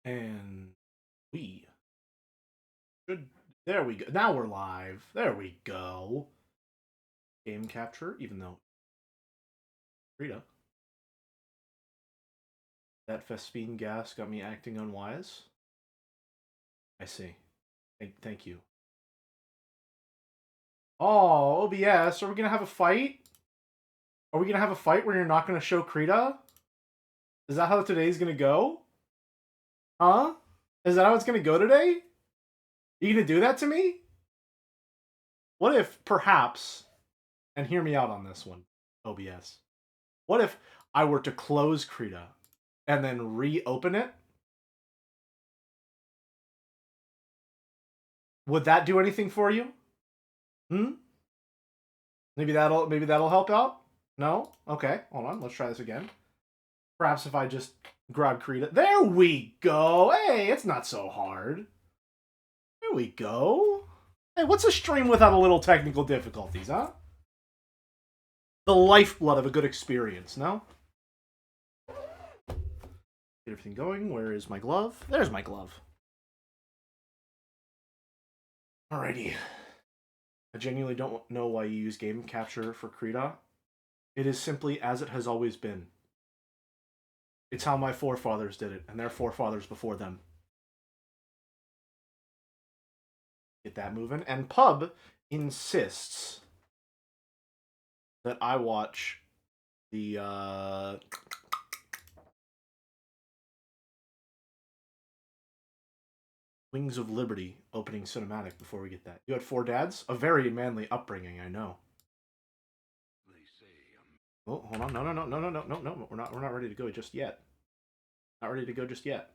And we should. There we go. Now we're live. There we go. Game capture, even though. Rita. That Vespine gas got me acting unwise. I see. Thank you. Oh, OBS, are we gonna have a fight? Are we gonna have a fight where you're not gonna show Krita? Is that how today's gonna go? Huh? Is that how it's gonna go today? You gonna do that to me? What if, perhaps, and hear me out on this one, OBS. What if I were to close Krita and then reopen it? Would that do anything for you? Hmm? Maybe that'll help out? No? Okay, hold on, let's try this again. Perhaps if I just grab Krita. There we go! Hey, it's not so hard. There we go. Hey, what's a stream without a little technical difficulties, huh? The lifeblood of a good experience, no? Get everything going. Where is my glove? There's my glove. Alrighty. I genuinely don't know why you use game capture for Krita. It is simply as it has always been. It's how my forefathers did it, and their forefathers before them. Get that moving. And Pub insists that I watch the Wings of Liberty opening cinematic before we get that. You had 4 dads? A very manly upbringing, I know. Oh, hold on. No. We're not ready to go just yet. Not ready to go just yet.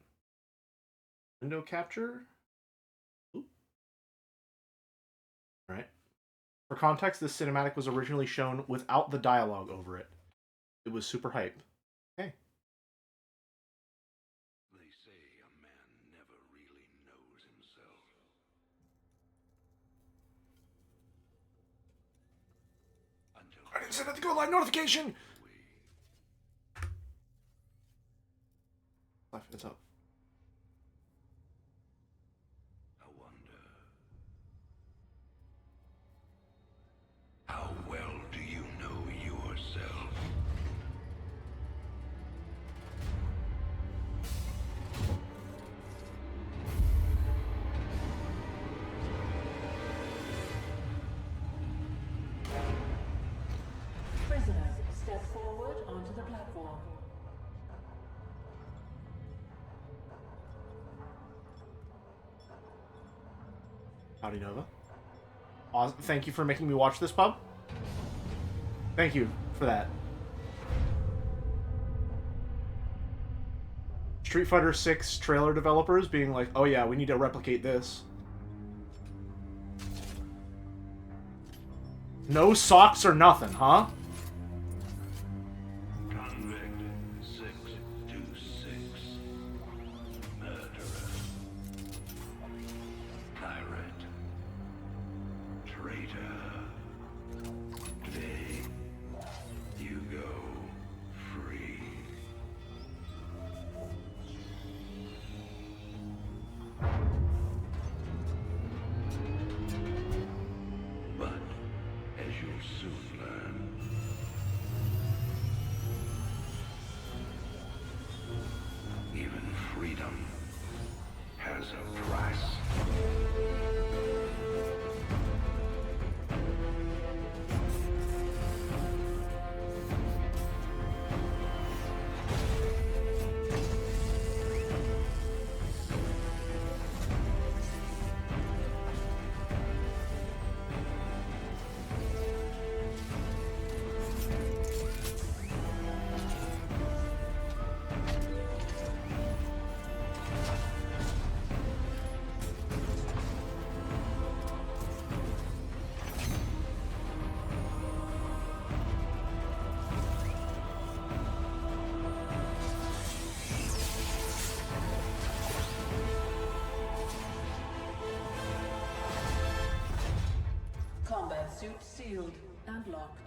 Window capture? Ooh. Alright. For context, this cinematic was originally shown without the dialogue over it. It was super hype. Okay. They say a man never really knows himself. I didn't send out the go live notification! It's up. I wonder, how well do you know yourself? Prisoners, step forward onto the platform. Howdy, Nova. Awesome. Thank you for making me watch this, Pub. Thank you for that. Street Fighter 6 trailer developers being like, oh yeah, we need to replicate this. No socks or nothing, huh? Convict 626. Murderer. Pirate. Traitor. Today, you go free. But, as you'll soon learn, even freedom has a price. Combat suit sealed and locked.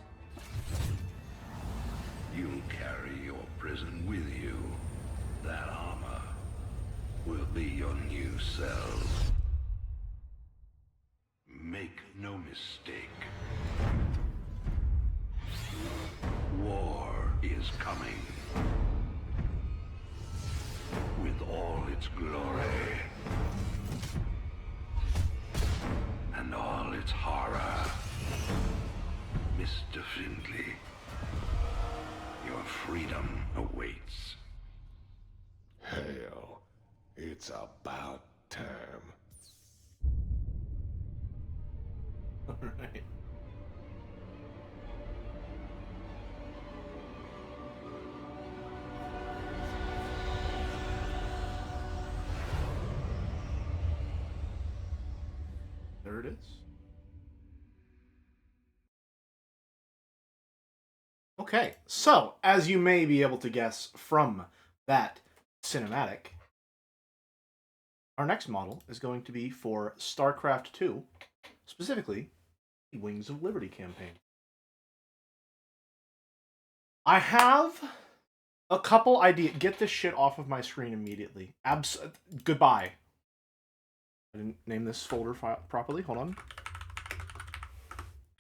You'll carry your prison with you. That armor. will be your new cell. Make no mistake. War is coming. With all its glory. And all its horror. Mr. Findley, your freedom awaits. Hell, it's about time. All right. There it is. Okay, so as you may be able to guess from that cinematic, our next model is going to be for StarCraft 2, specifically the Wings of Liberty campaign. I have a couple ideas. Get this shit off of my screen immediately. Goodbye. I didn't name this folder file properly. Hold on.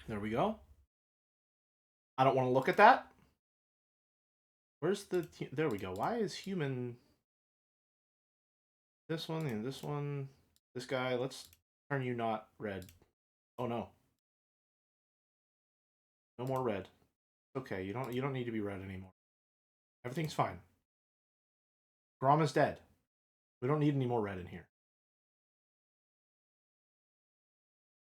There we go. I don't want to look at that. Where's the... There we go. Why is human... This one and this one. This guy. Let's turn you not red. Oh no. No more red. Okay, you don't need to be red anymore. Everything's fine. Grom is dead. We don't need any more red in here.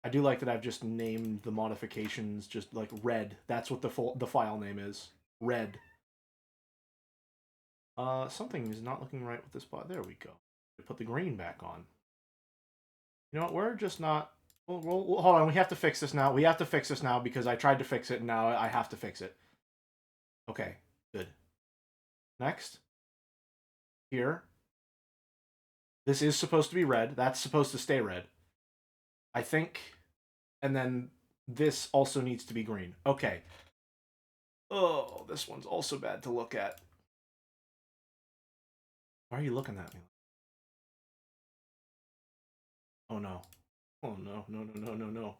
I do like that I've just named the modifications just like red. That's what the file name is. Red. Something is not looking right with this spot. There we go. Put the green back on. You know what? We're just not... Well, hold on. We have to fix this now. We have to fix this now because I tried to fix it and now I have to fix it. Okay. Good. Next. Here. This is supposed to be red. That's supposed to stay red. I think. And then this also needs to be green. Okay. Oh, this one's also bad to look at. Why are you looking at me? Oh no. Oh no, no.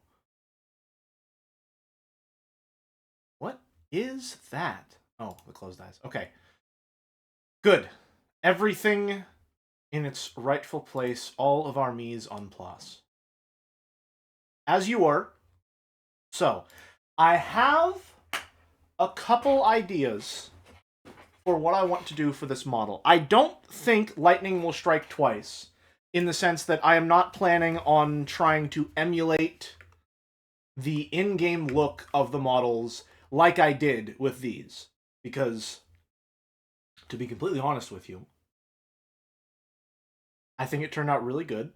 What is that? Oh, the closed eyes. Okay. Good. Everything in its rightful place. All of our mise en place. As you were. So, I have a couple ideas for what I want to do for this model. I don't think lightning will strike twice, in the sense that I am not planning on trying to emulate the in-game look of the models like I did with these. Because, to be completely honest with you, I think it turned out really good.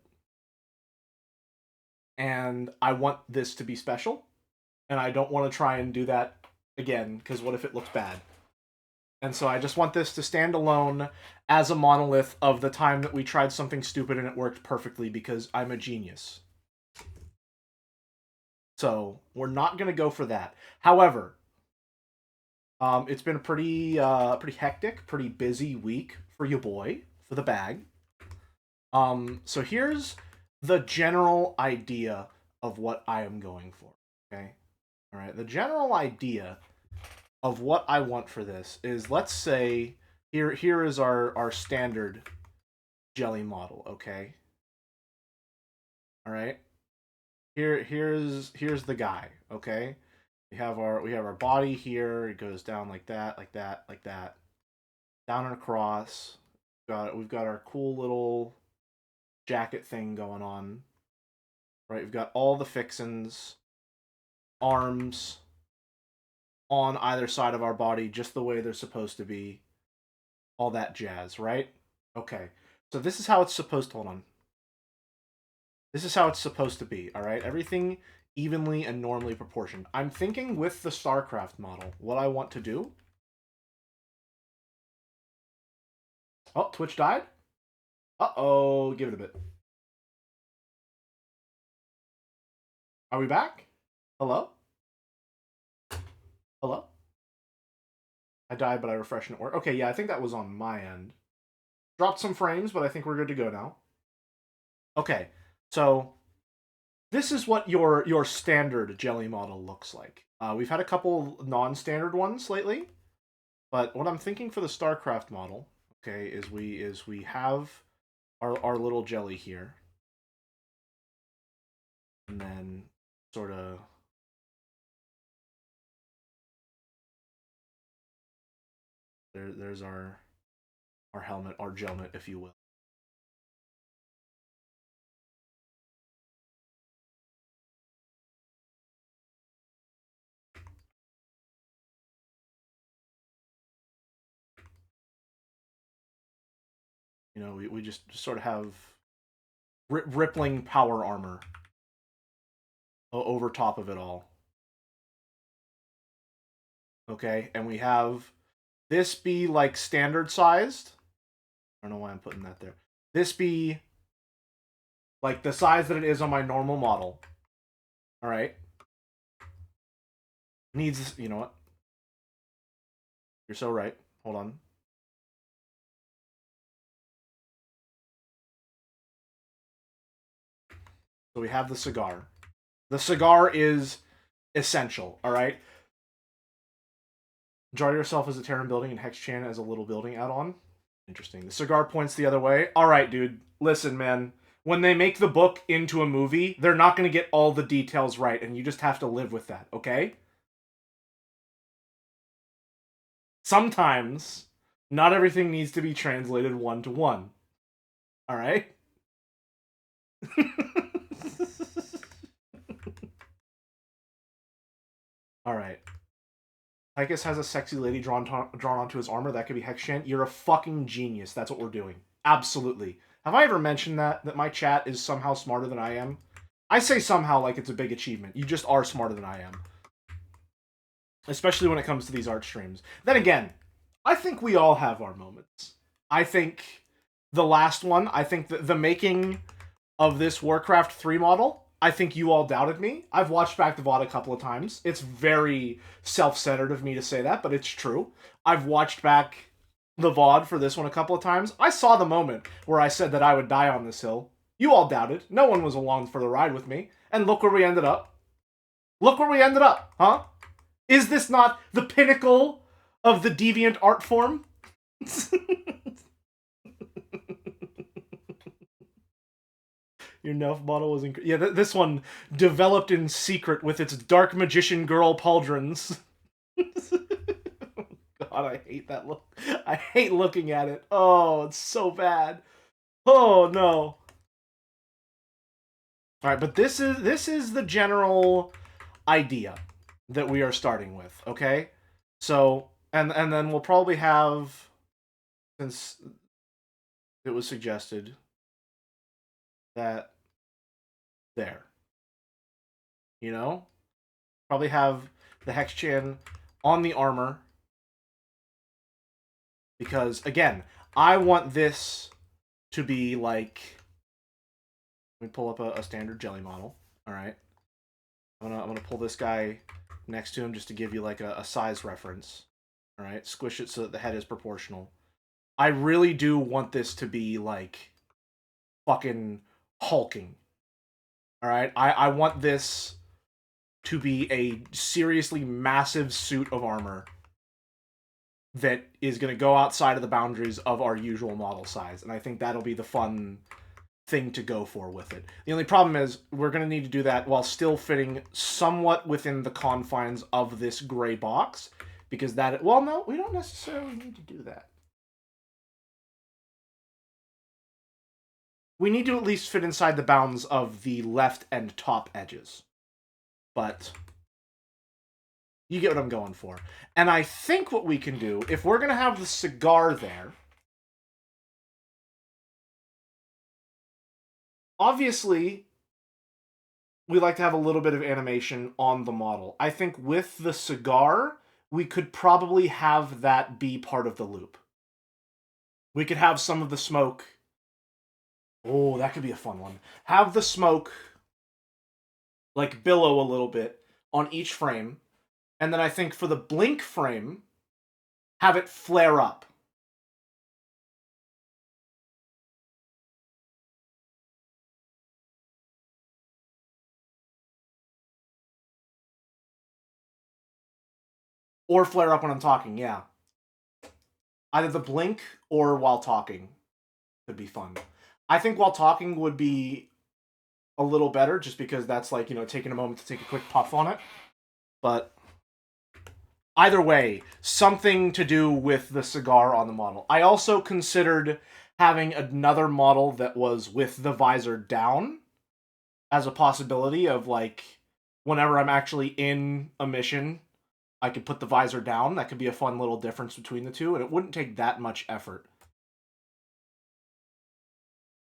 And I want this to be special. And I don't want to try and do that again, because what if it looks bad? And so I just want this to stand alone as a monolith of the time that we tried something stupid and it worked perfectly because I'm a genius. So we're not going to go for that. However, it's been a pretty hectic, pretty busy week for you boy, for the bag. So here's the general idea of what I am going for. Okay? All right. The general idea of what I want for this is, let's say, here is our standard jelly model, okay? All right. Here's the guy, okay? We have our body here. It goes down like that, like that, like that. Down and across. We've got our cool little jacket thing going on. Right? We've got all the fixins, arms on either side of our body, just the way they're supposed to be. All that jazz, right? Okay. So this is how it's supposed to... Hold on. This is how it's supposed to be, alright? Everything evenly and normally proportioned. I'm thinking with the StarCraft model, what I want to do... Oh, Twitch died? Uh-oh, give it a bit. Are we back? Hello? Hello? I died, but I refreshed and it worked. Okay, yeah, I think that was on my end. Dropped some frames, but I think we're good to go now. Okay, so this is what your standard jelly model looks like. We've had a couple non-standard ones lately, but what I'm thinking for the StarCraft model, okay, is we have our little jelly here, and then sort of there's our helmet, our gelmet, if you will. You know, we just sort of have rippling power armor over top of it all. Okay, and we have this be like standard sized. I don't know why I'm putting that there. This be like the size that it is on my normal model. All right. Needs, you know what? You're so right. Hold on. So we have the cigar. The cigar is essential, all right? Draw yourself as a Terran building and Hex Chan as a little building add-on. Interesting. The cigar points the other way. All right, dude. Listen, man. When they make the book into a movie, they're not going to get all the details right, and you just have to live with that, okay? Sometimes, not everything needs to be translated one-to-one. All right? All right. Tychus has a sexy lady drawn onto his armor. That could be Hexshan. You're a fucking genius. That's what we're doing. Absolutely. Have I ever mentioned that my chat is somehow smarter than I am? I say somehow like it's a big achievement. You just are smarter than I am. Especially when it comes to these art streams. Then again, I think we all have our moments. I think the last one, I think the making of this Warcraft 3 model, I think you all doubted me. I've watched back the VOD a couple of times. It's very self-centered of me to say that, but it's true. I've watched back the VOD for this one a couple of times. I saw the moment where I said that I would die on this hill. You all doubted. No one was along for the ride with me. And look where we ended up. Look where we ended up, huh? Is this not the pinnacle of the deviant art form? Your Nelf model was yeah. This one developed in secret with its dark magician girl pauldrons. God, I hate that look. I hate looking at it. Oh, it's so bad. Oh no. All right, but this is the general idea that we are starting with. Okay, so and then we'll probably have, since it was suggested, that there. You know? Probably have the Hexchan on the armor. Because, again, I want this to be like... Let me pull up a standard jelly model. Alright. I'm gonna pull this guy next to him just to give you like a size reference. Alright? Squish it so that the head is proportional. I really do want this to be like fucking hulking. Alright? I want this to be a seriously massive suit of armor that is going to go outside of the boundaries of our usual model size. And I think that'll be the fun thing to go for with it. The only problem is we're going to need to do that while still fitting somewhat within the confines of this gray box. Because that... Well, no, we don't necessarily need to do that. We need to at least fit inside the bounds of the left and top edges. But you get what I'm going for. And I think what we can do, if we're going to have the cigar there, obviously, we like to have a little bit of animation on the model. I think with the cigar, we could probably have that be part of the loop. We could have some of the smoke. Oh, that could be a fun one. Have the smoke like billow a little bit on each frame. And then I think for the blink frame, have it flare up. Or flare up when I'm talking, yeah. Either the blink or while talking could be fun. I think while talking would be a little better, just because that's like, taking a moment to take a quick puff on it. But either way, something to do with the cigar on the model. I also considered having another model that was with the visor down as a possibility of, like, whenever I'm actually in a mission, I could put the visor down. That could be a fun little difference between the two, and it wouldn't take that much effort.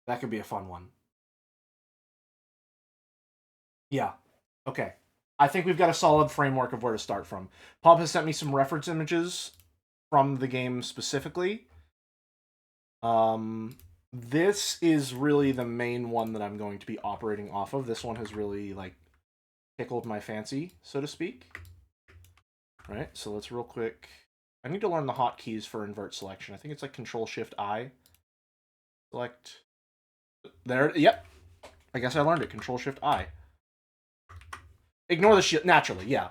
That could be a fun one. Yeah. Okay. I think we've got a solid framework of where to start from. Pub has sent me some reference images from the game specifically. This is really the main one that I'm going to be operating off of. This one has really, like, tickled my fancy, so to speak. All right, so let's real quick. I need to learn the hotkeys for invert selection. I think it's like Control-Shift-I. Select. There, yep. I guess I learned it. Control-Shift-I. Ignore the shield, naturally, yeah.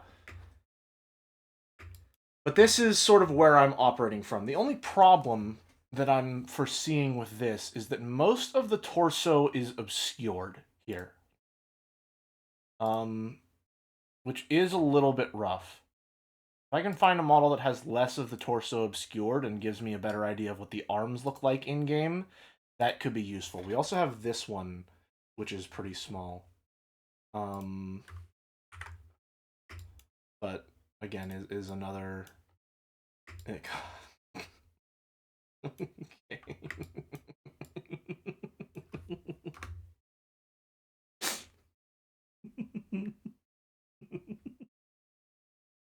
But this is sort of where I'm operating from. The only problem that I'm foreseeing with this is that most of the torso is obscured here. Which is a little bit rough. If I can find a model that has less of the torso obscured and gives me a better idea of what the arms look like in-game, that could be useful. We also have this one, which is pretty small. But, again, is another... Okay.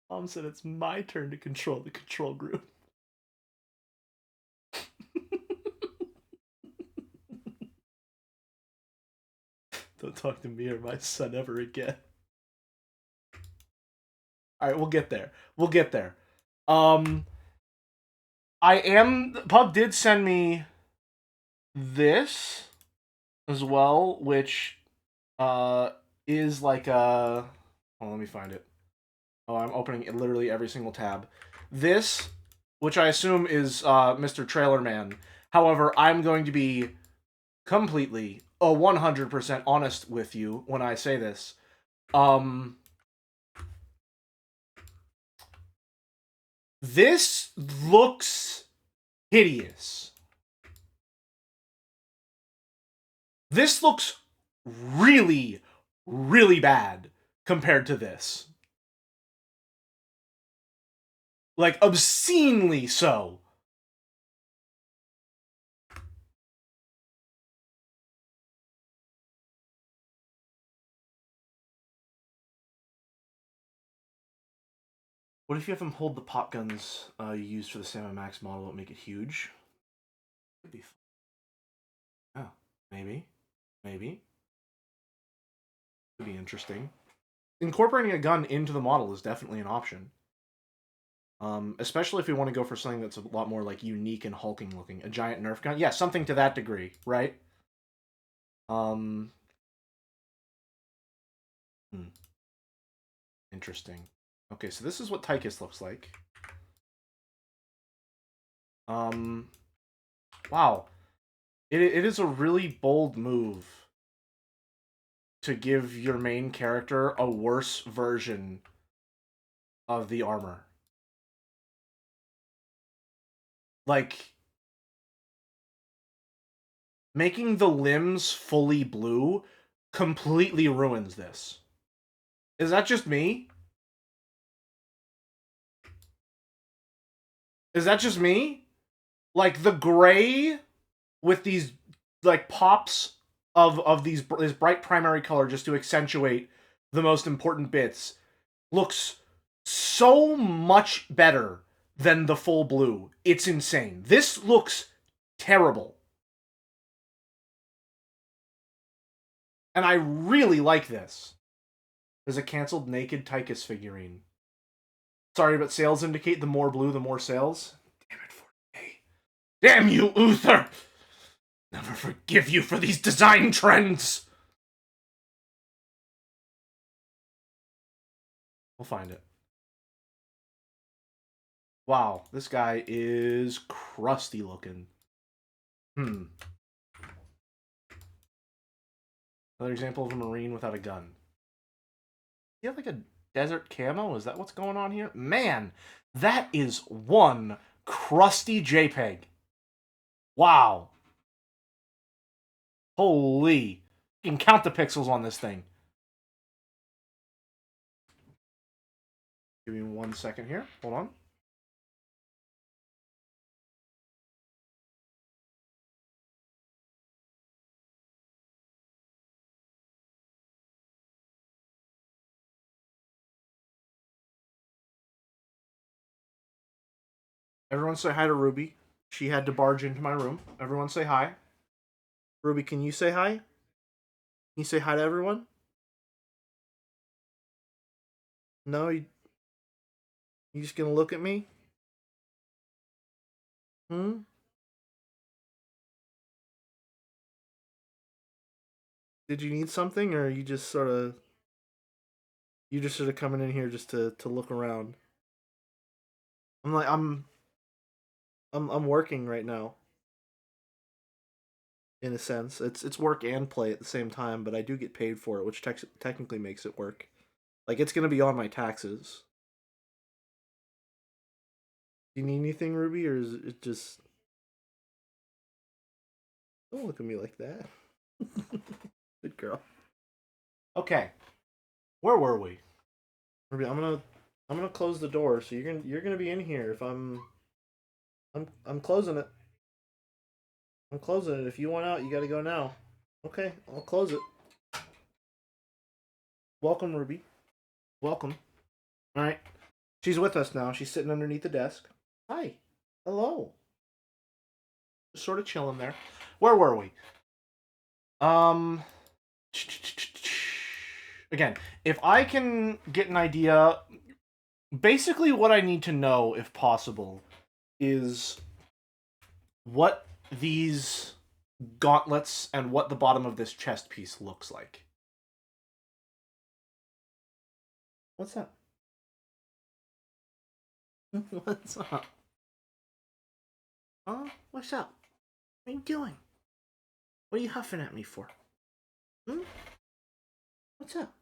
Mom said it's my turn to control the control group. Don't talk to me or my son ever again. Alright, we'll get there. We'll get there. Pub did send me this as well, which is like a... Oh, let me find it. Oh, I'm opening literally every single tab. This, which I assume is Mr. Trailer Man. However, I'm going to be completely 100% honest with you when I say this. This looks hideous. This looks really, really bad compared to this. Like, obscenely so. What if you have him hold the pop guns you used for the Samurai Max model and make it huge? Could be fun. Oh, maybe. Maybe. Could be interesting. Incorporating a gun into the model is definitely an option. Especially if we want to go for something that's a lot more, like, unique and hulking looking. A giant Nerf gun? Yeah, something to that degree, right? Interesting. Okay, so this is what Tychus looks like. Wow. It is a really bold move to give your main character a worse version of the armor. Like, making the limbs fully blue completely ruins this. Is that just me? Is that just me? Like, the gray with these, like, pops of this bright primary color just to accentuate the most important bits looks so much better than the full blue. It's insane. This looks terrible. And I really like this. There's a canceled naked Tychus figurine. Sorry, but sales indicate the more blue, the more sales. Damn it, 40K. Damn you, Uther! Never forgive you for these design trends! We'll find it. Wow, this guy is crusty looking. Another example of a Marine without a gun. You have like a desert camo? Is that what's going on here? Man, that is one crusty JPEG. Wow. Holy. You can count the pixels on this thing. Give me 1 second here. Hold on. Everyone say hi to Ruby. She had to barge into my room. Everyone say hi. Ruby, can you say hi? Can you say hi to everyone? No, you just gonna look at me? Hmm? Did you need something, or you just sort of coming in here just to look around? I'm like I'm working right now. In a sense, it's work and play at the same time, but I do get paid for it, which technically makes it work. Like it's gonna be on my taxes. Do you need anything, Ruby, or is it just? Don't look at me like that. Good girl. Okay, where were we? Ruby, I'm gonna close the door, so you're gonna be in here if I'm closing it. I'm closing it. If you want out, you gotta go now. Okay, I'll close it. Welcome, Ruby. Welcome. All right. She's with us now. She's sitting underneath the desk. Hi. Hello. Just sort of chilling there. Where were we? Um. Again, if I can get an idea, basically what I need to know, if possible, is what these gauntlets and what the bottom of this chest piece looks like. What's up? What's up? Huh? What's up? What are you doing? What are you huffing at me for? Hmm? What's up?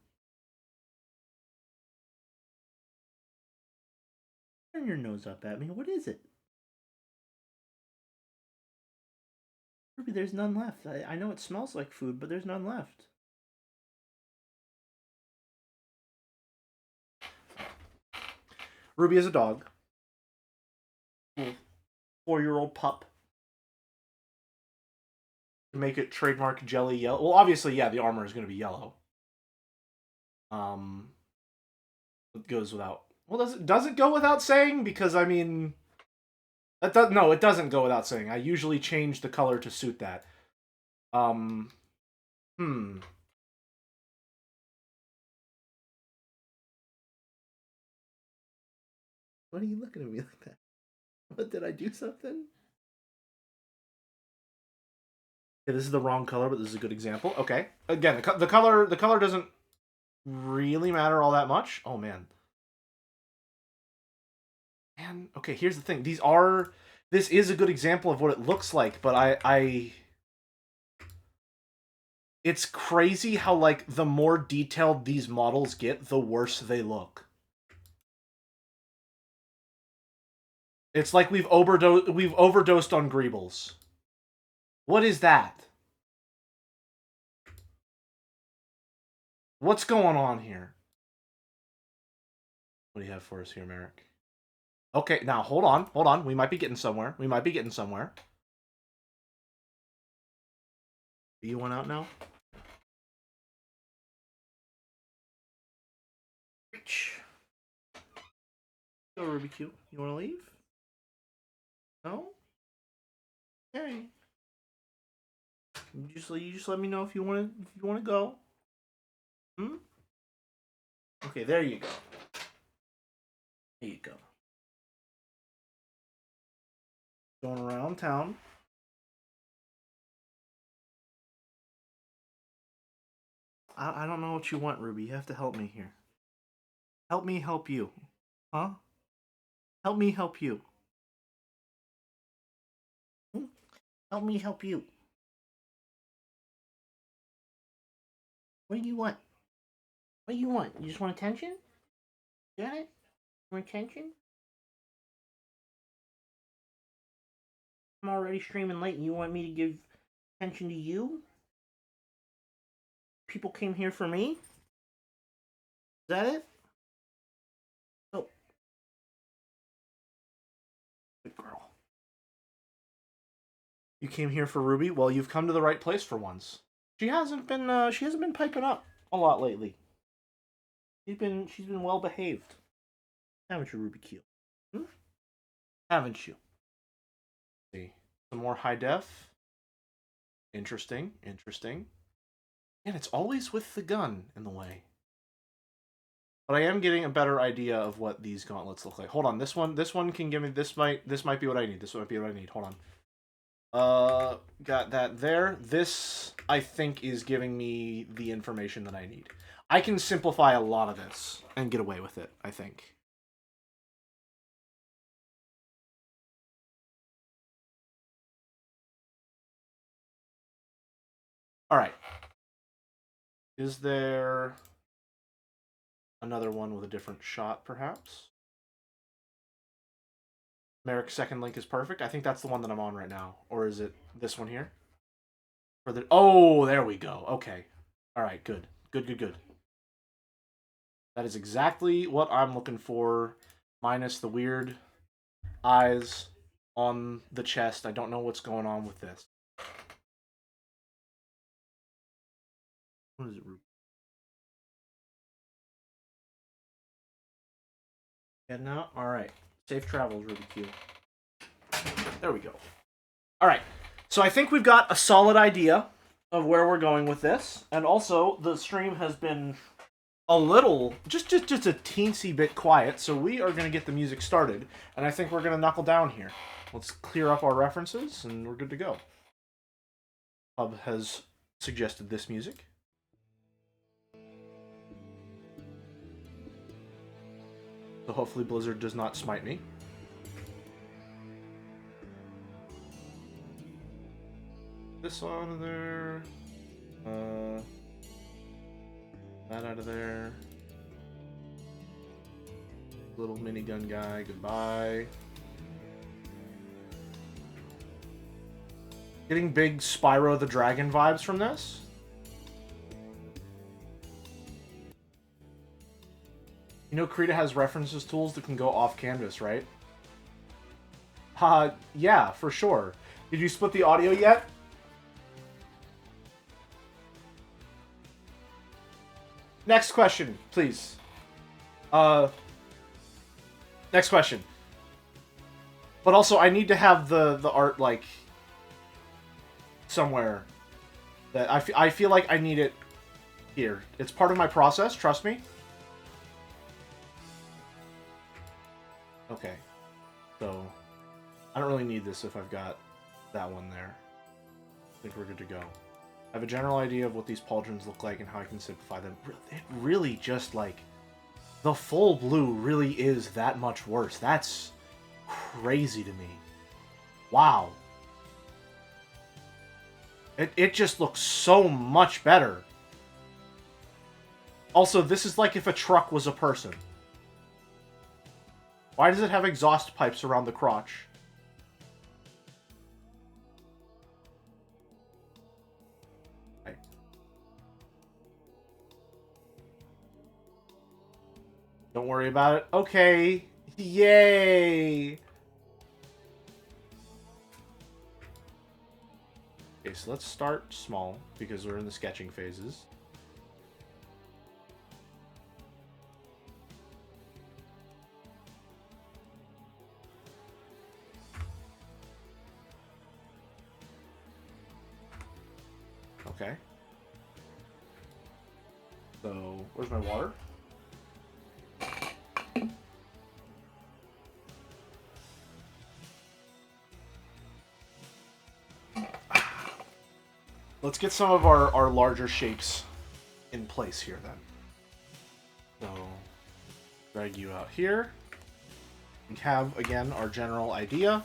Turn your nose up at me. What is it? Ruby, there's none left. I know it smells like food, but there's none left. Ruby is a dog. 4-year-old pup. To make it trademark jelly yellow. Well, obviously, yeah, the armor is going to be yellow. It goes without. Well, does it go without saying? Because I mean, no, it doesn't go without saying. I usually change the color to suit that. Um, hmm. What are you looking at me like that? What, did I do something? Okay, this is the wrong color, but this is a good example. Okay, again, the color doesn't really matter all that much. Oh man. Man, okay, here's the thing. This is a good example of what it looks like, but it's crazy how like the more detailed these models get, the worse they look. It's like we've overdosed on Greebles. What is that? What's going on here? What do you have for us here, Merrick? Okay, now hold on. We might be getting somewhere. You want out now? Go, Ruby Q. You want to leave? No? Okay. You just let me know if you want to go. Hmm? Okay, there you go. There you go. Going around town. I don't know what you want, Ruby. You have to help me here. Help me help you. Huh? Help me help you. Help me help you. What do you want? What do you want? You just want attention? Got it? Want attention? I'm already streaming late and you want me to give attention to you? People came here for me? Is that it? Oh. Good girl. You came here for Ruby? Well, you've come to the right place for once. She hasn't been piping up a lot lately. She's been well behaved. Haven't you, Ruby Q? Hmm? Haven't you? See. Some more high def. Interesting. And it's always with the gun in the way. But I am getting a better idea of what these gauntlets look like. Hold on, this one can give me this might be what I need. This might be what I need. Hold on. Got that there. This I think is giving me the information that I need. I can simplify a lot of this and get away with it, I think. All right. Is there another one with a different shot, perhaps? Merrick's second link is perfect. I think that's the one that I'm on right now. Or is it this one here? Oh, there we go. Okay. All right, good. Good. That is exactly what I'm looking for, minus the weird eyes on the chest. I don't know what's going on with this. What is it, Ruby? Heading out? Alright. Safe travels, Ruby Q. There we go. Alright. So I think we've got a solid idea of where we're going with this. And also, the stream has been a little, just a teensy bit quiet, so we are going to get the music started. And I think we're going to knuckle down here. Let's clear up our references, and we're good to go. Hub has suggested this music. So hopefully Blizzard does not smite me. This out of there. That out of there. Little minigun guy, goodbye. Getting big Spyro the Dragon vibes from this. You know Krita has references tools that can go off canvas, right? Yeah, for sure. Did you split the audio yet? Next question, please. Next question. But also, I need to have the art, like, somewhere. That I feel like I need it here. It's part of my process, trust me. Okay. So, I don't really need this if I've got that one there. I think we're good to go. I have a general idea of what these pauldrons look like and how I can simplify them. It really just, like, the full blue really is that much worse. That's crazy to me. Wow. It just looks so much better. Also, this is like if a truck was a person. Why does it have exhaust pipes around the crotch? Okay. Don't worry about it. Okay. Yay! Okay, so let's start small, because we're in the sketching phases. Okay. So, where's my water? Let's get some of our larger shapes in place here then. So, drag you out here. We have, again, our general idea.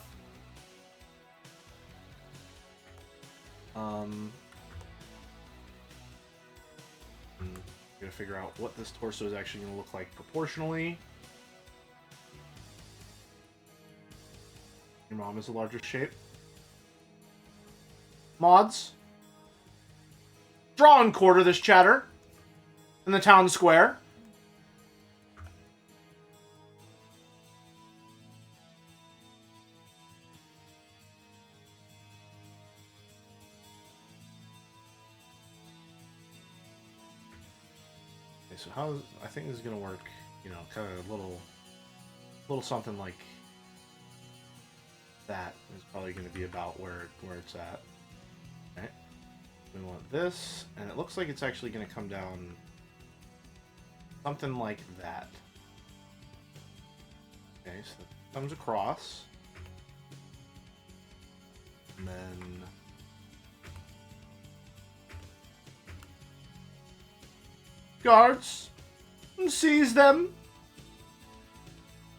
Gonna figure out what this torso is actually gonna look like proportionally. Your mom is a larger shape. Mods. Draw and quarter this chatter in the town square. So I think this is gonna work, you know, kind of a little something like that is probably gonna be about where it's at. Okay. We want this, and it looks like it's actually gonna come down something like that. Okay, so it comes across. And then guards, and seize them.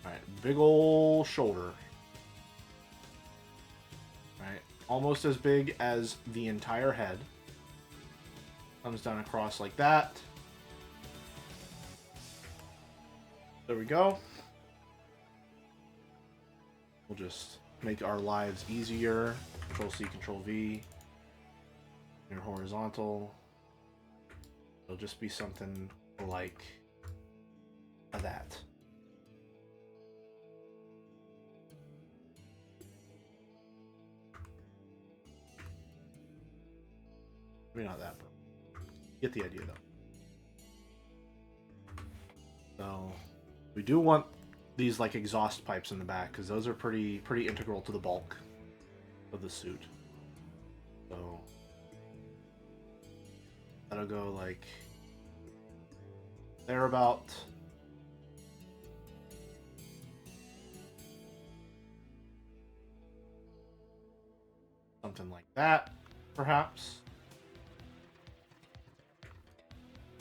Alright, big ol' shoulder. Alright, almost as big as the entire head. Comes down across like that. There we go. We'll just make our lives easier. Control C, Control V. Your horizontal. It'll just be something like that. Maybe not that, but get the idea though. So we do want these like exhaust pipes in the back because those are pretty integral to the bulk of the suit. So that'll go like there about. Something like that, perhaps.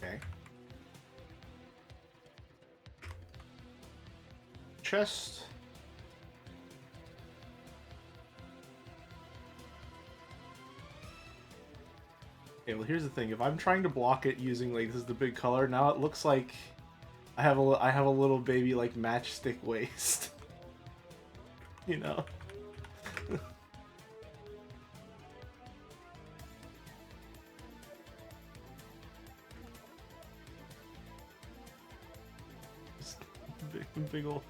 Okay. Chest. Okay, well here's the thing. If I'm trying to block it using like this is the big color, now it looks like I have a little baby like matchstick waist. You know. Big old.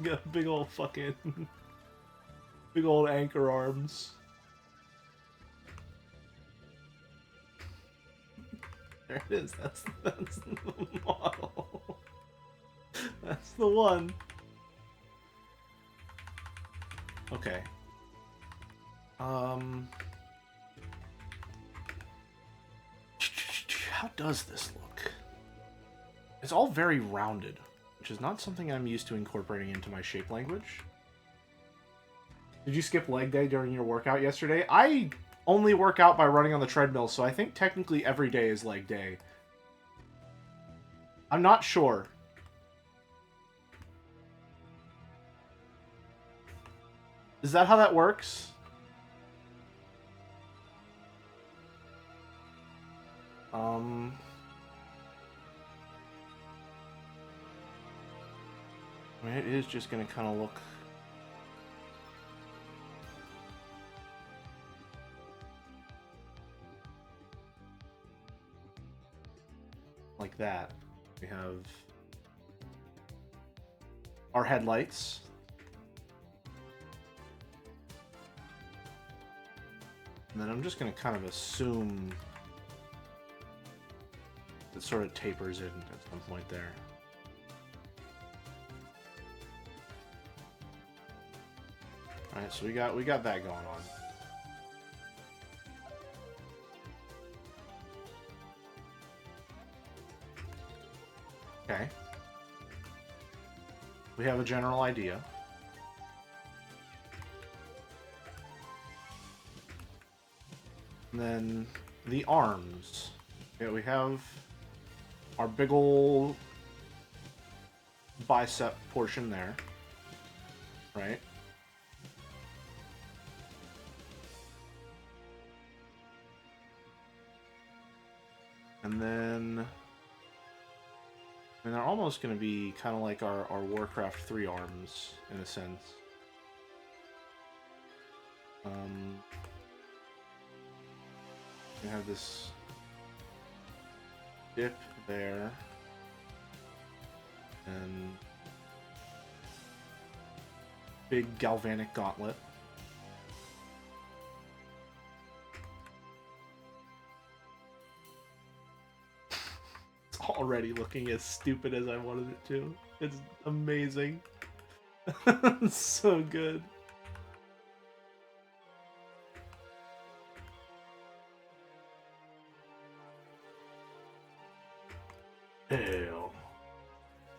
Got big old fucking big old anchor arms. There it is. That's the model. That's the one. Okay. How does this look? It's all very rounded, which is not something I'm used to incorporating into my shape language. Did you skip leg day during your workout yesterday? I only work out by running on the treadmill, so I think technically every day is leg day. I'm not sure. Is that how that works? I mean, it is just gonna kind of look like that. We have our headlights. And then I'm just gonna kind of assume it sort of tapers in at some point there. Alright, so we got that going on. Okay. We have a general idea. And then the arms. Yeah, we have our big ol' bicep portion there. Right? And then... I mean, they're almost going to be kind of like our Warcraft 3 arms, in a sense. We have this dip there. And big galvanic gauntlet. It's already looking as stupid as I wanted it to. It's amazing. It's so good. Hell,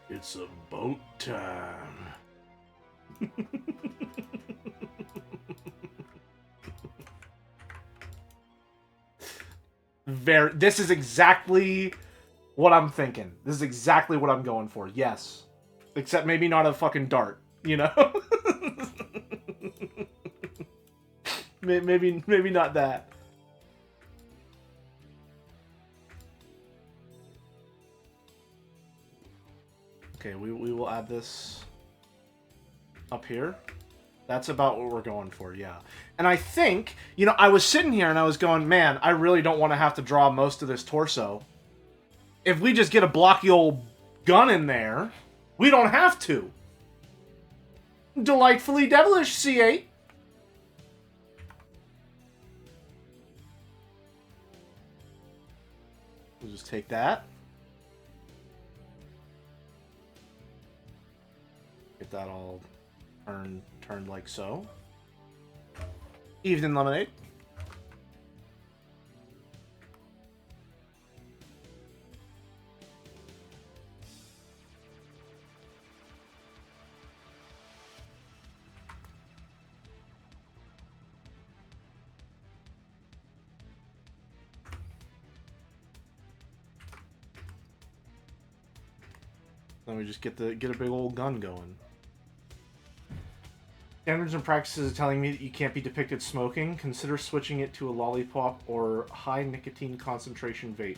it's about time. This is exactly what I'm thinking. This is exactly what I'm going for. Yes. Except maybe not a fucking dart, you know? maybe not that. Okay, we will add this up here. That's about what we're going for, yeah. And I think, you know, I was sitting here and I was going, man, I really don't want to have to draw most of this torso. If we just get a blocky old gun in there, we don't have to. Delightfully devilish, C8. We'll just take that. Get that all turned like so. Evening lemonade. Then we just get a big old gun going. Standards and practices are telling me that you can't be depicted smoking. Consider switching it to a lollipop or high nicotine concentration vape.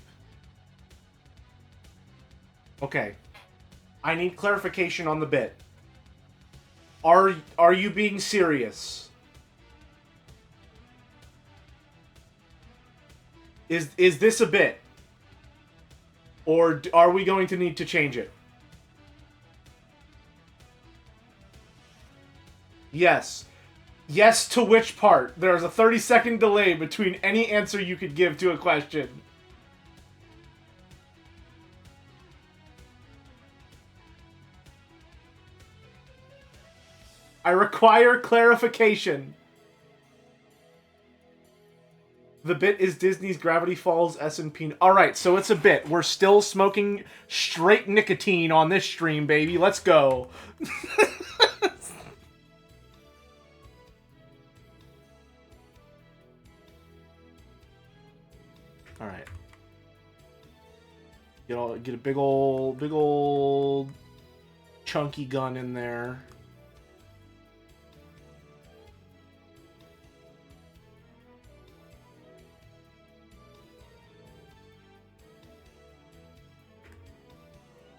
Okay. I need clarification on the bit. Are you being serious? Is this a bit? Or are we going to need to change it? Yes. Yes to which part? There's a 30-second delay between any answer you could give to a question. I require clarification. The bit is Disney's Gravity Falls S&P. Alright, so it's a bit. We're still smoking straight nicotine on this stream, baby. Let's go. Alright. Get a big old chunky gun in there.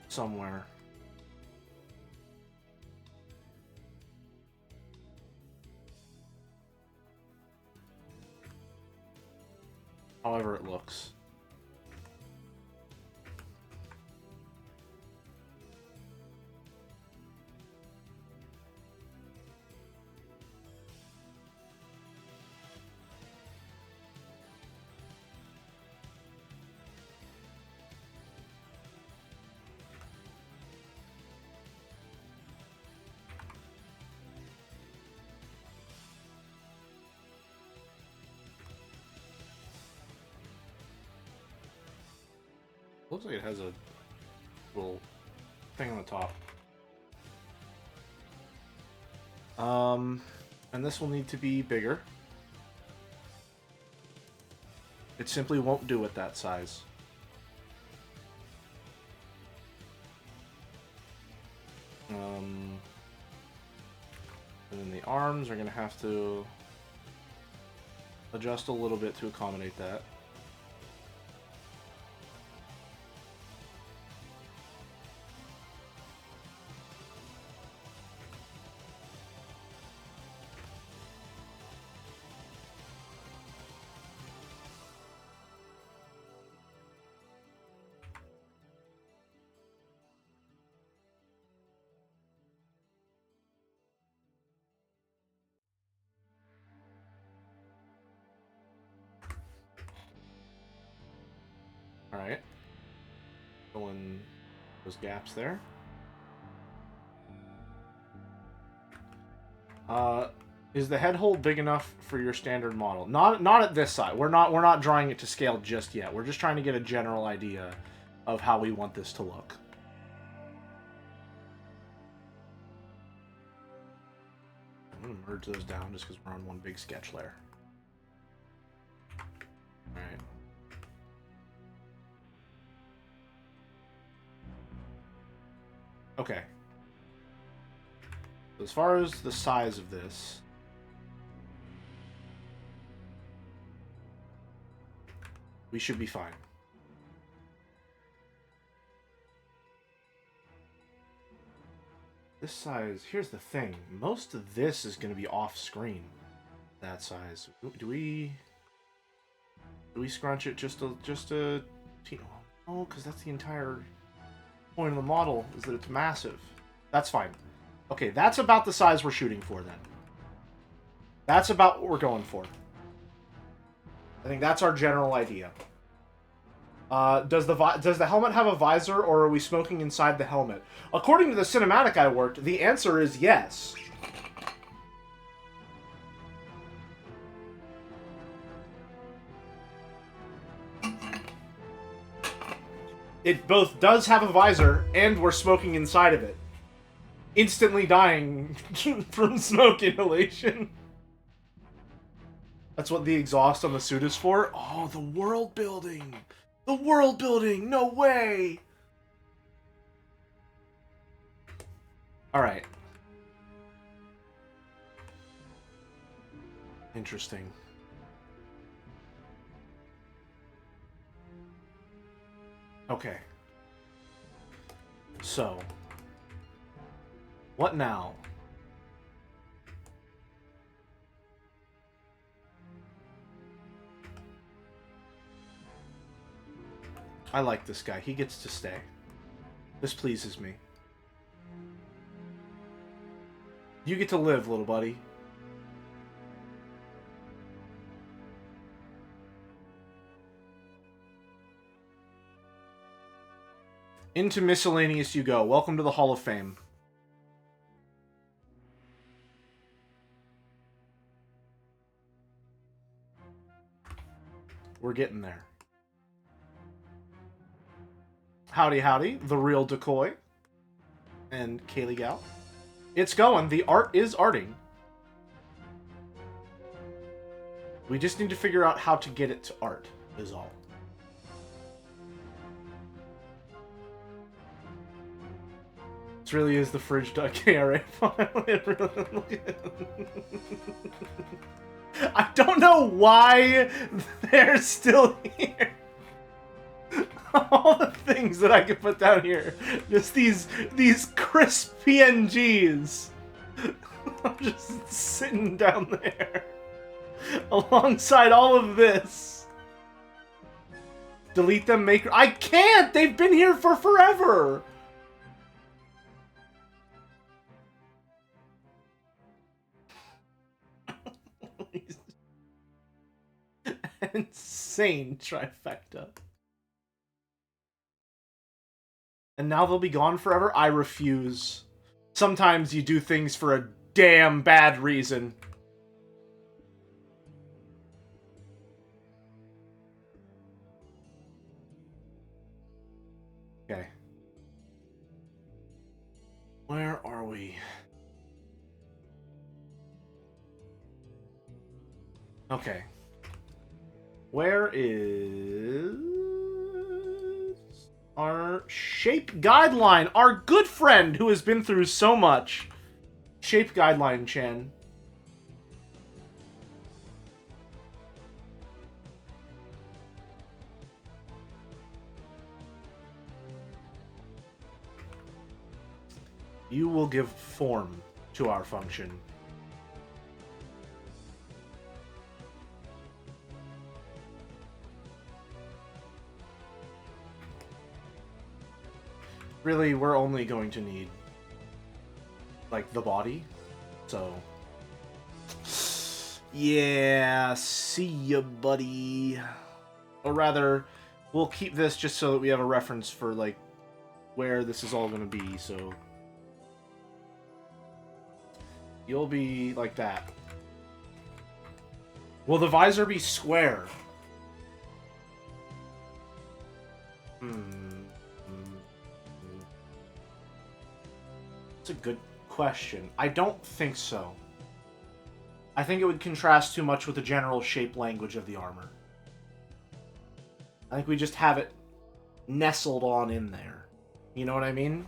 Somewhere. However it looks. Looks like it has a little thing on the top. And this will need to be bigger. It simply won't do it that size. And then the arms are going to have to adjust a little bit to accommodate that. Alright. Fill in those gaps there. Is the head hole big enough for your standard model? Not at this side. We're not drawing it to scale just yet. We're just trying to get a general idea of how we want this to look. I'm gonna merge those down just because we're on one big sketch layer. Alright. Okay. As far as the size of this, we should be fine. This size, here's the thing. Most of this is going to be off screen. That size. Do we scrunch it just a oh, because that's the entire point of the model, is that it's massive. That's fine. Okay, that's about the size we're shooting for then. That's about what we're going for. I think that's our general idea. Does the helmet have a visor, or are we smoking inside the helmet? According to the cinematic I worked, the answer is yes. It both does have a visor, and we're smoking inside of it. Instantly dying from smoke inhalation. That's what the exhaust on the suit is for? Oh, the world building! The world building! No way! Alright. Interesting. Okay. So. What now? I like this guy. He gets to stay. This pleases me. You get to live, little buddy. Into miscellaneous you go. Welcome to the Hall of Fame. We're getting there. Howdy, howdy. The real decoy. And Kaylee Gal. It's going. The art is arting. We just need to figure out how to get it to art, is all. This really is the fridge.kra file. It really I don't know why they're still here. All the things that I could put down here. Just these crisp PNGs. I'm just sitting down there. Alongside all of this. Delete them, make... I can't! They've been here for forever! Insane trifecta. And now they'll be gone forever? I refuse. Sometimes you do things for a damn bad reason. Okay. Where are we? Okay. Where is our shape guideline? Our good friend who has been through so much. Shape guideline, Chen. You will give form to our function. Really, we're only going to need, like, the body, so... Yeah, see ya, buddy. Or rather, we'll keep this just so that we have a reference for, like, where this is all gonna be, so... You'll be like that. Will the visor be square? That's a good question. I don't think so. I think it would contrast too much with the general shape language of the armor. I think we just have it nestled on in there. You know what I mean?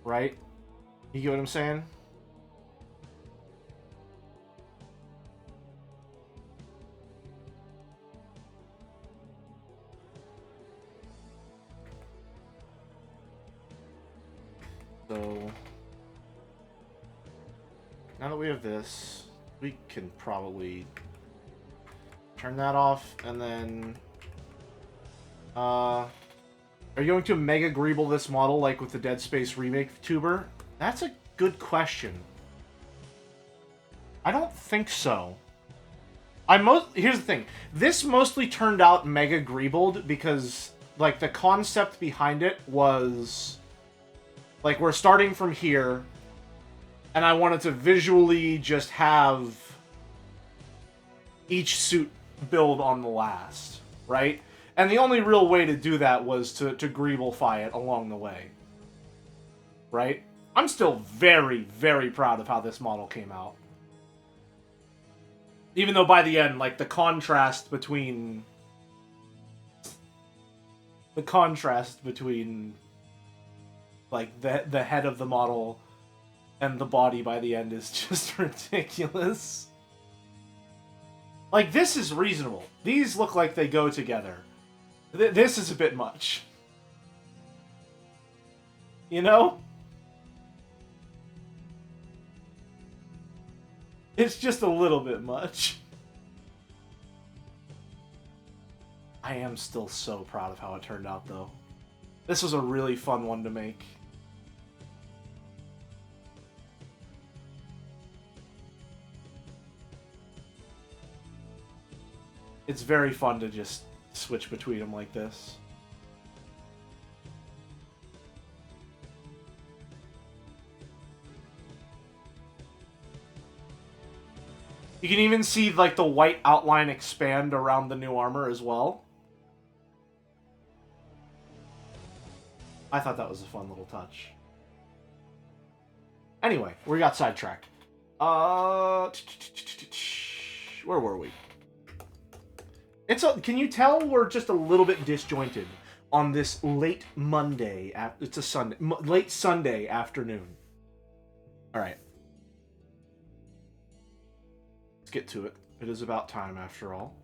Right? You get what I'm saying? So, now that we have this, we can probably turn that off, and then, are you going to Mega Greeble this model like with the Dead Space remake tuber? That's a good question. I don't think so. Here's the thing. This mostly turned out Mega Greebled because, like, the concept behind it was... Like, we're starting from here, and I wanted to visually just have each suit build on the last, right? And the only real way to do that was to Greeblefy it along the way, right? I'm still very, very proud of how this model came out. Even though by the end, like, the contrast between... like, the head of the model and the body by the end is just ridiculous. Like, this is reasonable. These look like they go together. This is a bit much. You know? It's just a little bit much. I am still so proud of how it turned out, though. This was a really fun one to make. It's very fun to just switch between them like this. You can even see, like, the white outline expand around the new armor as well. I thought that was a fun little touch. Anyway, we got sidetracked. Where were we? Can you tell we're just a little bit disjointed on this late Monday? It's a Sunday, late Sunday afternoon. All right, let's get to it. It is about time, after all.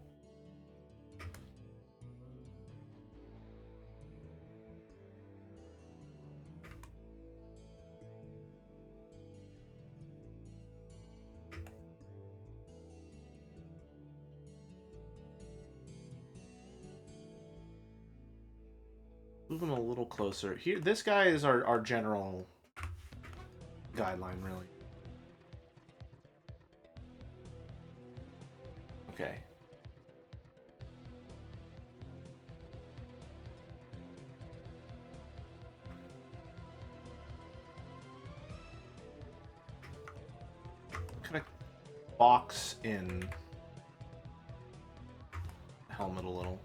Moving a little closer. Here, this guy is our general guideline, really. Okay. Kind of box in the helmet a little.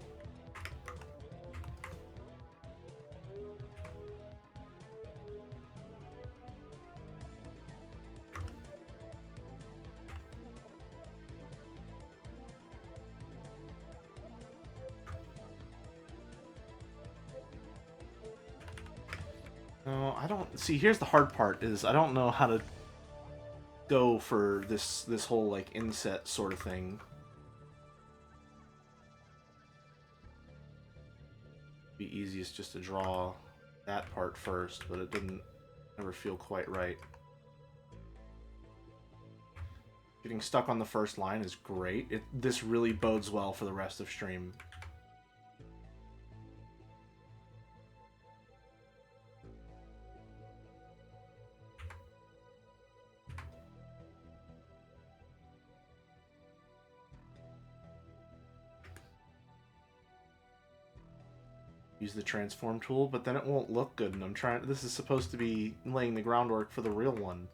No, I don't see. Here's the hard part: is I don't know how to go for this whole like inset sort of thing. Be easiest just to draw that part first, but it didn't ever feel quite right. Getting stuck on the first line is great. This really bodes well for the rest of stream. Use the transform tool, but then it won't look good, and I'm trying. This is supposed to be laying the groundwork for the real one.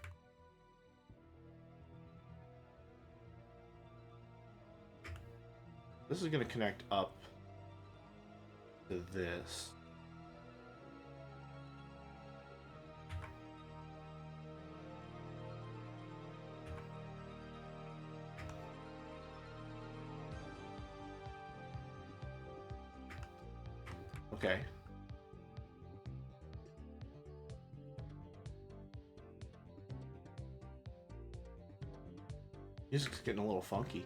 This is going to connect up to this. Okay. Music's getting a little funky.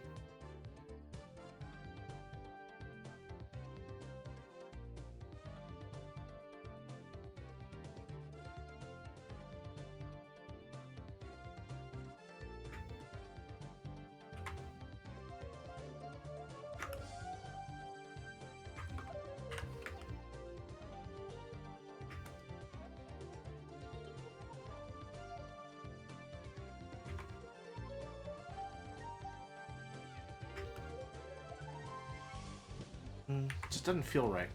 Just doesn't feel right.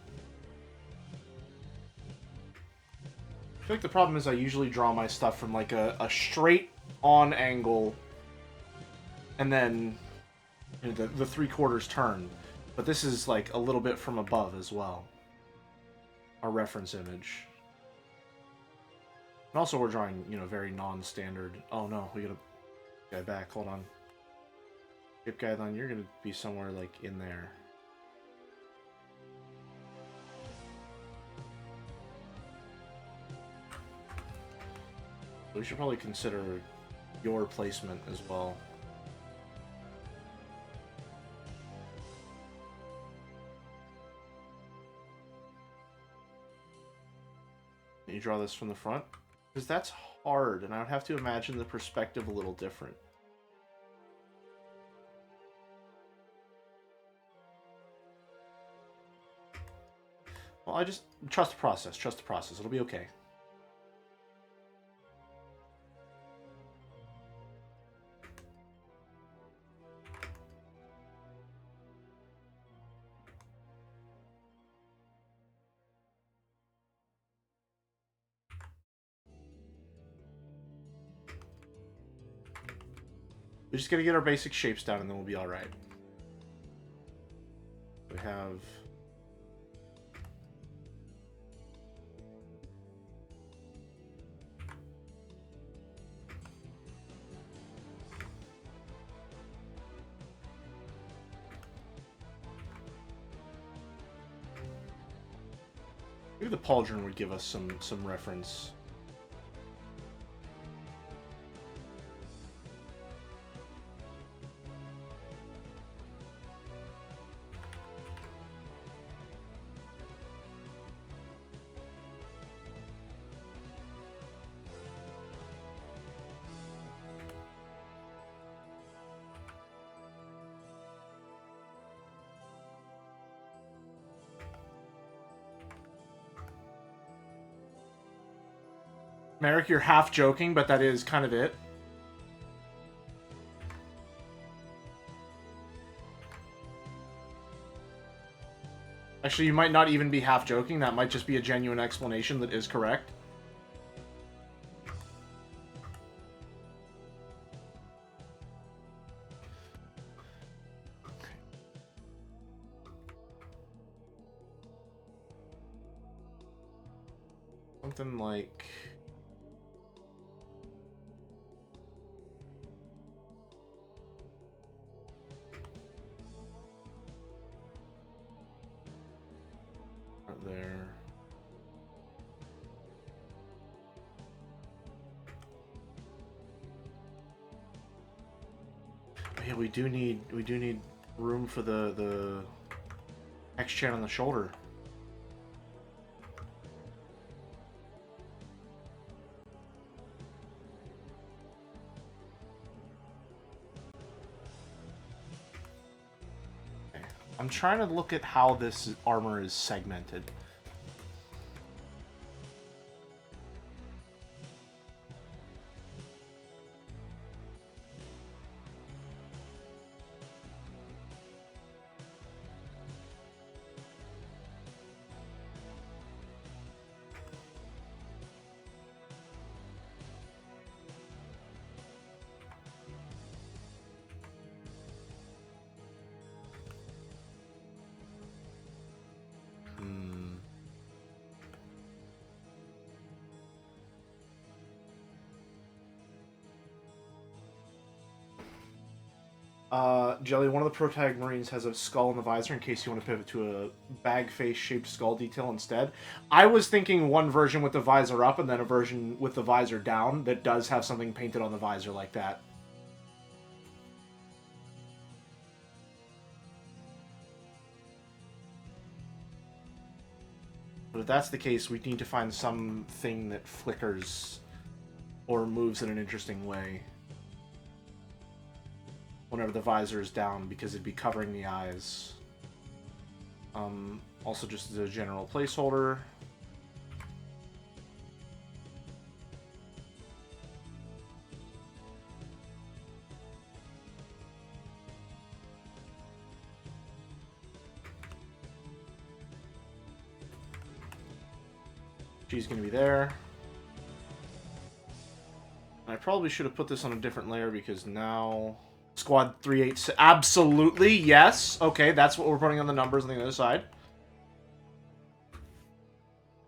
I feel like the problem is I usually draw my stuff from like a straight on angle and then the 3/4 turn. But this is like a little bit from above as well. Our reference image. And also we're drawing, very non-standard. Oh no, we got a guy back. Hold on. Skip guideline, you're gonna be somewhere like in there. We should probably consider your placement as well. Can you draw this from the front? Because that's hard, and I would have to imagine the perspective a little different. Well, I just trust the process. Trust the process. It'll be okay. We just gotta get our basic shapes down and then we'll be alright. We have... maybe the pauldron would give us some reference. Merrick, you're half joking, but that is kind of it. Actually, you might not even be half joking. That might just be a genuine explanation that is correct. Something like... right there. yeah, we do need room for the X-Chan on the shoulder. Okay. I'm trying to look at how this armor is segmented. Jelly, one of the protag marines has a skull in the visor in case you want to pivot to a bag face shaped skull detail instead. I was thinking one version with the visor up and then a version with the visor down that does have something painted on the visor like that. But if that's the case, we need to find something that flickers or moves in an interesting way whenever the visor is down, because it'd be covering the eyes. Also just as a general placeholder. She's gonna be there. I probably should have put this on a different layer because now... Squad 386. Absolutely, yes. Okay, that's what we're putting on the numbers on the other side.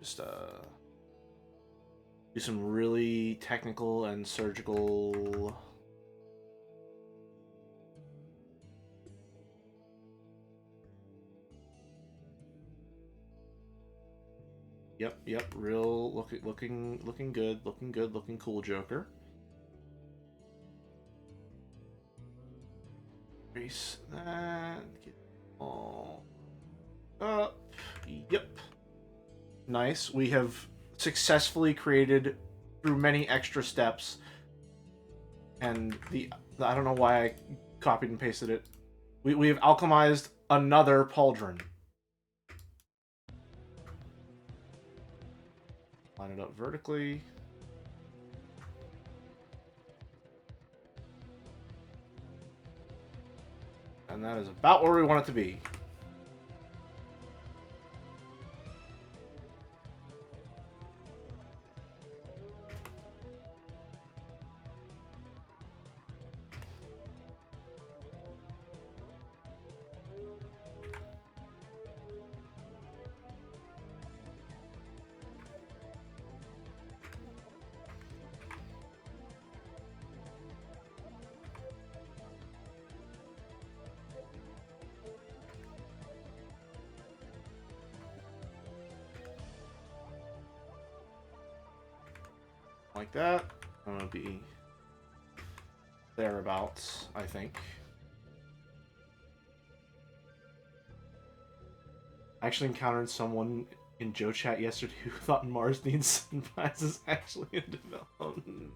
Just, do some really technical and surgical... Yep, real... Looking good, looking cool, Joker. Erase that. Get all up. Yep. Nice. We have successfully created, through many extra steps, and I don't know why I copied and pasted it. We have alchemized another pauldron. Line it up vertically. And that is about where we want it to be. Like that. I'm gonna be thereabouts, I think. I actually encountered someone in Joe chat yesterday who thought Mars needs sunrise is actually in development.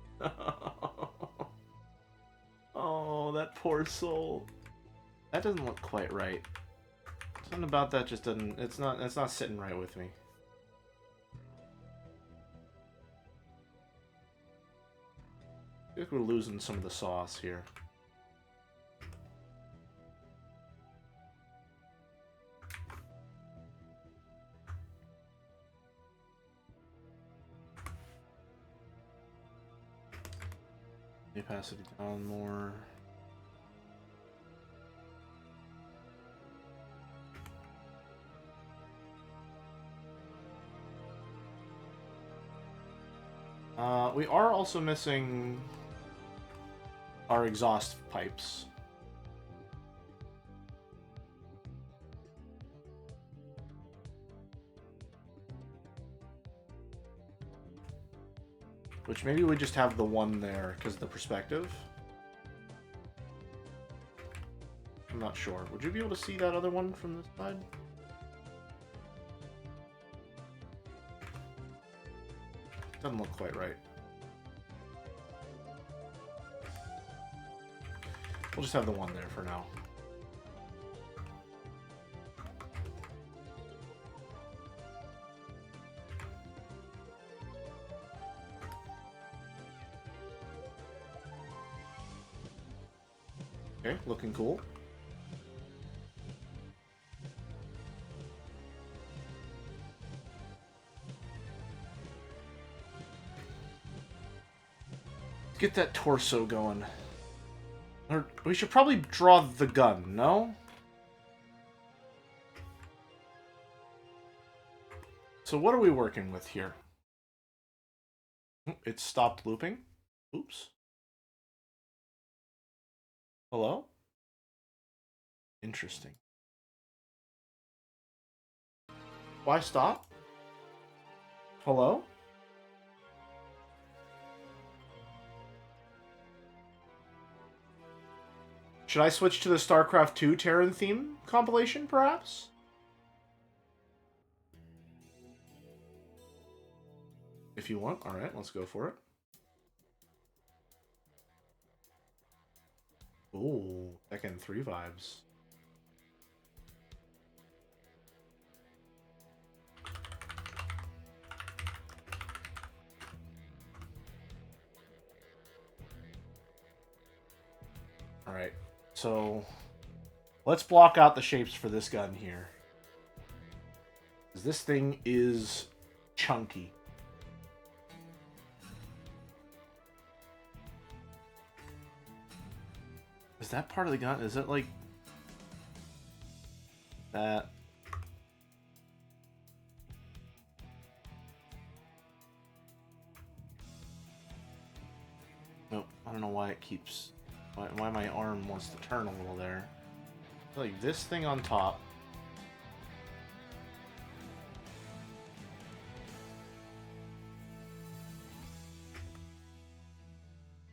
Oh, that poor soul. That doesn't look quite right. Something about that just doesn't. It's not sitting right with me. I feel like we're losing some of the sauce here. Opacity down more. We are also missing our exhaust pipes. Which maybe we just have the one there because of the perspective. I'm not sure. Would you be able to see that other one from this side? Doesn't look quite right. We'll just have the one there for now. Okay, looking cool. Get that torso going. Or we should probably draw the gun, no? So what are we working with here? It stopped looping. Oops. Hello? Interesting. Why stop? Hello? Should I switch to the StarCraft 2 Terran theme compilation, perhaps? If you want. Alright, let's go for it. Ooh, Tekken 3 vibes. Alright, so let's block out the shapes for this gun here. 'Cause this thing is chunky. Is that part of the gun? Is it like that? Nope. I don't know why it keeps... Why my arm wants to turn a little there. Like this thing on top.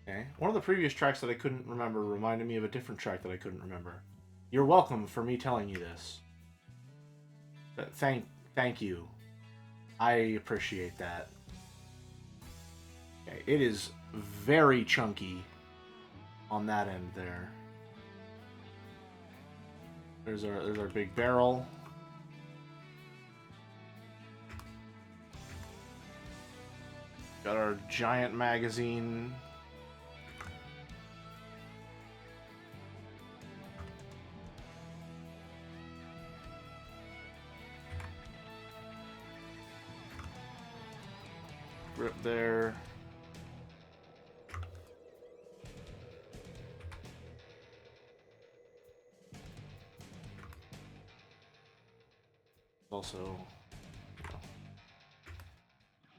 Okay. One of the previous tracks that I couldn't remember reminded me of a different track that I couldn't remember. You're welcome for me telling you this. But thank you. I appreciate that. Okay, it is very chunky on that end there. There's our big barrel. Got our giant magazine. Grip there. Also, you know,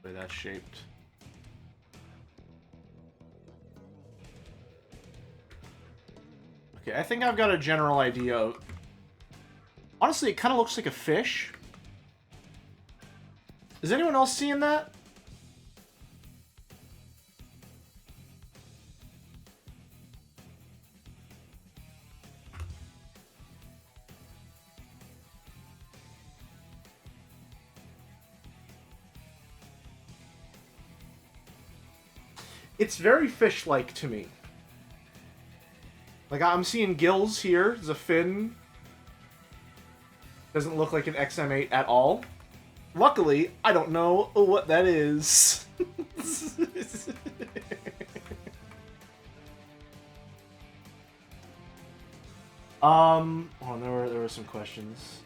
the way that's shaped. Okay, I think I've got a general idea of... Honestly, it kind of looks like a fish. Is anyone else seeing that? It's very fish-like to me. Like, I'm seeing gills here. There's a fin. Doesn't look like an XM8 at all. Luckily, I don't know what that is. Oh, there were some questions.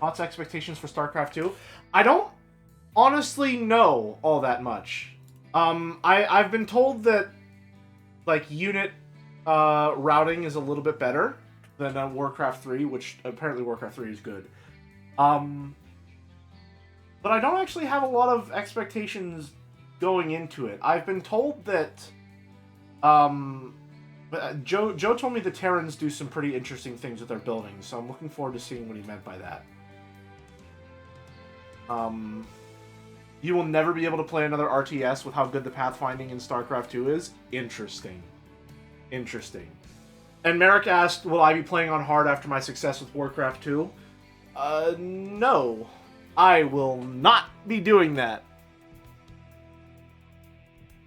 Thoughts, expectations for StarCraft 2? I don't honestly know all that much. I've been told that like unit routing is a little bit better than Warcraft 3, which apparently Warcraft 3 is good. But I don't actually have a lot of expectations going into it. I've been told that Joe told me the Terrans do some pretty interesting things with their buildings, so I'm looking forward to seeing what he meant by that. You will never be able to play another RTS with how good the pathfinding in StarCraft 2 is? Interesting. Interesting. And Merrick asked, will I be playing on hard after my success with Warcraft 2? No. I will not be doing that.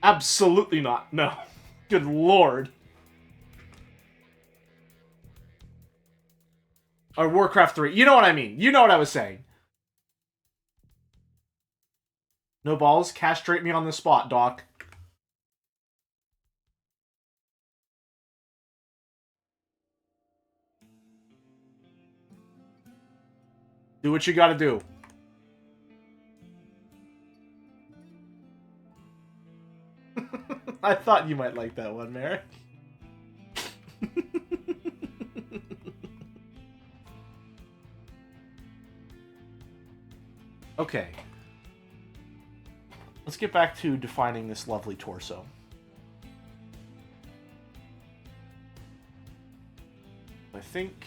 Absolutely not. No. Good lord. Or Warcraft 3. You know what I mean. You know what I was saying. No balls? Castrate me on the spot, Doc. Do what you gotta do. I thought you might like that one, Merrick. Okay. Let's get back to defining this lovely torso. I think...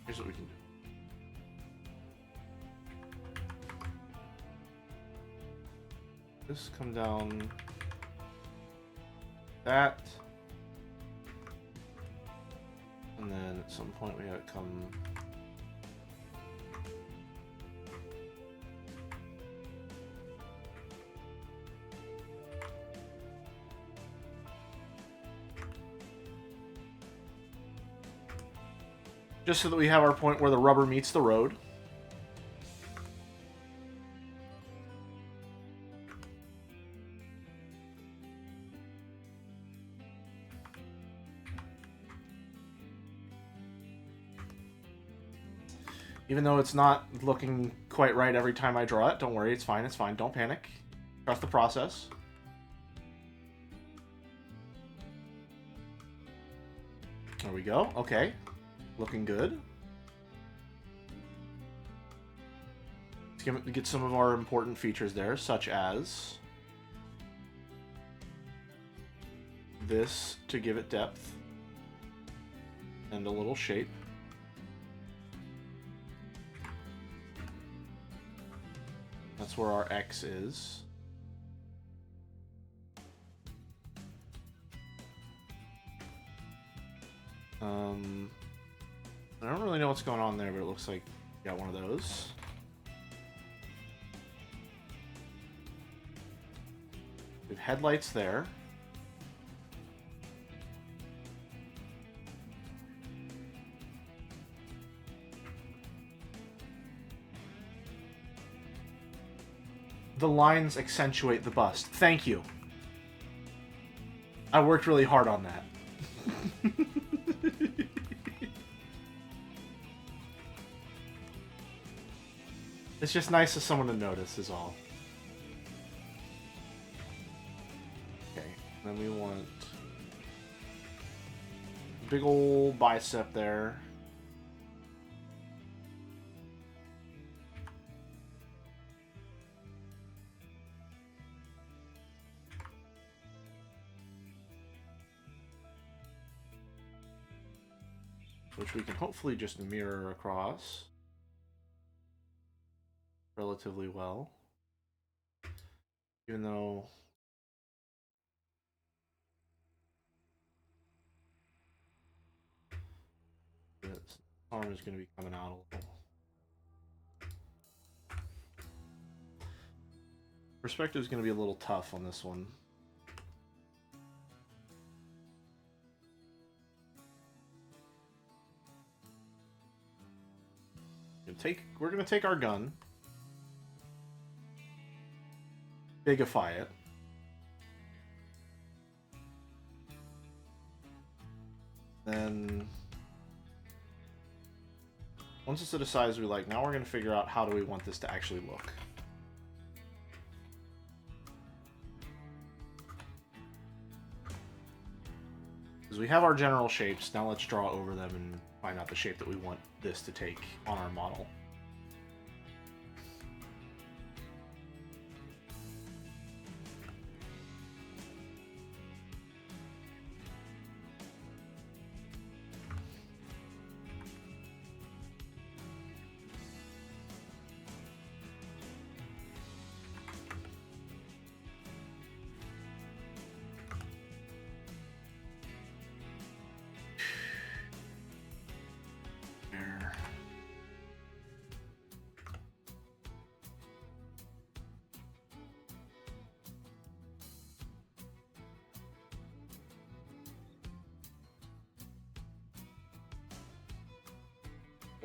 Here's what we can do. This come down... That... And then at some point we have it come... Just so that we have our point where the rubber meets the road. Even though it's not looking quite right every time I draw it, don't worry, it's fine, don't panic. Trust the process. There we go, okay. Looking good. Let's get some of our important features there, such as this to give it depth and a little shape. That's where our X is. I don't really know what's going on there, but it looks like we got one of those. We have headlights there. The lines accentuate the bust. Thank you. I worked really hard on that. It's just nice for someone to notice, is all. Okay, then we want a big old bicep there. Which we can hopefully just mirror across relatively well, even though this arm is going to be coming out a little. Perspective is going to be a little tough on this one. We're going to take our gun, bigify it, then once it's at a size we like, now we're going to figure out how do we want this to actually look. Because we have our general shapes, now let's draw over them and find out the shape that we want this to take on our model.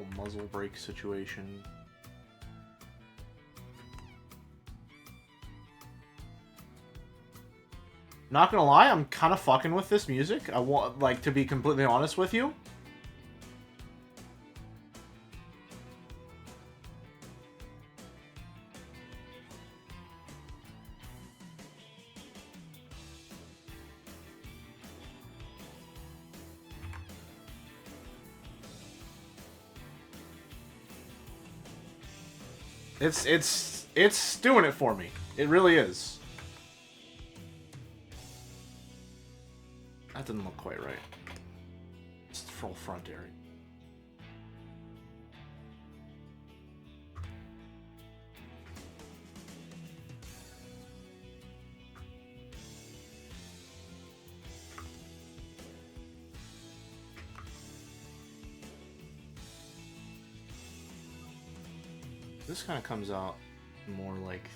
Little muzzle brake situation. Not gonna lie, I'm kind of fucking with this music. I want, like, to be completely honest with you. It's doing it for me. It really is. That didn't look quite right. It's the full front area. This kind of comes out more like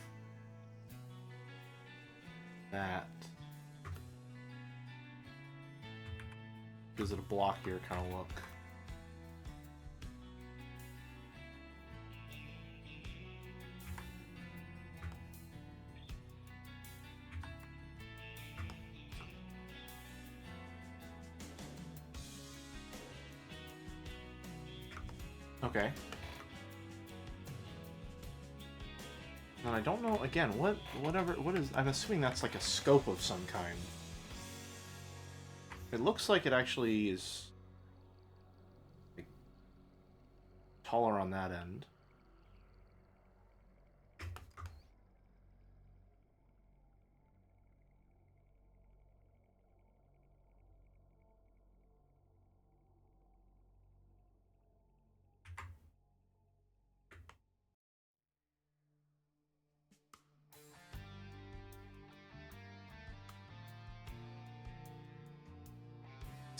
that. Gives it a blockier kind of look. Okay. And I don't know, again, what is, I'm assuming that's like a scope of some kind. It looks like it actually is like, taller on that end.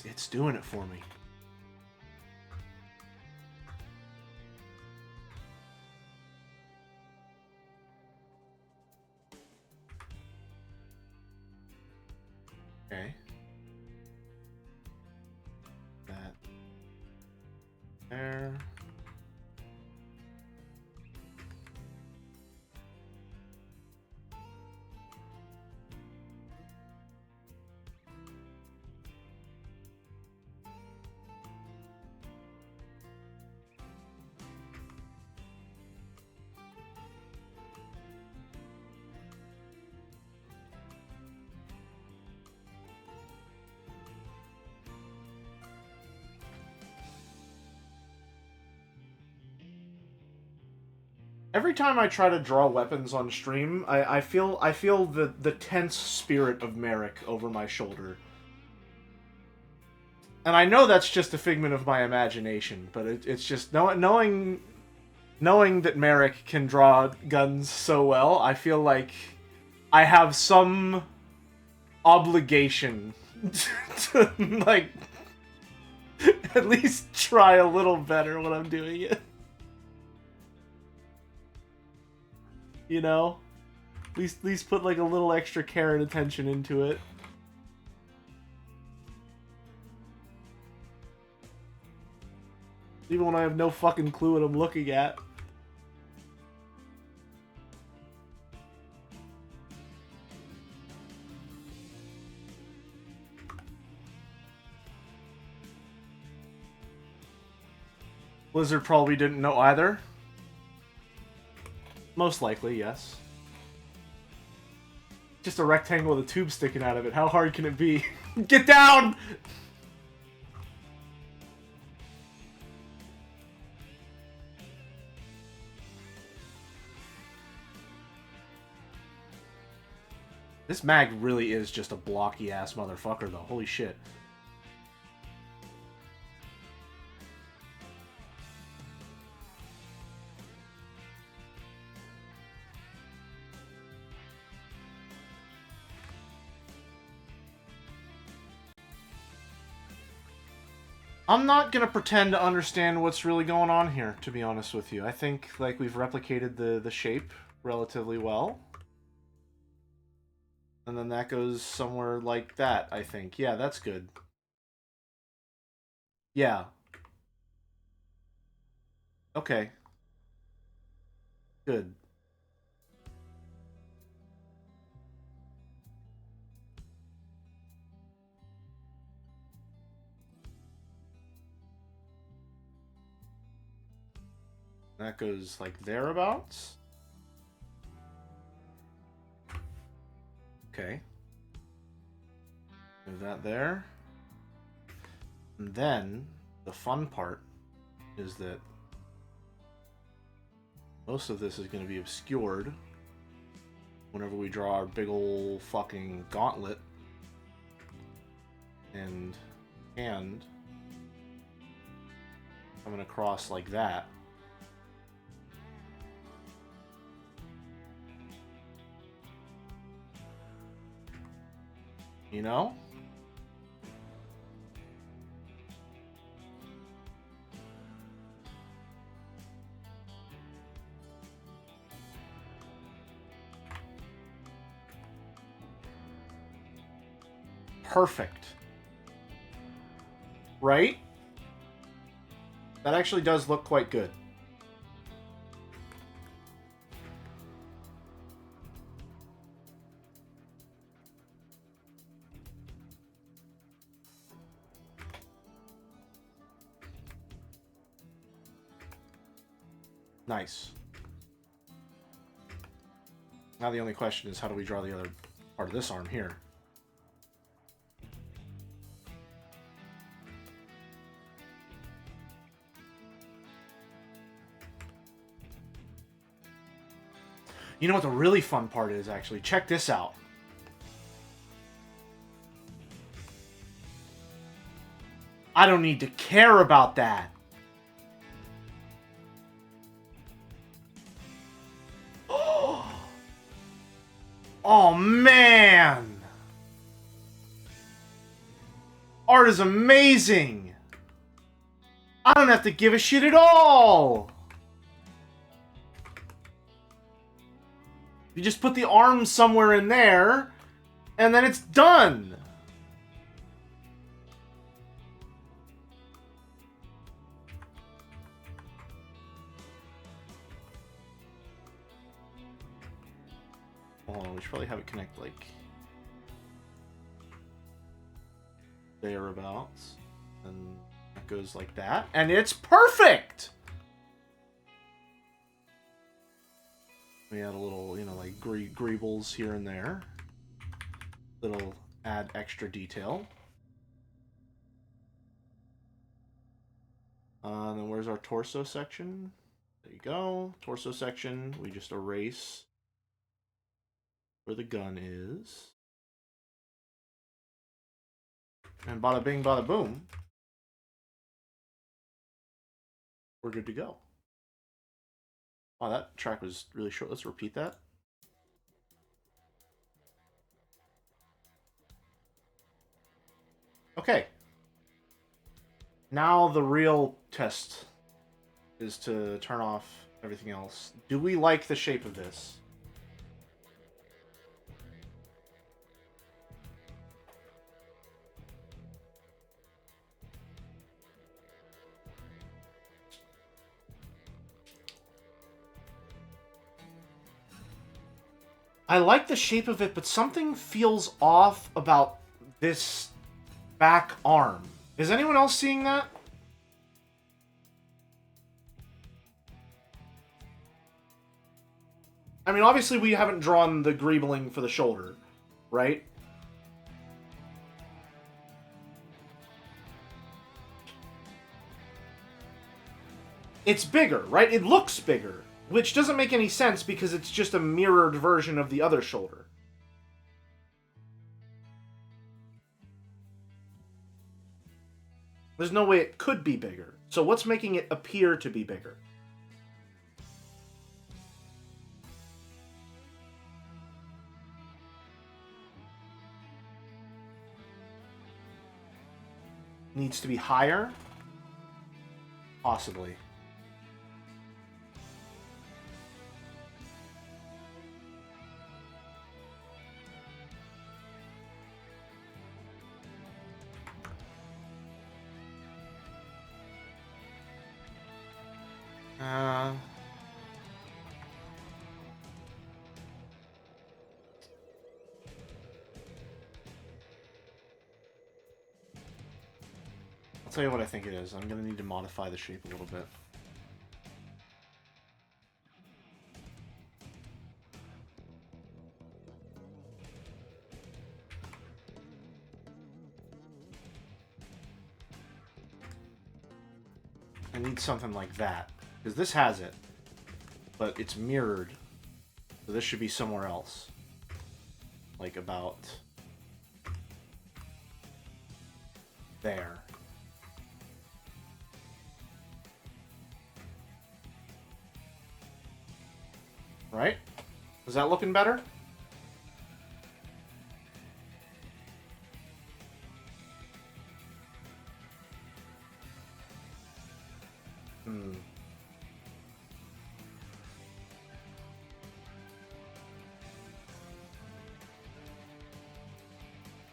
It's doing it for me. Okay. That. There. Every time I try to draw weapons on stream, I feel the tense spirit of Merrick over my shoulder. And I know that's just a figment of my imagination, but it's just knowing that Merrick can draw guns so well, I feel like I have some obligation to like at least try a little better when I'm doing it. You know? At least put like a little extra care and attention into it. Even when I have no fucking clue what I'm looking at. Blizzard probably didn't know either. Most likely, yes. Just a rectangle with a tube sticking out of it. How hard can it be? Get down! This mag really is just a blocky-ass motherfucker, though. Holy shit. I'm not gonna pretend to understand what's really going on here, to be honest with you. I think, like, we've replicated the shape relatively well. And then that goes somewhere like that, I think. Yeah, that's good. Yeah. Okay. Good. That goes like thereabouts. Okay. Move that there. And then the fun part is that most of this is going to be obscured whenever we draw our big ol' fucking gauntlet and hand coming across like that. You know? Perfect. Right? That actually does look quite good. Nice. Now the only question is, how do we draw the other part of this arm here? You know what the really fun part is, actually? Check this out. I don't need to care about that. Oh, man! Art is amazing! I don't have to give a shit at all! You just put the arms somewhere in there, and then it's done! Oh, we should probably have it connect, like, thereabouts. And it goes like that. And it's perfect! We add a little, you know, like, greebles here and there. That'll add extra detail. And then where's our torso section? There you go. Torso section, we just erase where the gun is. And bada bing, bada boom. We're good to go. Oh, that track was really short. Let's repeat that. Okay. Now the real test is to turn off everything else. Do we like the shape of this? I like the shape of it, but something feels off about this back arm. Is anyone else seeing that? I mean, obviously we haven't drawn the greebling for the shoulder, right? It's bigger, right? It looks bigger, which doesn't make any sense because it's just a mirrored version of the other shoulder. There's no way it could be bigger. So what's making it appear to be bigger? Needs to be higher? Possibly. tell you what I think it is. I'm gonna need to modify the shape a little bit. I need something like that. Because this has it. But it's mirrored. So this should be somewhere else. Like about... there. Right? Is that looking better?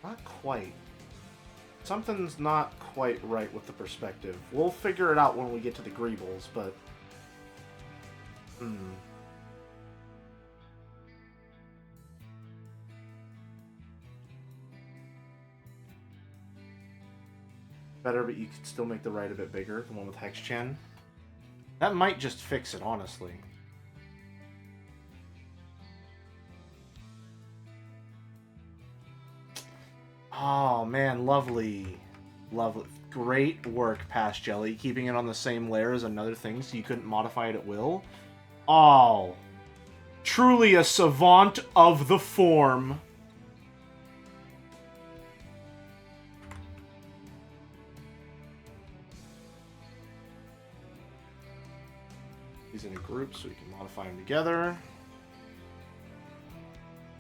Not quite. Something's not quite right with the perspective. We'll figure it out when we get to the greebles, but... Better, but you could still make the right a bit bigger, the one with Hex-Chen. That might just fix it, honestly. Oh, man, lovely. Lovely. Great work, Past Jelly. Keeping it on the same layer as another thing so you couldn't modify it at will. Oh. Truly a savant of the form. These in a group so we can modify them together.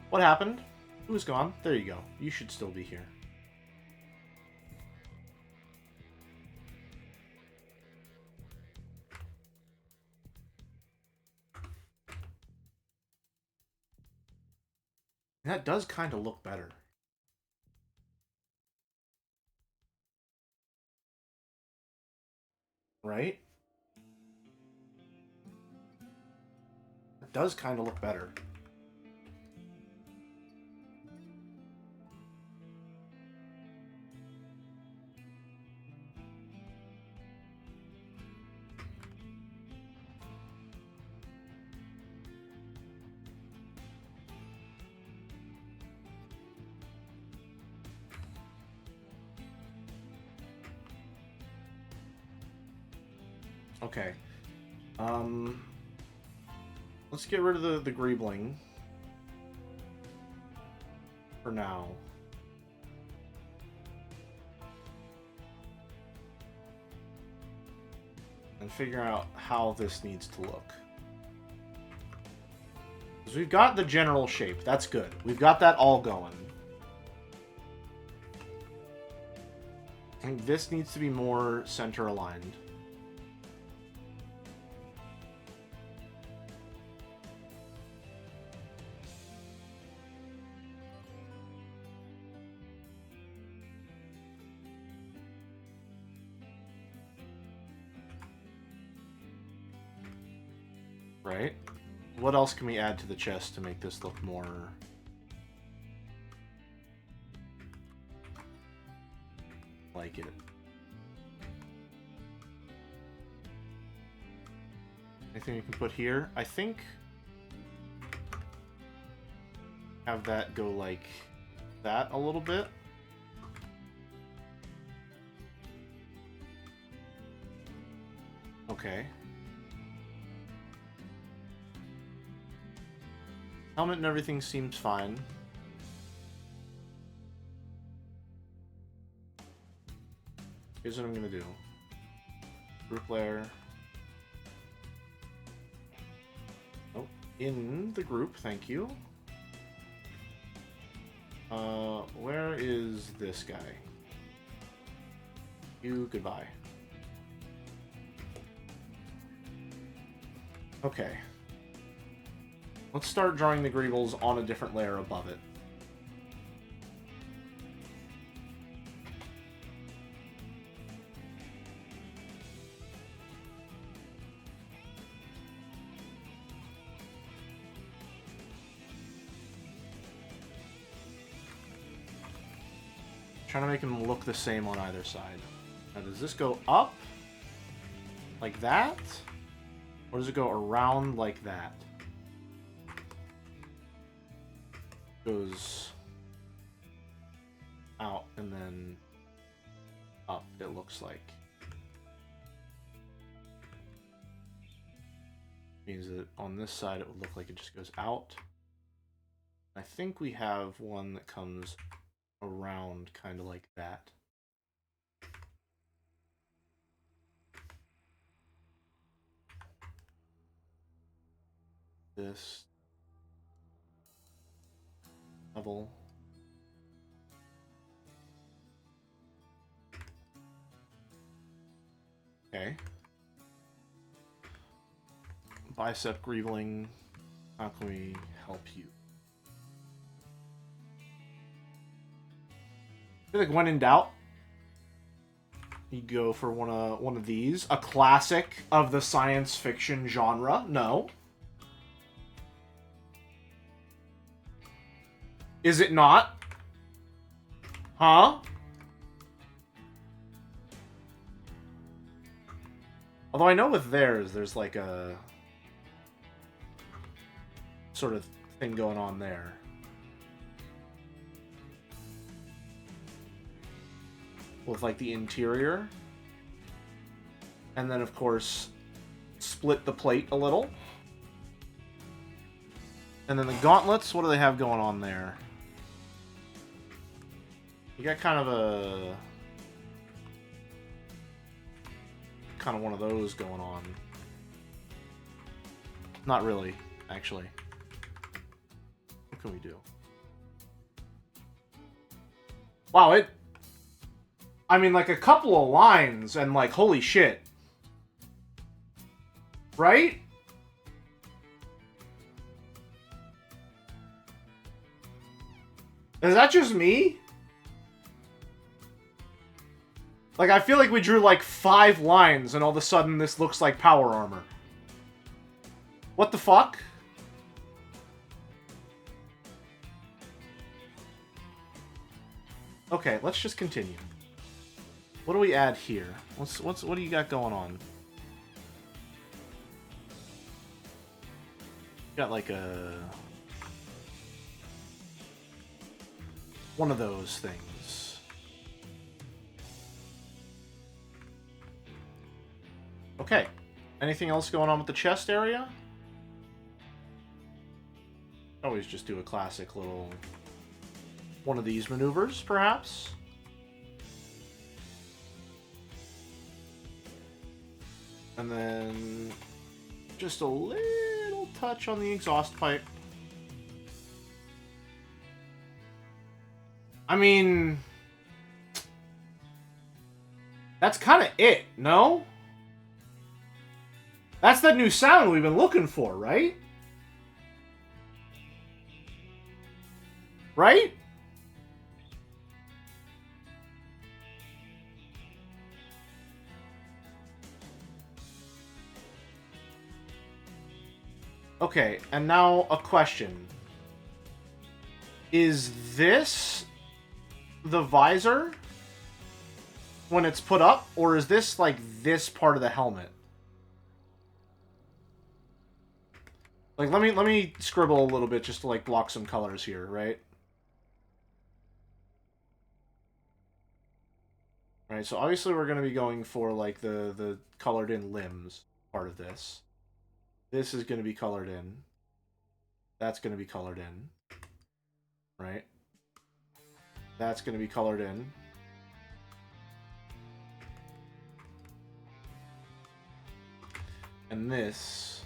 What happened? Who's gone? There you go. You should still be here. That does kind of look better. Right? It does kind of look better. Okay. Let's get rid of the greebling. For now. And figure out how this needs to look. Because we've got the general shape. That's good. We've got that all going. I think this needs to be more center aligned. Right? What else can we add to the chest to make this look more... like it? Anything you can put here? I think... have that go like that a little bit. Okay. Helmet and everything seems fine. Here's what I'm gonna do. Group layer. Oh, in the group, thank you. Where is this guy? You, goodbye. Okay. Let's start drawing the greebles on a different layer above it. Trying to make them look the same on either side. Now, does this go up like that? Or does it go around like that? Goes out and then up, it looks like. Means that on this side it would look like it just goes out. I think we have one that comes around kind of like that. This level. Okay. Bicep greebling. How can we help you? I feel like when in doubt, you go for one of these. A classic of the science fiction genre. No. Is it not? Huh? Although I know with theirs, there's like a sort of thing going on there. With like the interior. And then of course, split the plate a little. And then the gauntlets, what do they have going on there? You got kind of one of those going on. Not really, actually. What can we do? Wow, I mean, like, a couple of lines, and, like, holy shit. Right? Is that just me? Like, I feel like we drew, like, 5 lines, and all of a sudden this looks like power armor. What the fuck? Okay, let's just continue. What do we add here? What do you got going on? Got like one of those things. Okay. Anything else going on with the chest area? Always just do a classic little one of these maneuvers, perhaps. And then just a little touch on the exhaust pipe. I mean, that's kind of it, no? That's the new sound we've been looking for, right? Right? Okay, and now a question. Is this the visor when it's put up, or is this like this part of the helmet? Like, let me scribble a little bit just to like block some colors here, right? Right, so obviously we're going to be going for like the colored in limbs part of this. This is going to be colored in. That's going to be colored in. Right? That's going to be colored in. And this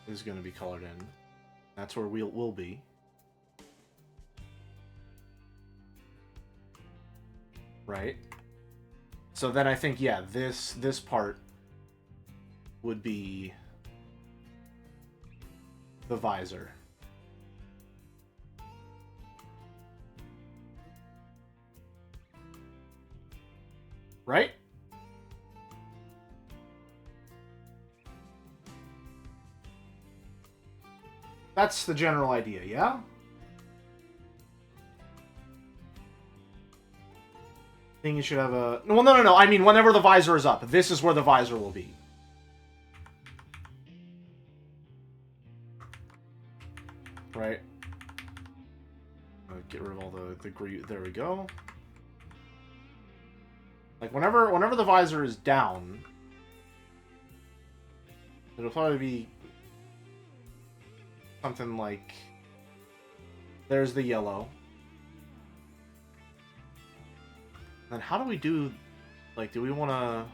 is going to be colored in. That's where we'll be. Right? So then I think, yeah, this part would be the visor. Right? That's the general idea, yeah? think you should have a... Well, no. I mean, whenever the visor is up, this is where the visor will be. Right? Get rid of all the there we go. Like, whenever the visor is down, it'll probably be something like... There's the yellow. Then how do we do... Like, do we want to...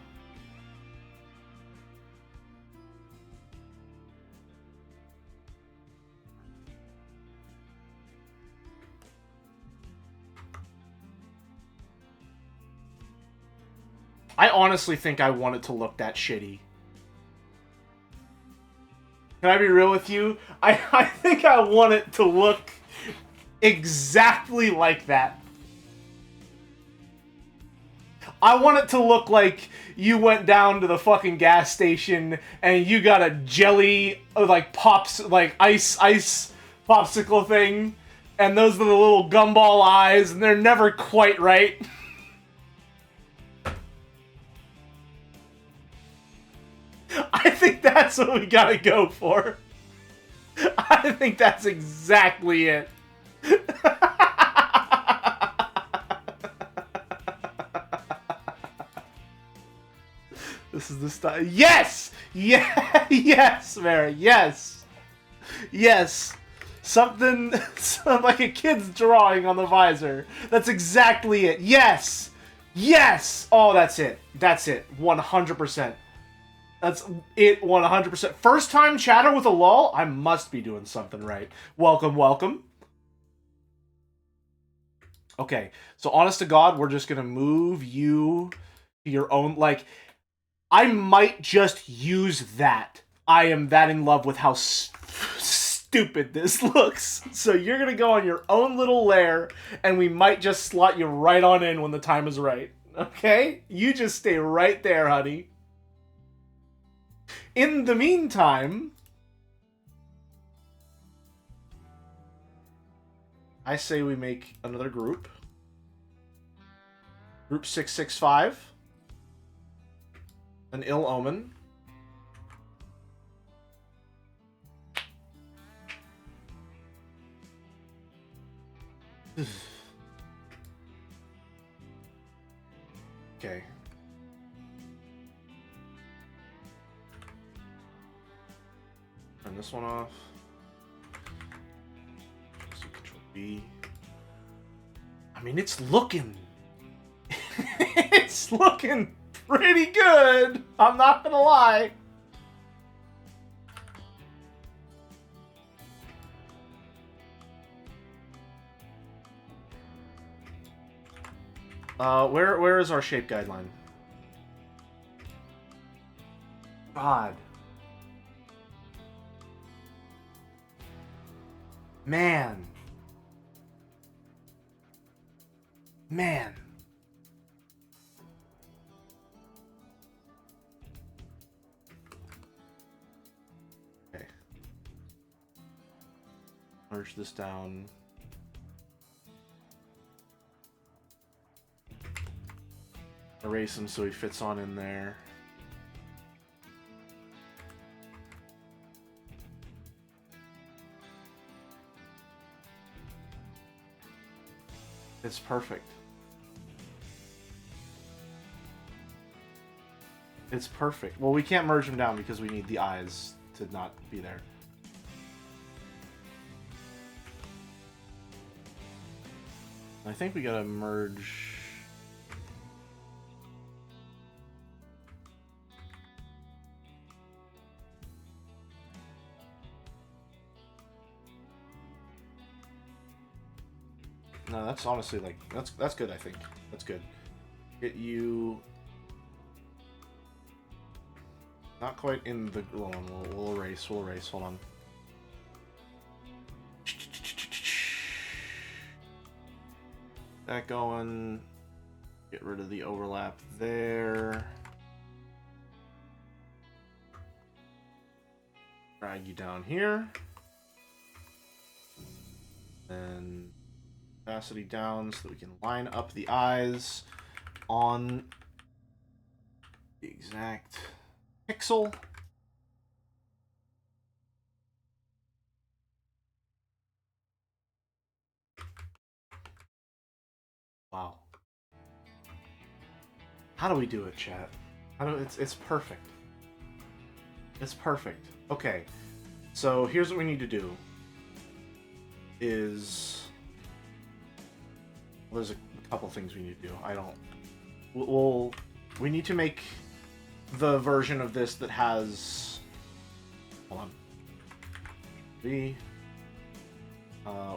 I honestly think I want it to look that shitty. Can I be real with you? I think I want it to look exactly like that. I want it to look like you went down to the fucking gas station and you got a jelly, like, pops, like, ice popsicle thing, and those are the little gumball eyes, and they're never quite right. I think that's what we gotta go for. I think that's exactly it. This is the style. Yes! Yeah! Yes, Mary. Yes! Yes! Something like a kid's drawing on the visor. That's exactly it. Yes! Yes! Oh, that's it. That's it. 100%. That's it, 100%. First time chatter with a lull? I must be doing something right. Welcome, welcome. Okay, so honest to God, we're just gonna move you to your own, like, I might just use that. I am that in love with how stupid this looks. So you're gonna go on your own little lair, and we might just slot you right on in when the time is right. Okay? You just stay right there, honey. In the meantime, I say we make another group. Group 665. An ill omen. Okay. Turn this one off. So Control B. I mean, it's looking... it's looking pretty good. I'm not gonna lie. Where is our shape guideline? God. Man. Man. Okay. Merge this down. Erase him so he fits on in there. It's perfect. It's perfect. Well, we can't merge them down because we need the eyes to not be there. I think we gotta merge... No, that's honestly, like, that's good, I think. That's good. Get you... Not quite in the... Hold on, we'll erase, hold on. That going. Get rid of the overlap there. Drag you down here. And... opacity down so that we can line up the eyes. on the exact pixel. Wow. How do we do it, chat? It's perfect. It's perfect. Okay. So here's what we need to do. There's a couple things we need to do. We need to make the version of this that has, hold on.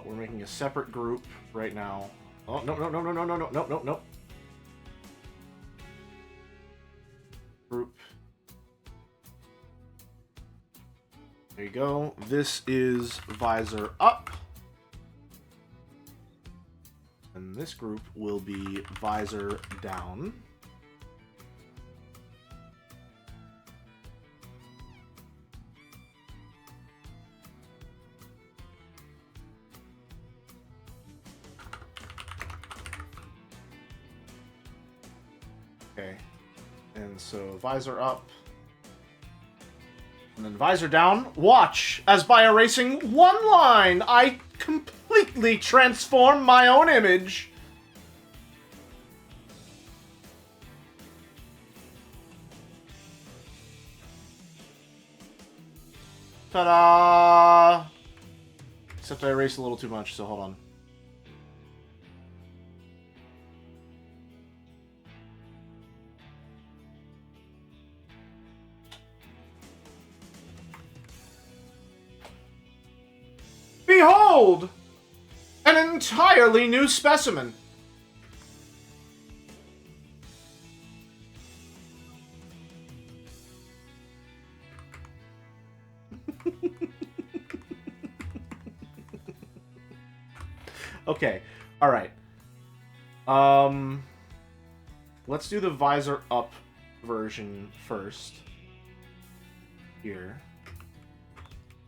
We're making a separate group right now. Oh, no. Group. There you go. This is visor up. And this group will be visor down. Okay. And so visor up. And then visor down. Watch as by erasing one line, I completely transform my own image. Ta-da! Except I erased a little too much, so hold on. Behold! An entirely new specimen. Okay, alright. Let's do the visor up version first. Here.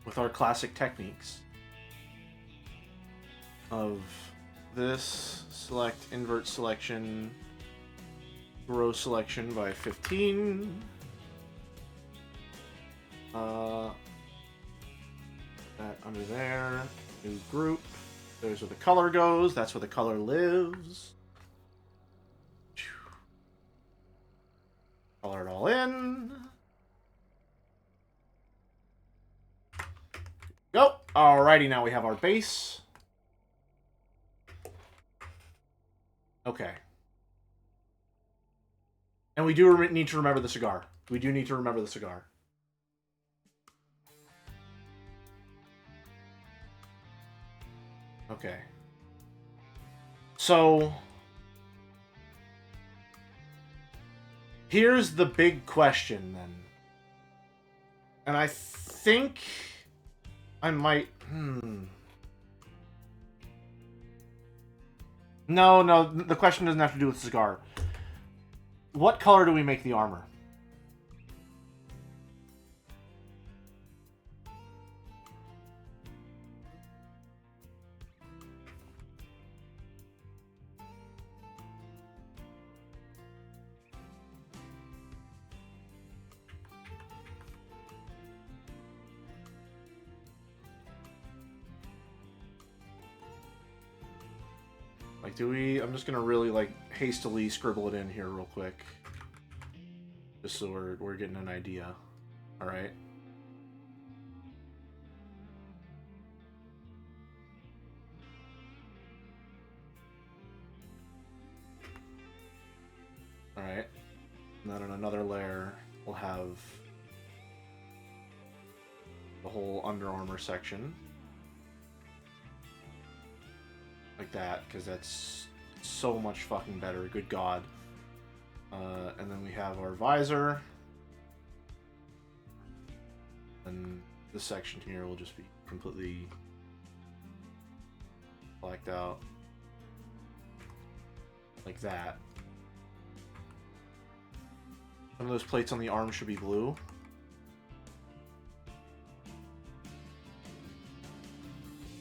With our classic techniques. Of this, select invert selection, grow selection by 15. That under there, new group. There's where the color goes. That's where the color lives. Color it all in. Go. Alrighty, now we have our base. Okay. And we do need to remember the cigar. We do need to remember the cigar. Okay. So here's the big question then. And I think I might... No, the question doesn't have to do with the cigar. What color do we make the armor? Like, do we... I'm just gonna really, like, hastily scribble it in here real quick. Just so we're getting an idea. Alright. Alright. And then in another layer, we'll have the whole Under Armour section. Like that, because that's so much fucking better. Good God. And then we have our visor. And this section here will just be completely blacked out. Like that. Some of those plates on the arm should be blue.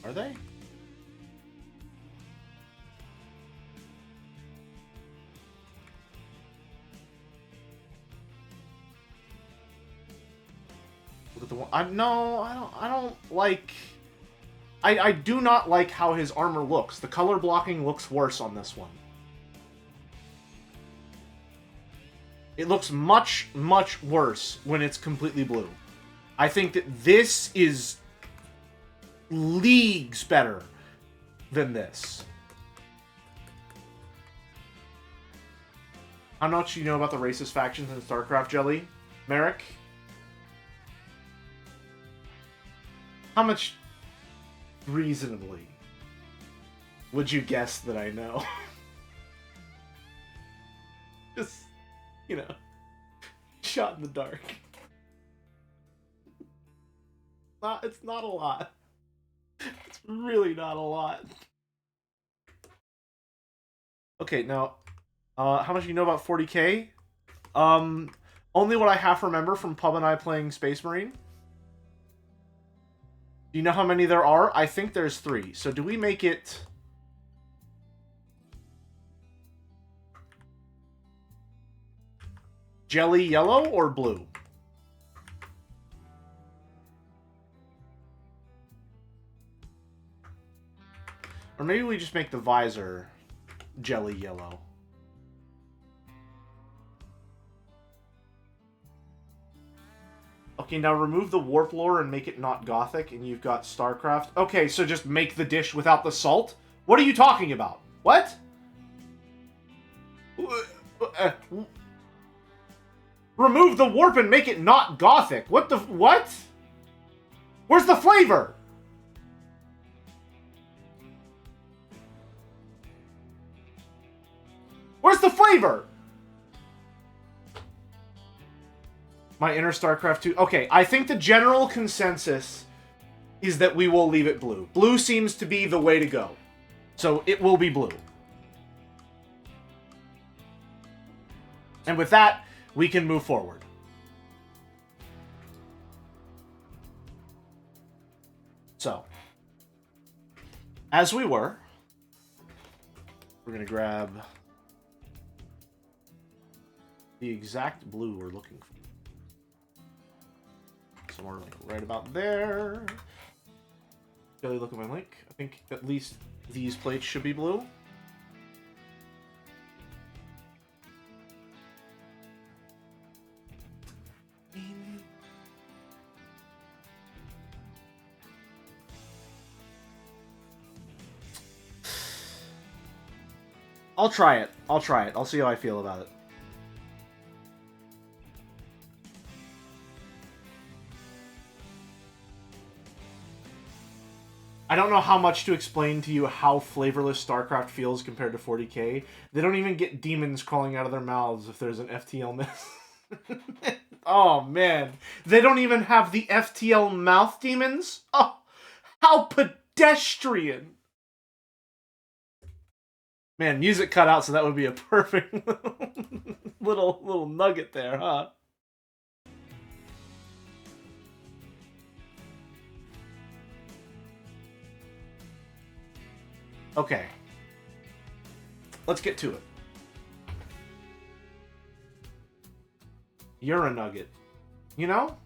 Are they? No, I don't like... I do not like how his armor looks. The color blocking looks worse on this one. It looks much, much worse when it's completely blue. I think that this is leagues better than this. How much do you know about the racist factions in StarCraft, Jelly? Merrick? How much reasonably would you guess that I know? Just, you know, shot in the dark. It's not a lot. It's really not a lot. Okay, now, how much do you know about 40k? Only what I half remember from Pub and I playing Space Marine. Do you know how many there are? I think there's 3. So do we make it... Jelly yellow or blue? Or maybe we just make the visor jelly yellow. Okay, now remove the warp lore and make it not gothic, and you've got StarCraft. Okay, so just make the dish without the salt? What are you talking about? What? Remove the warp and make it not gothic. What the... What? Where's the flavor? Where's the flavor? My inner StarCraft 2... Okay, I think the general consensus is that we will leave it blue. Blue seems to be the way to go. So it will be blue. And with that, we can move forward. So, as we were, we're going to grab the exact blue we're looking for. Somewhere right about there. Billy, look at my link. I think at least these plates should be blue. I'll try it. I'll try it. I'll see how I feel about it. I don't know how much to explain to you how flavorless StarCraft feels compared to 40k. They don't even get demons crawling out of their mouths if there's an FTL miss. Oh, man. They don't even have the FTL mouth demons? Oh, how pedestrian. Man, music cut out, so that would be a perfect little nugget there, huh? Okay. Let's get to it. You're a nugget. You know?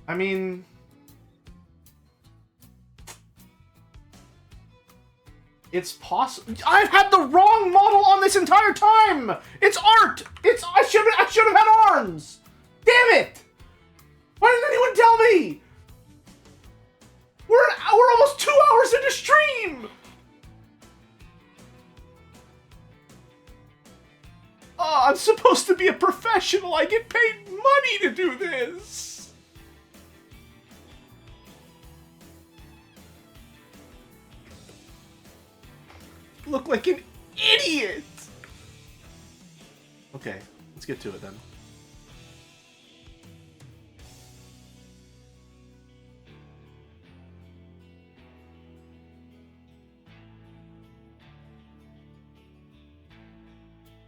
I mean... It's possible. I've had the wrong model on this entire time! It's art! I should have had arms! Damn it! Why didn't anyone tell me? We're almost 2 hours into stream! Oh, I'm supposed to be a professional. I get paid money to do this. Look like an idiot. Okay, let's get to it then.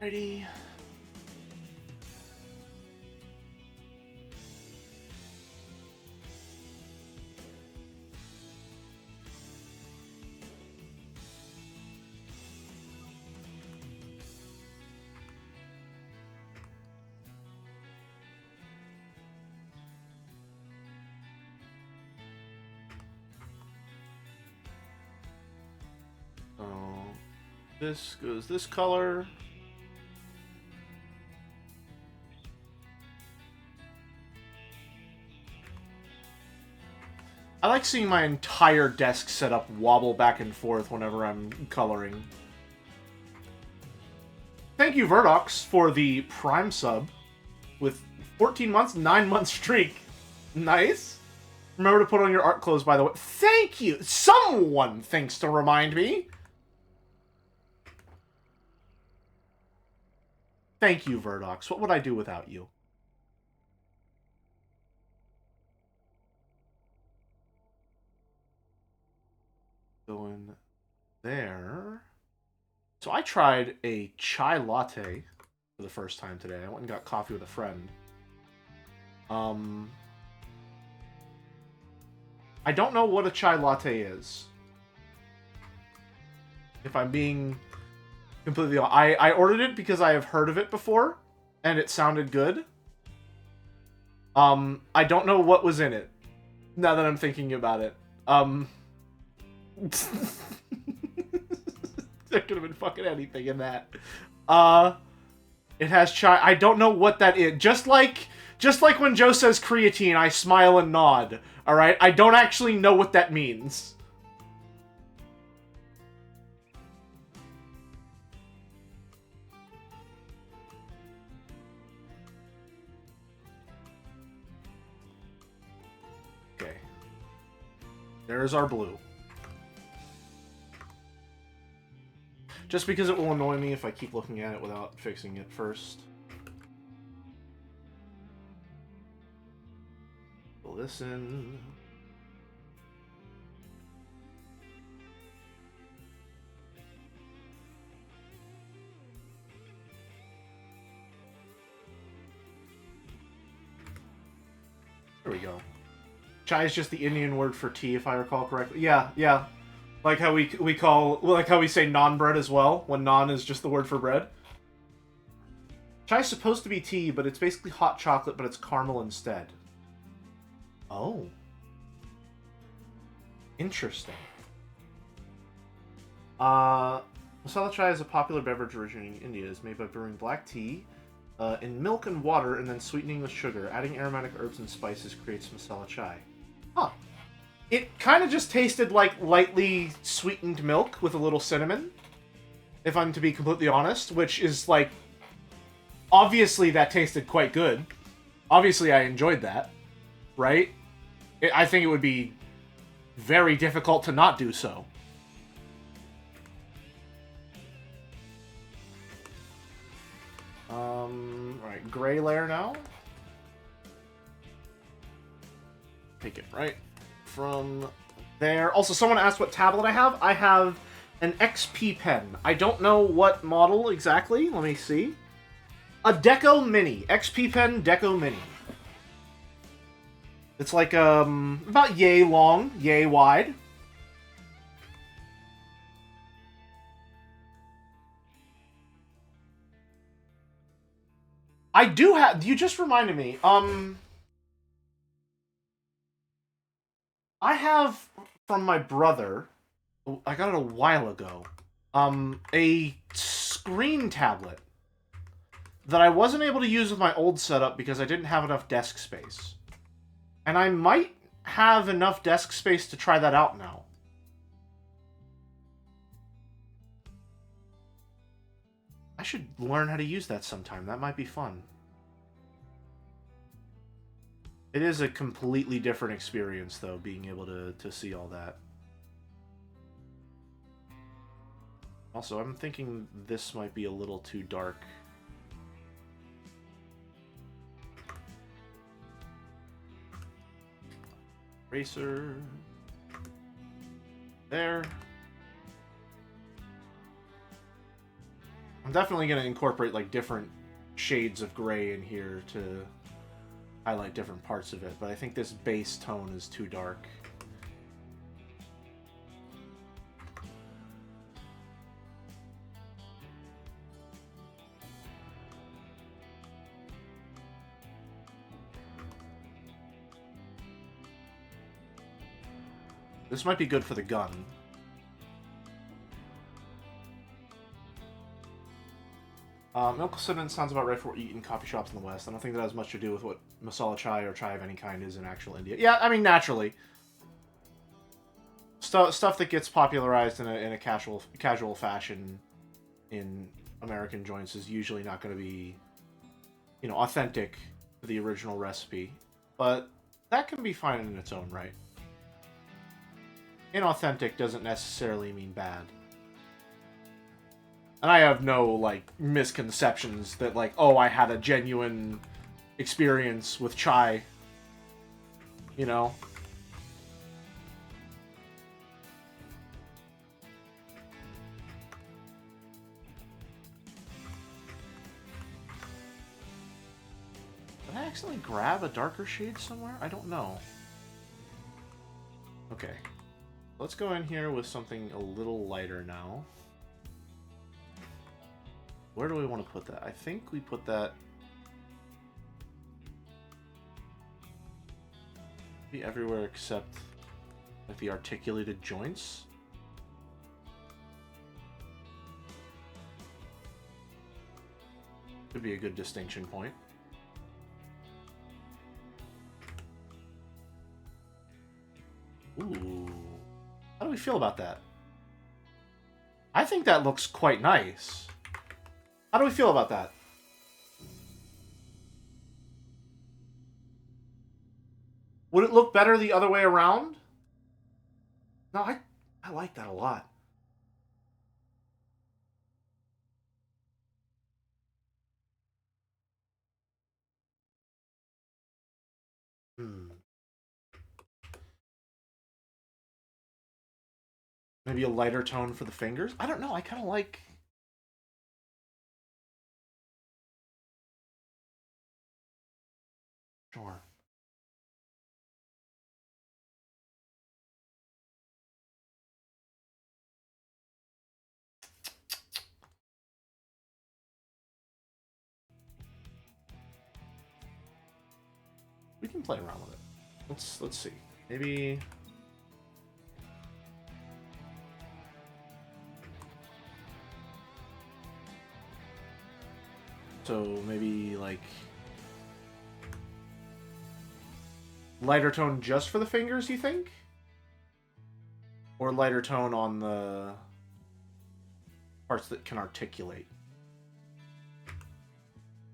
Ready. This goes this color. I like seeing my entire desk setup wobble back and forth whenever I'm coloring. Thank you, Verdox, for the Prime sub with 14 months, 9-month streak. Nice. Remember to put on your art clothes, by the way. Thank you. Someone thinks to remind me. Thank you, Verdox. What would I do without you? Going there. So I tried a chai latte for the first time today. I went and got coffee with a friend. I don't know what a chai latte is. If I'm being completely honest. I ordered it because I have heard of it before, and it sounded good. I don't know what was in it, now that I'm thinking about it. There could have been fucking anything in that. It has chai. I don't know what that is. Just like when Joe says creatine, I smile and nod. Alright? I don't actually know what that means. Okay. There's our blue. Just because it will annoy me if I keep looking at it without fixing it first. Fill this in. There we go. Chai is just the Indian word for tea, if I recall correctly. Yeah, yeah. Like how we say naan bread as well, when naan is just the word for bread. Chai is supposed to be tea, but it's basically hot chocolate, but it's caramel instead. Oh. Interesting. Masala chai is a popular beverage originating in India. It is made by brewing black tea in milk and water and then sweetening with sugar. Adding aromatic herbs and spices creates masala chai. Huh. It kind of just tasted like lightly sweetened milk with a little cinnamon, if I'm to be completely honest, which is like... Obviously that tasted quite good. Obviously I enjoyed that, right? I think it would be very difficult to not do so. Alright, gray layer now. Take it right from there. Also, someone asked what tablet I have. I have an XP pen. I don't know what model exactly. Let me see. A Deco Mini. XP pen Deco Mini. It's like, about yay long, yay wide. I do have... You just reminded me. I have, from my brother, I got it a while ago, a screen tablet that I wasn't able to use with my old setup because I didn't have enough desk space. And I might have enough desk space to try that out now. I should learn how to use that sometime. That might be fun. It is a completely different experience, though, being able to see all that. Also, I'm thinking this might be a little too dark. Eraser. There. I'm definitely going to incorporate, like, different shades of gray in here to highlight different parts of it, but I think this base tone is too dark. This might be good for the gun. Milk cinnamon sounds about right for what you eat in coffee shops in the West. I don't think that has much to do with what masala chai or chai of any kind is in actual India. Yeah, I mean, naturally. Stuff that gets popularized in a casual fashion in American joints is usually not going to be, you know, authentic to the original recipe. But that can be fine in its own right. Inauthentic doesn't necessarily mean bad. And I have no, like, misconceptions that, like, oh, I had a genuine experience with chai. You know? Did I accidentally grab a darker shade somewhere? I don't know. Okay. Let's go in here with something a little lighter now. Where do we want to put that? I think we put that... be everywhere except like the articulated joints. Could be a good distinction point. Ooh. How do we feel about that? I think that looks quite nice. How do we feel about that? Would it look better the other way around? No, I like that a lot. Maybe a lighter tone for the fingers? I don't know, I kind of like... Sure. We can play around with it. Let's see. Maybe... So maybe like lighter tone just for the fingers, you think? Or lighter tone on the parts that can articulate.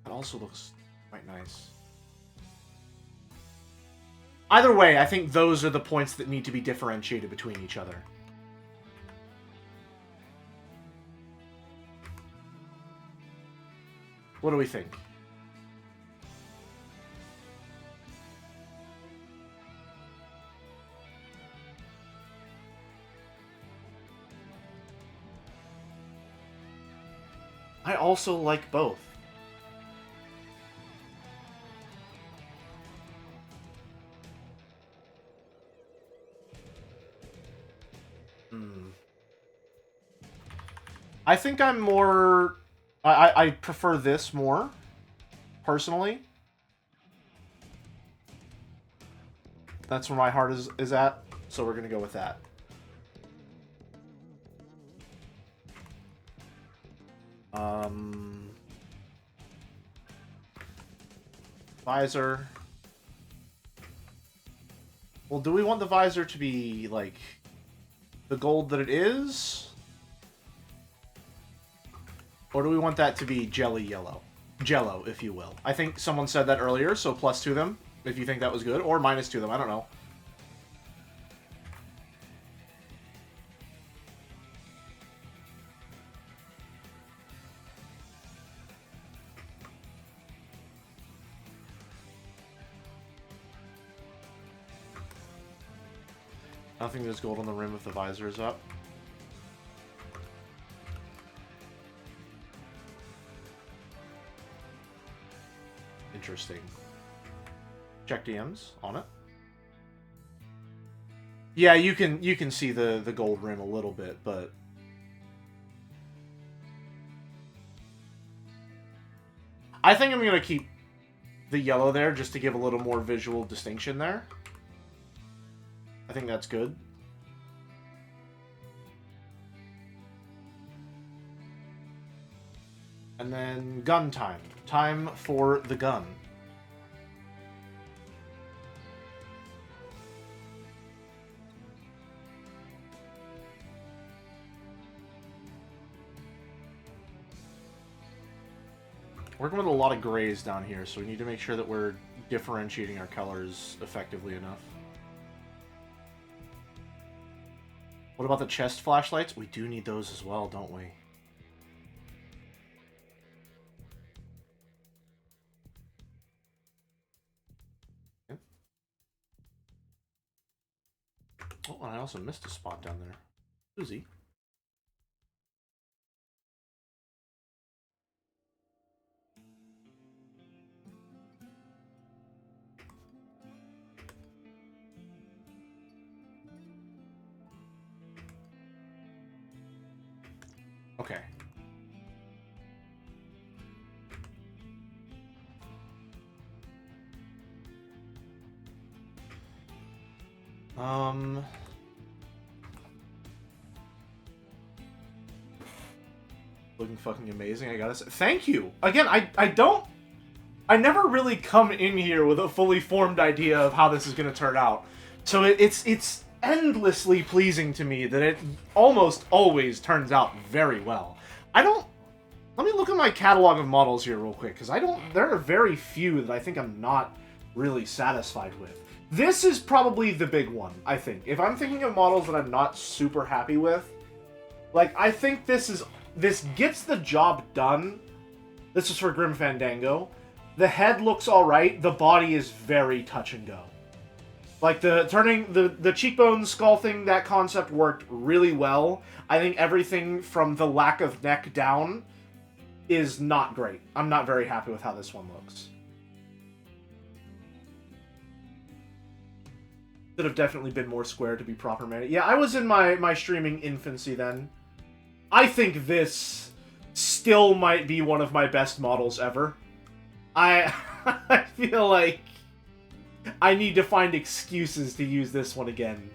That also looks quite nice. Either way, I think those are the points that need to be differentiated between each other. What do we think? I also like both. I think I'm more... I prefer this more, personally. That's where my heart is at, so we're gonna go with that. Visor. Well, do we want the visor to be, like, the gold that it is? Or do we want that to be jelly yellow? Jello, if you will. I think someone said that earlier, so plus to them, if you think that was good. Or minus to them, I don't know. I don't think there's gold on the rim if the visor is up. Interesting. Check DMs on it. Yeah, you can see the gold rim a little bit, but I think I'm gonna keep the yellow there just to give a little more visual distinction there. I think that's good. And then gun time. Time for the gun. Working with a lot of grays down here, so we need to make sure that we're differentiating our colors effectively enough. What about the chest flashlights? We do need those as well, don't we? Okay. Oh, and I also missed a spot down there. Susie. Okay. Looking fucking amazing, I gotta say. Thank you! Again, I never really come in here with a fully formed idea of how this is gonna turn out. So it's endlessly pleasing to me that it almost always turns out very well. Let me look at my catalog of models here real quick, because there are very few that I think I'm not really satisfied with. This is probably the big one, I think. If I'm thinking of models that I'm not super happy with, like, I think this gets the job done. This is for Grim Fandango. The head looks alright, the body is very touch and go. Like, the cheekbone skull thing, that concept worked really well. I think everything from the lack of neck down is not great. I'm not very happy with how this one looks. Should have definitely been more square to be proper man. Yeah, I was in my streaming infancy then. I think this still might be one of my best models ever. I feel like I need to find excuses to use this one again.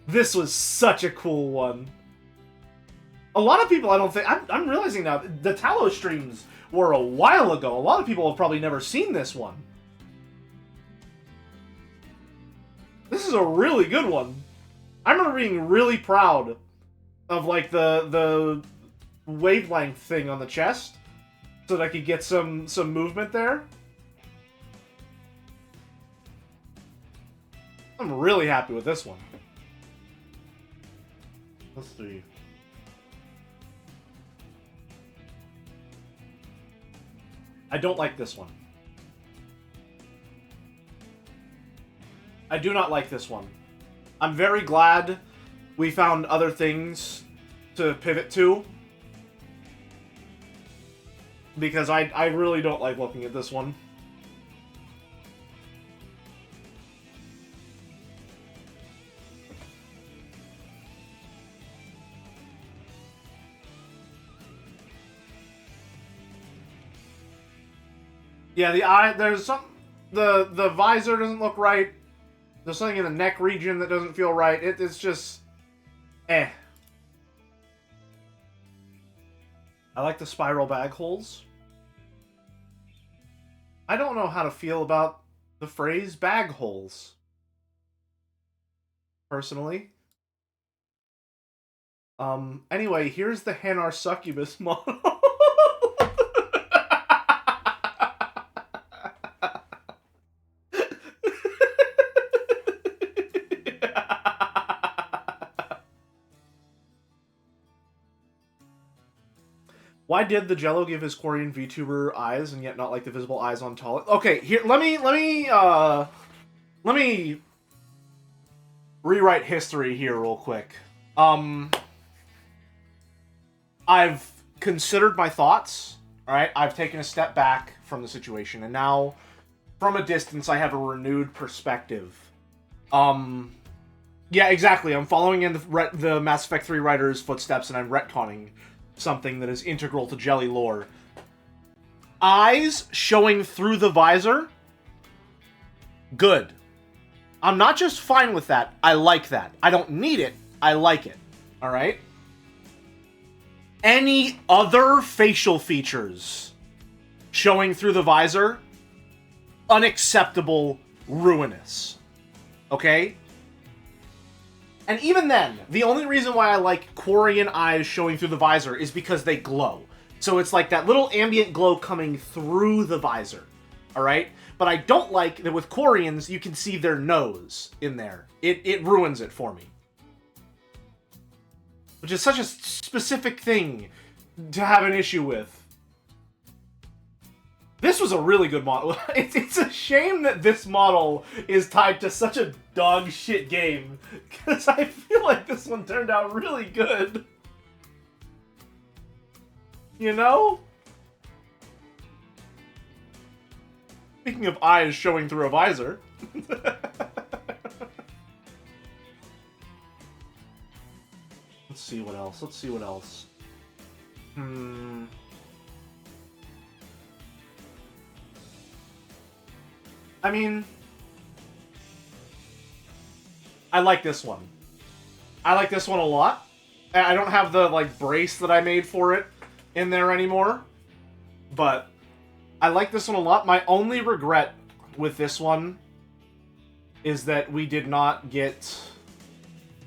This was such a cool one. A lot of people, I don't think... I'm realizing now, the Talos streams were a while ago. A lot of people have probably never seen this one. This is a really good one. I remember being really proud of, like, the wavelength thing on the chest, so that I could get some movement there. I'm really happy with this one. Let's see. I don't like this one. I do not like this one. I'm very glad we found other things to pivot to, because I really don't like looking at this one. Yeah, the eye, there's some, the visor doesn't look right. There's something in the neck region that doesn't feel right. It's just, eh. I like the spiral bag holes. I don't know how to feel about the phrase bag holes, personally. Anyway, here's the Hanar Succubus model. Why did the Jello give his Quarian VTuber eyes and yet not like the visible eyes on Tall? Okay, here, let me rewrite history here real quick. I've considered my thoughts, alright? I've taken a step back from the situation, and now, from a distance, I have a renewed perspective. Yeah, exactly, I'm following in the Mass Effect 3 writer's footsteps, and I'm retconning something that is integral to Jelly lore. Eyes showing through the visor? Good. I'm not just fine with that, I like that. I don't need it, I like it. Alright? any other facial features showing through the visor, unacceptable, ruinous. Okay? And even then, the only reason why I like Quarian eyes showing through the visor is because they glow. So it's like that little ambient glow coming through the visor. Alright? But I don't like that with Quarians, you can see their nose in there. It ruins it for me. Which is such a specific thing to have an issue with. This was a really good model. It's a shame that this model is tied to such a dog shit game. Because I feel like this one turned out really good. You know? Speaking of eyes showing through a visor. Let's see what else. Let's see what else. I mean, I like this one. I like this one a lot. I don't have the, like, brace that I made for it in there anymore. But I like this one a lot. My only regret with this one is that we did not get...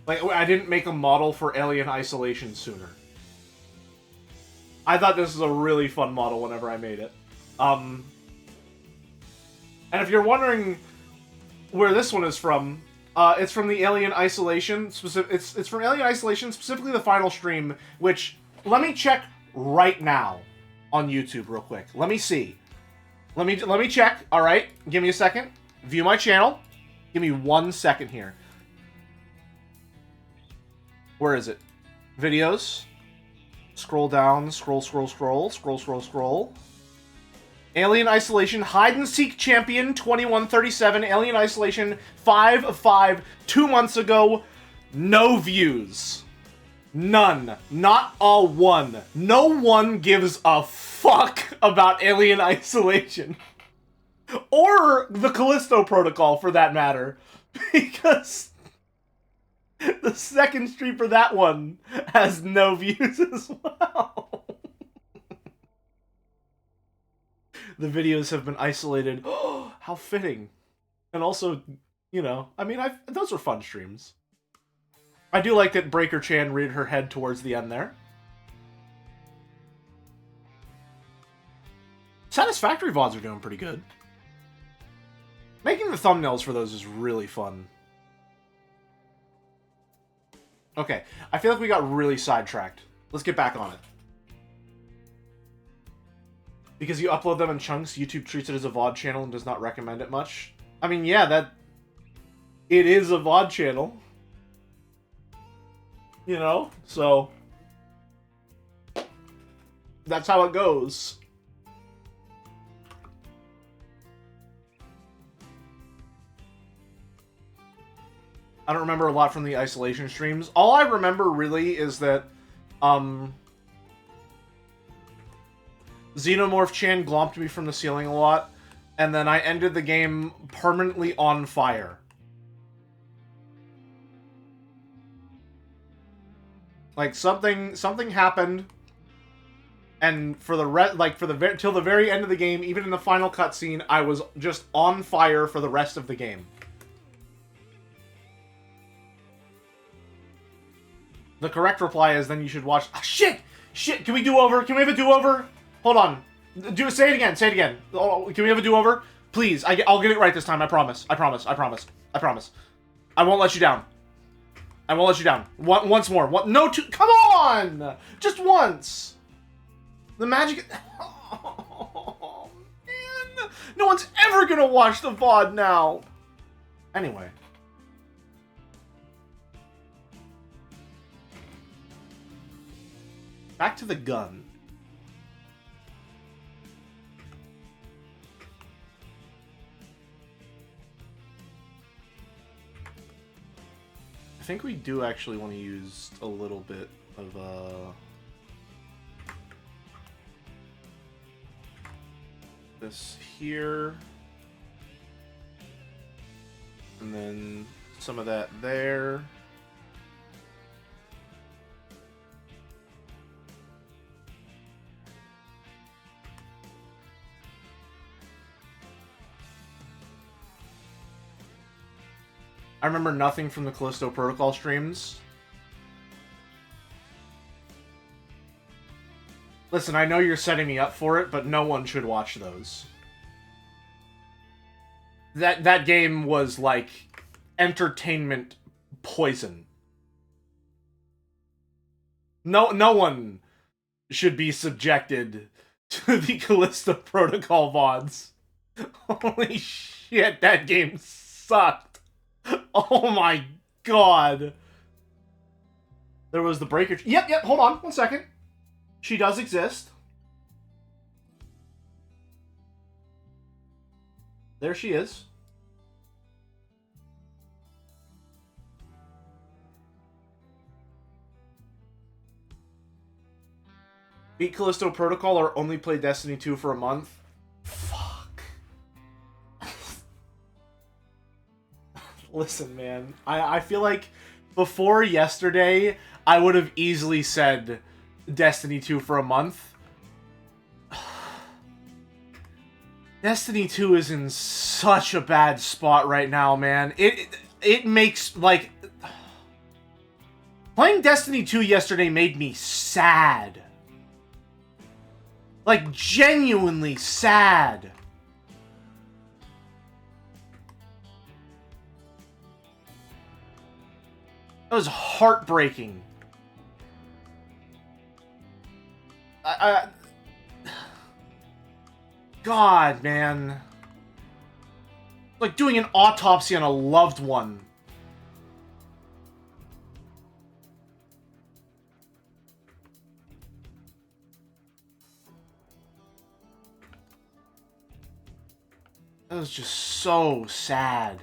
Like, I didn't make a model for Alien Isolation sooner. I thought this was a really fun model whenever I made it. And if you're wondering where this one is from, it's from the Alien Isolation. It's from Alien Isolation, specifically the final stream, which, let me check right now on YouTube real quick. Let me see. Let me check. All right, give me a second. View my channel. Give me 1 second here. Where is it? Videos. Scroll down. Scroll. Alien Isolation Hide and Seek Champion 2137. Alien Isolation 5 of 5. 2 months ago. No views. None. Not a one. No one gives a fuck about Alien Isolation. Or the Callisto Protocol, for that matter. Because the second stream for that one has no views as well. The videos have been isolated. Oh, how fitting. And also, you know, I mean, those were fun streams. I do like that Breaker Chan reared her head towards the end there. Satisfactory VODs are doing pretty good. Making the thumbnails for those is really fun. Okay, I feel like we got really sidetracked. Let's get back on it. Because you upload them in chunks, YouTube treats it as a VOD channel and does not recommend it much. I mean, yeah, it is a VOD channel. You know? So, that's how it goes. I don't remember a lot from the Isolation streams. All I remember really is that, Xenomorph Chan glomped me from the ceiling a lot, and then I ended the game permanently on fire. Like, something happened, and for the till the very end of the game, even in the final cutscene, I was just on fire for the rest of the game. The correct reply is then you should watch... Ah, shit! Shit! Can we do over? Can we have a do-over? Hold on. Say it again. Say it again. Oh, can we have a do-over? Please. I'll get it right this time. I promise. I promise. I promise. I promise. I won't let you down. I won't let you down. Once more. No, two... Come on! Just once! The magic... Oh, man. No one's ever gonna watch the VOD now. Anyway. Back to the gun. I think we do actually want to use a little bit of this here. And then some of that there. I remember nothing from the Callisto Protocol streams. Listen, I know you're setting me up for it, but no one should watch those. That game was like entertainment poison. No one should be subjected to the Callisto Protocol VODs. Holy shit, that game sucked. Oh my god. There was the breaker. Yep, hold on, 1 second. She does exist. There she is. Beat Callisto Protocol or only play Destiny 2 for a month? Fuck. Listen, man. I feel like before yesterday, I would have easily said Destiny 2 for a month. Destiny 2 is in such a bad spot right now, man. It makes, like... Playing Destiny 2 yesterday made me sad. Like, genuinely sad. That was heartbreaking. God, man. Like doing an autopsy on a loved one. That was just so sad.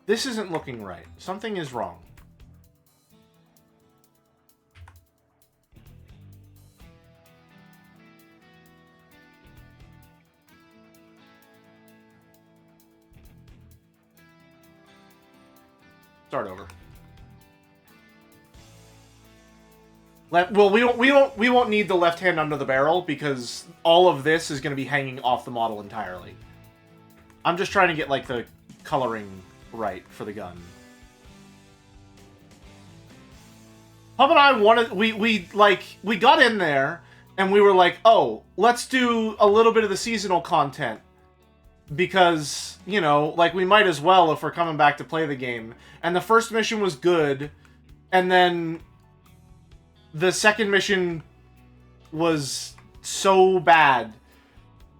This isn't looking right. Something is wrong. Start over. Well, we won't need the left hand under the barrel because all of this is going to be hanging off the model entirely. I'm just trying to get like the coloring right for the gun. Pub and I wanted we got in there and we were like, "Oh, let's do a little bit of the seasonal content." Because, you know, like, we might as well if we're coming back to play the game. And the first mission was good, and then the second mission was so bad.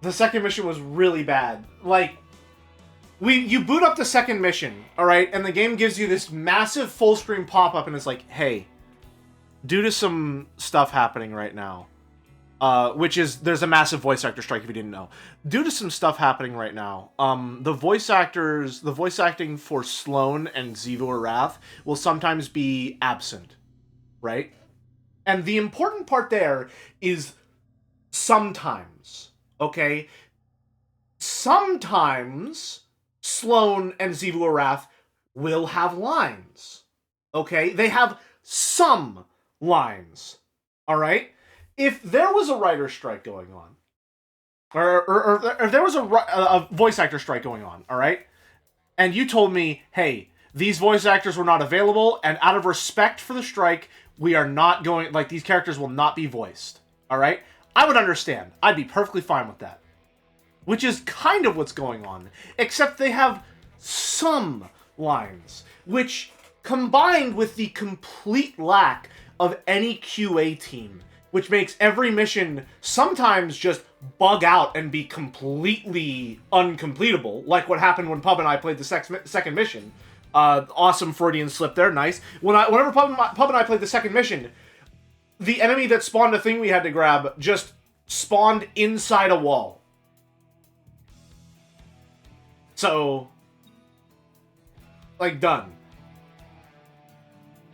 The second mission was really bad. Like, you boot up the second mission, alright, and the game gives you this massive full-screen pop-up, and it's like, hey, due to some stuff happening right now, which is, there's a massive voice actor strike if you didn't know. Due to some stuff happening right now, the voice acting for Sloan and Xivu Arath will sometimes be absent, right? And the important part there is sometimes, okay? Sometimes Sloan and Xivu Arath will have lines, okay? They have some lines, alright? If there was a writer strike going on, or if there was a voice actor strike going on, all right, and you told me, hey, these voice actors were not available, and out of respect for the strike, we are not going, like, these characters will not be voiced, all right, I would understand. I'd be perfectly fine with that. Which is kind of what's going on, except they have some lines, which, combined with the complete lack of any QA team, which makes every mission sometimes just bug out and be completely uncompletable, like what happened when Pub and I played the second mission. Awesome Freudian slip there, nice. Whenever Pub and I played the second mission, the enemy that spawned a thing we had to grab just spawned inside a wall. So, like, done.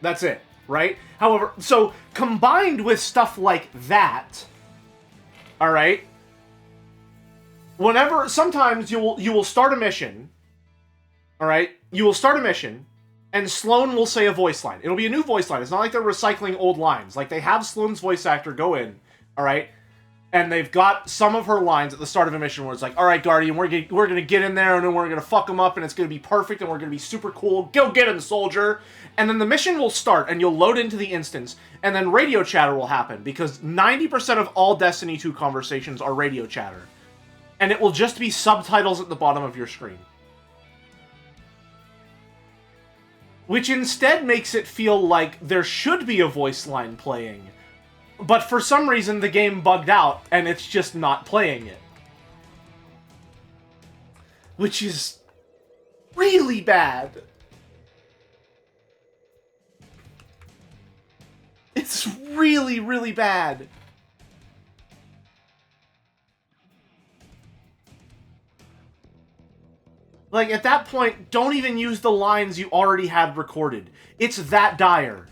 That's it. Right? However, so combined with stuff like that, all right, whenever, sometimes you will start a mission, all right, you will start a mission, and Sloan will say a voice line. It'll be a new voice line. It's not like they're recycling old lines. Like, they have Sloan's voice actor go in, all right, And they've got some of her lines at the start of a mission where it's like, all right, Guardian, we're gonna get in there and then we're gonna fuck them up and it's gonna be perfect and we're gonna be super cool. Go get him, soldier! And then the mission will start and you'll load into the instance and then radio chatter will happen because 90% of all Destiny 2 conversations are radio chatter. And it will just be subtitles at the bottom of your screen. Which instead makes it feel like there should be a voice line playing. But for some reason, the game bugged out, and it's just not playing it. Which is really bad. It's really, really bad. Like, at that point, don't even use the lines you already had recorded. It's that dire.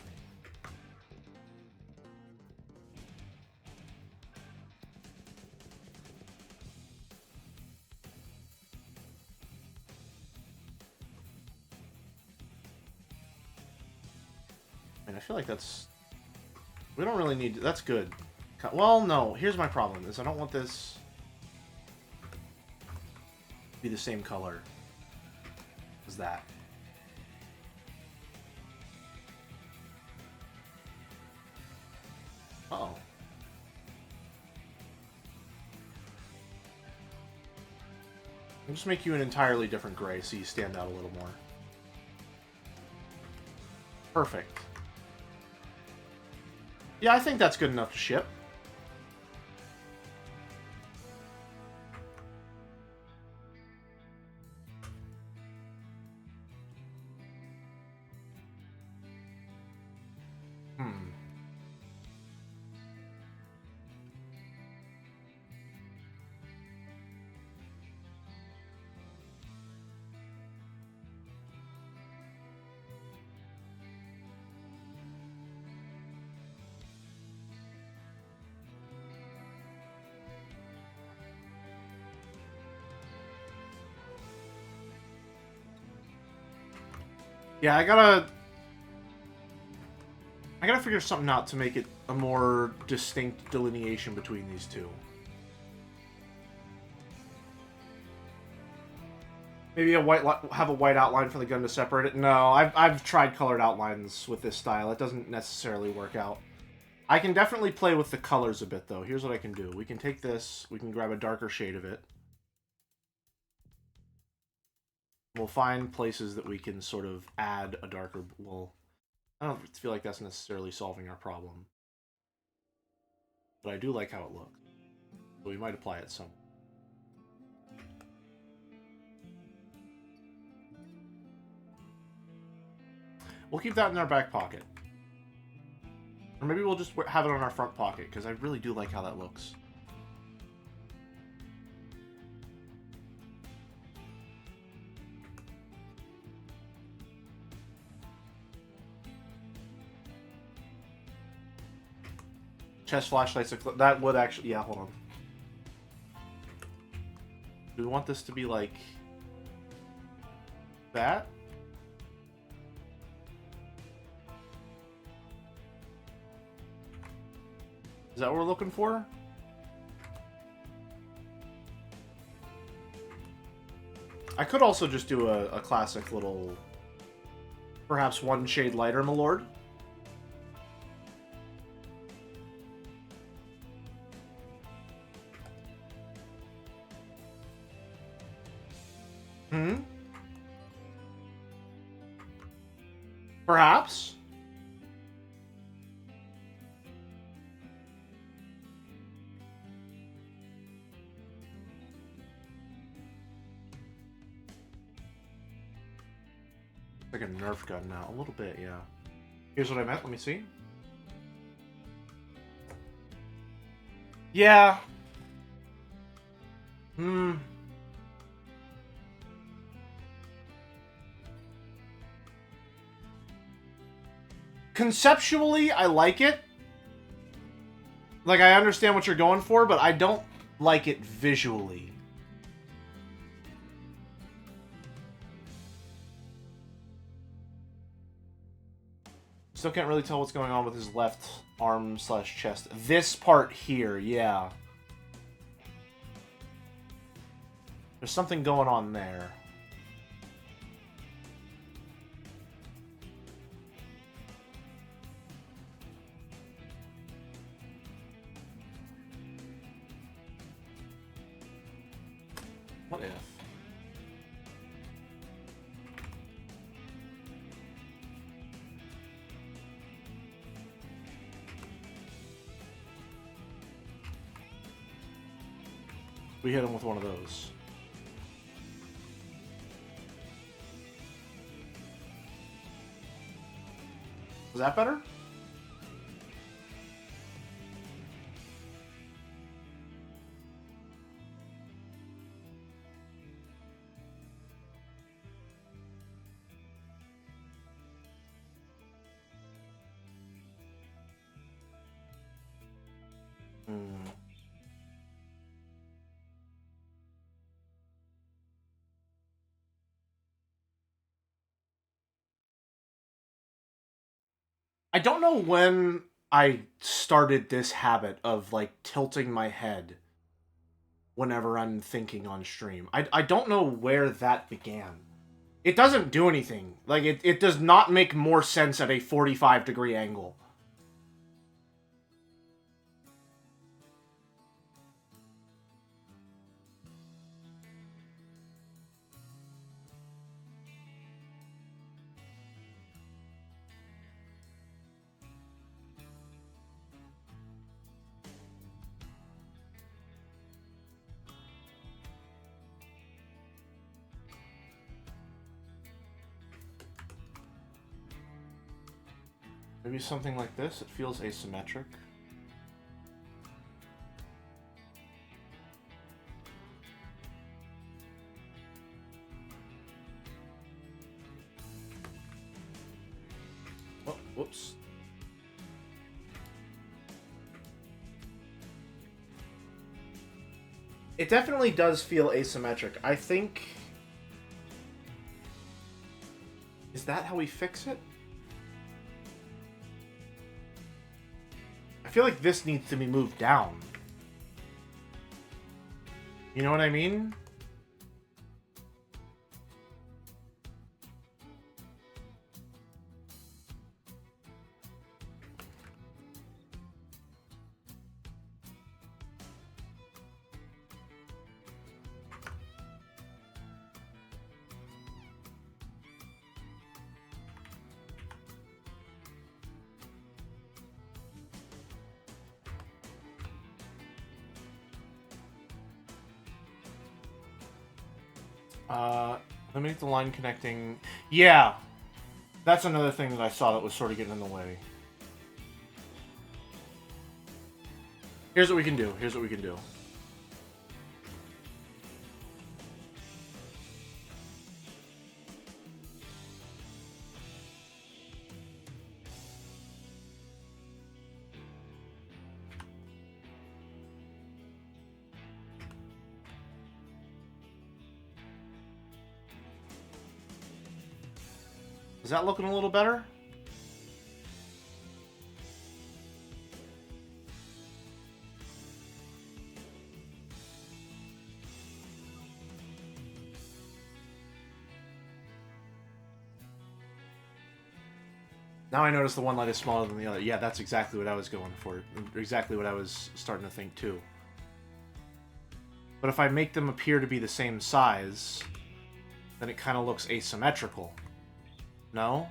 I feel like that's... We don't really need... That's good. Well, no. Here's my problem, is I don't want this... to be the same color as that. Uh-oh. I'll just make you an entirely different gray so you stand out a little more. Perfect. Yeah, I think that's good enough to ship. Yeah, I gotta figure something out to make it a more distinct delineation between these two. Maybe have a white outline for the gun to separate it. No, I've tried colored outlines with this style. It doesn't necessarily work out. I can definitely play with the colors a bit, though. Here's what I can do. We can take this. We can grab a darker shade of it. We'll find places that we can sort of add a darker... Well, I don't feel like that's necessarily solving our problem. But I do like how it looks. So we might apply it somewhere. We'll keep that in our back pocket. Or maybe we'll just have it on our front pocket, because I really do like how that looks. Chest flashlights, that would actually... Yeah, hold on. Do we want this to be like... that? Is that what we're looking for? I could also just do a classic little... perhaps one shade lighter, my lord. Perhaps. Like a Nerf gun now. A little bit, yeah. Here's what I meant. Let me see. Yeah. Conceptually, I like it. Like, I understand what you're going for, but I don't like it visually. Still can't really tell what's going on with his left arm / chest. This part here, yeah. There's something going on there. What if? We hit him with one of those. Was that better? Hmm. I don't know when I started this habit of, like, tilting my head whenever I'm thinking on stream. I don't know where that began. It doesn't do anything. Like, it does not make more sense at a 45-degree angle. Maybe something like this. It feels asymmetric. Oh, whoops. It definitely does feel asymmetric. I think... Is that how we fix it? I feel like this needs to be moved down. You know what I mean? Eliminate the line connecting... Yeah! That's another thing that I saw that was sort of getting in the way. Here's what we can do. Here's what we can do. Is that looking a little better? Now I notice the one light is smaller than the other. Yeah, that's exactly what I was going for. Exactly what I was starting to think too. But if I make them appear to be the same size, then it kind of looks asymmetrical. No?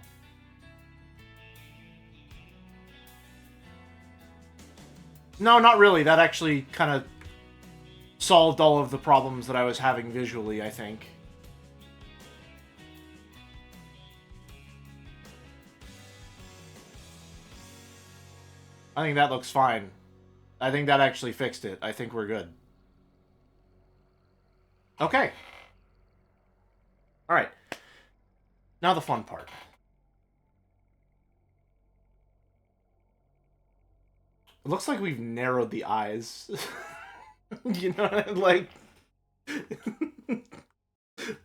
No, not really. That actually kind of solved all of the problems that I was having visually, I think. I think that looks fine. I think that actually fixed it. I think we're good. Okay. Alright. Now the fun part. It looks like we've narrowed the eyes. You know, like...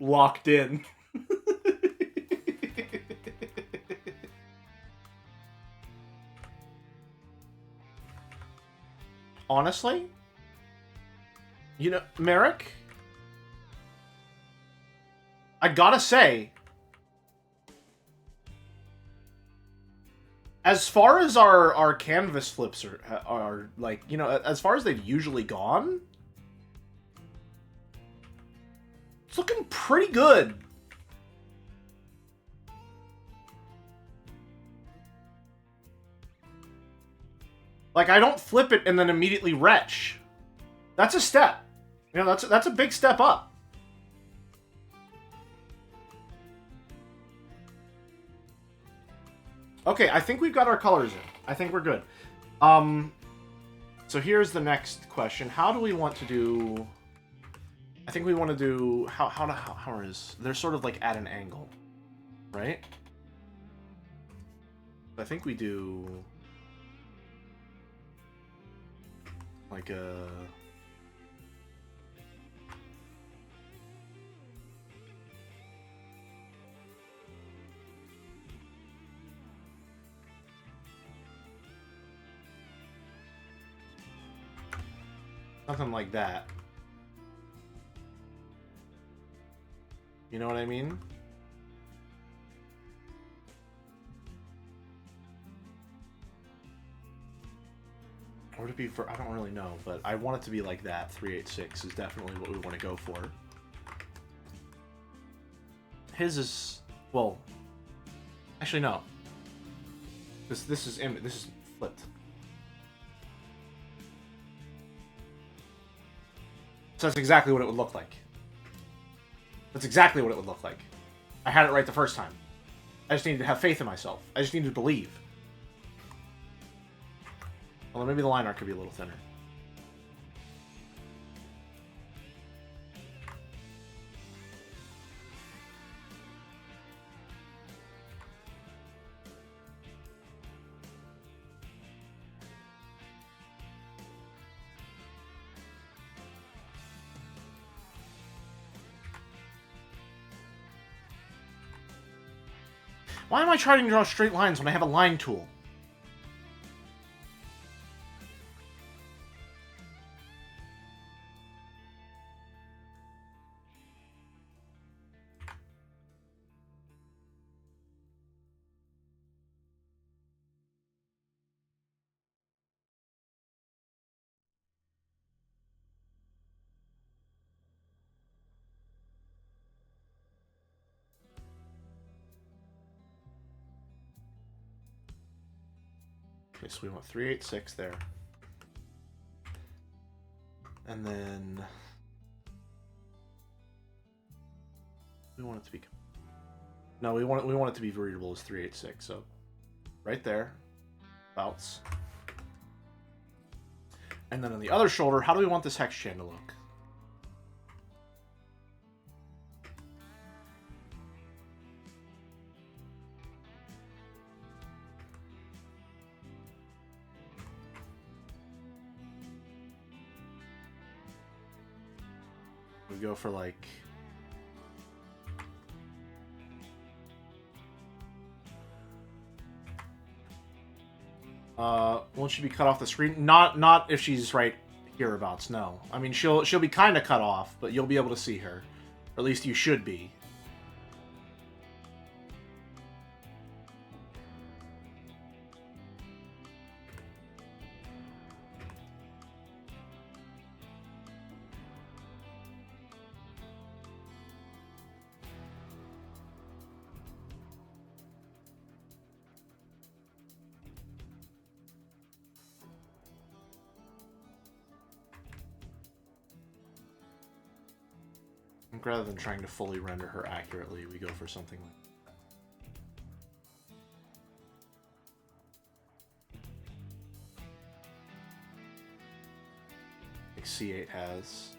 locked in. Honestly? You know, Merrick? I gotta say, as far as our canvas flips are like, you know, as far as they've usually gone, it's looking pretty good. Like, I don't flip it and then immediately retch. That's a step. You know, that's a big step up. Okay, I think we've got our colors in. I think we're good. So here's the next question. How do we want to do... I think we want to do... How is... They're sort of like at an angle. Right? I think we do... Like a... Something like that. You know what I mean? Or to be for, I don't really know, but I want it to be like that. 386 is definitely what we want to go for. His is, well, actually no. This is flipped. So that's exactly what it would look like. That's exactly what it would look like. I had it right the first time. I just needed to have faith in myself. I just needed to believe. Although maybe the line art could be a little thinner. Why am I trying to draw straight lines when I have a line tool? Okay, so we want 386 there. And then we want it to be, no, we want it to be readable as 386. So right there, bouts. And then on the other shoulder, how do we want this hex chain to look? We go for like... won't she be cut off the screen? Not if she's right hereabouts, no. I mean, she'll be kind of cut off, but you'll be able to see her. Or at least you should be. Rather than trying to fully render her accurately, we go for something like C8 has.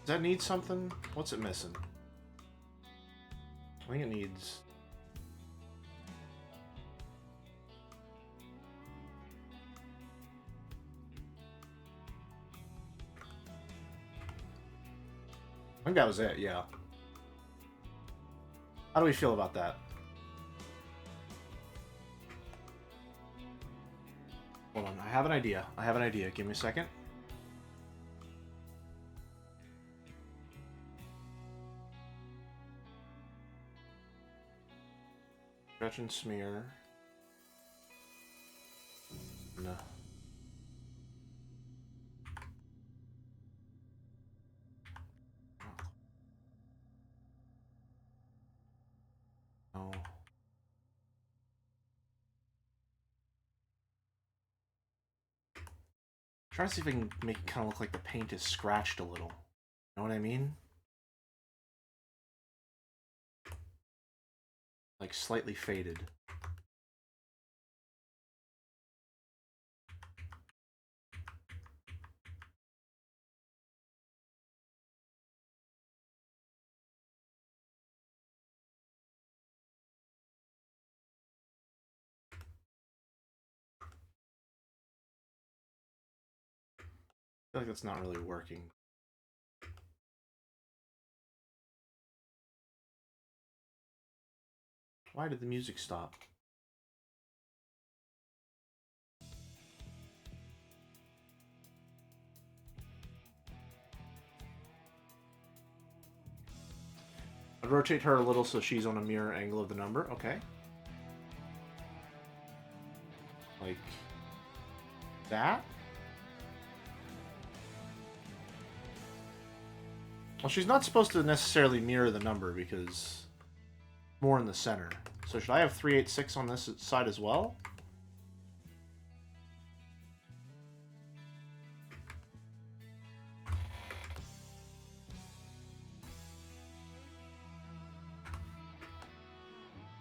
Does that need something? What's it missing? I think it needs... think that was it, yeah. How do we feel about that? Hold on, I have an idea. Give me a second. Stretch and smear. No. No. Trying to see if I can make it kind of look like the paint is scratched a little. Know what I mean? Like slightly faded. I feel like that's not really working. Why did the music stop? I'd rotate her a little so she's on a mirror angle of the number. Okay. Like that? Well, she's not supposed to necessarily mirror the number because more in the center. So should I have 386 on this side as well?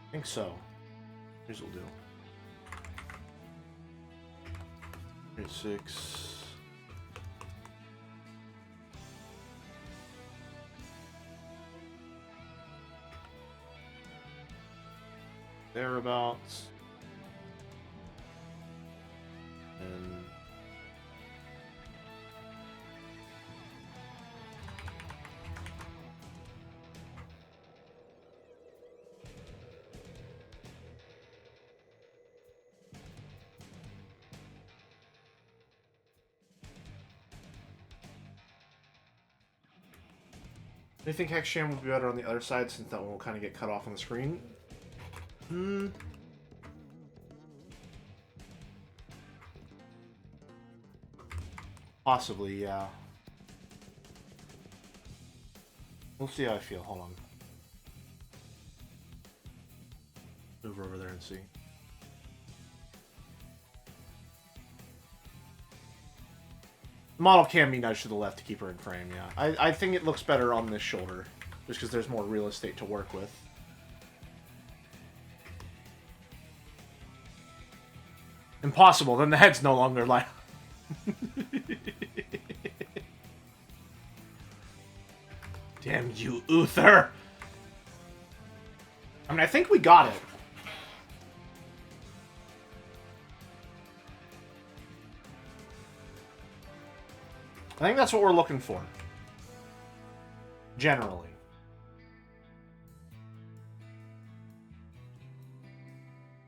I think so. Here's what we'll do. 386. Thereabouts. And do you think Hexsham would be better on the other side since that one will kind of get cut off on the screen? Possibly, yeah. We'll see how I feel. Hold on. Move over there and see. The model can be nudged to the left to keep her in frame, yeah. I think it looks better on this shoulder, just because there's more real estate to work with. Impossible, then the head's no longer like... Damn you, Uther! I mean, I think we got it. I think that's what we're looking for. Generally.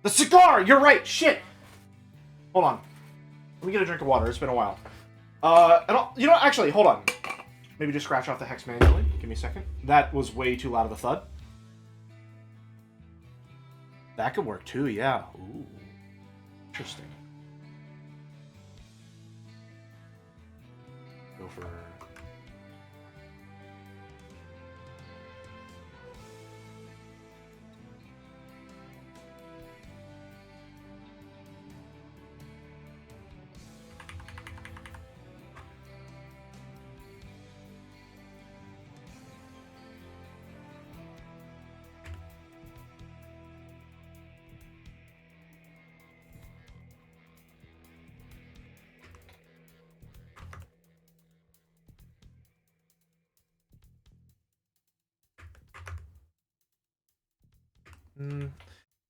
The cigar! You're right! Shit! Hold on. Let me get a drink of water. It's been a while. You know what? Actually, hold on. Maybe just scratch off the hex manually. Give me a second. That was way too loud of a thud. That could work too, yeah. Ooh. Interesting. Go for...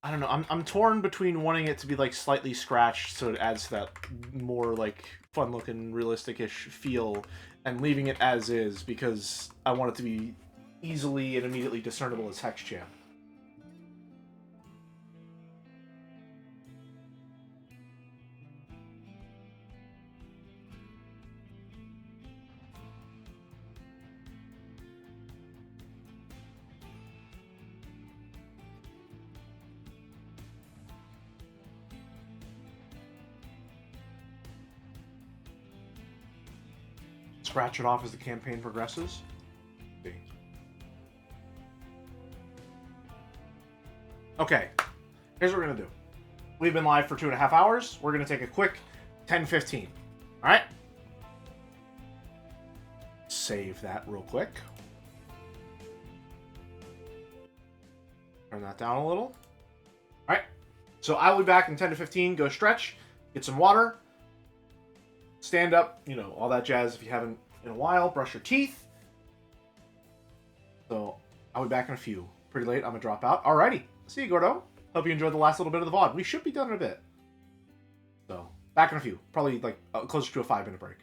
I don't know. I'm torn between wanting it to be like slightly scratched, so it adds to that more like fun-looking, realistic-ish feel, and leaving it as is because I want it to be easily and immediately discernible as Hex Champ. Scratch it off as the campaign progresses. See. Okay, here's what we're gonna do. We've been live for 2.5 hours. We're gonna take a quick 10-15. All right. Save that real quick. Turn that down a little. All right. So I will be back in 10-15. Go stretch, get some water. Stand up, you know, all that jazz if you haven't in a while. Brush your teeth. So, I'll be back in a few. Pretty late, I'm gonna drop out. Alrighty. See you, Gordo. Hope you enjoyed the last little bit of the VOD. We should be done in a bit. So, back in a few. Probably, like, closer to a 5-minute break.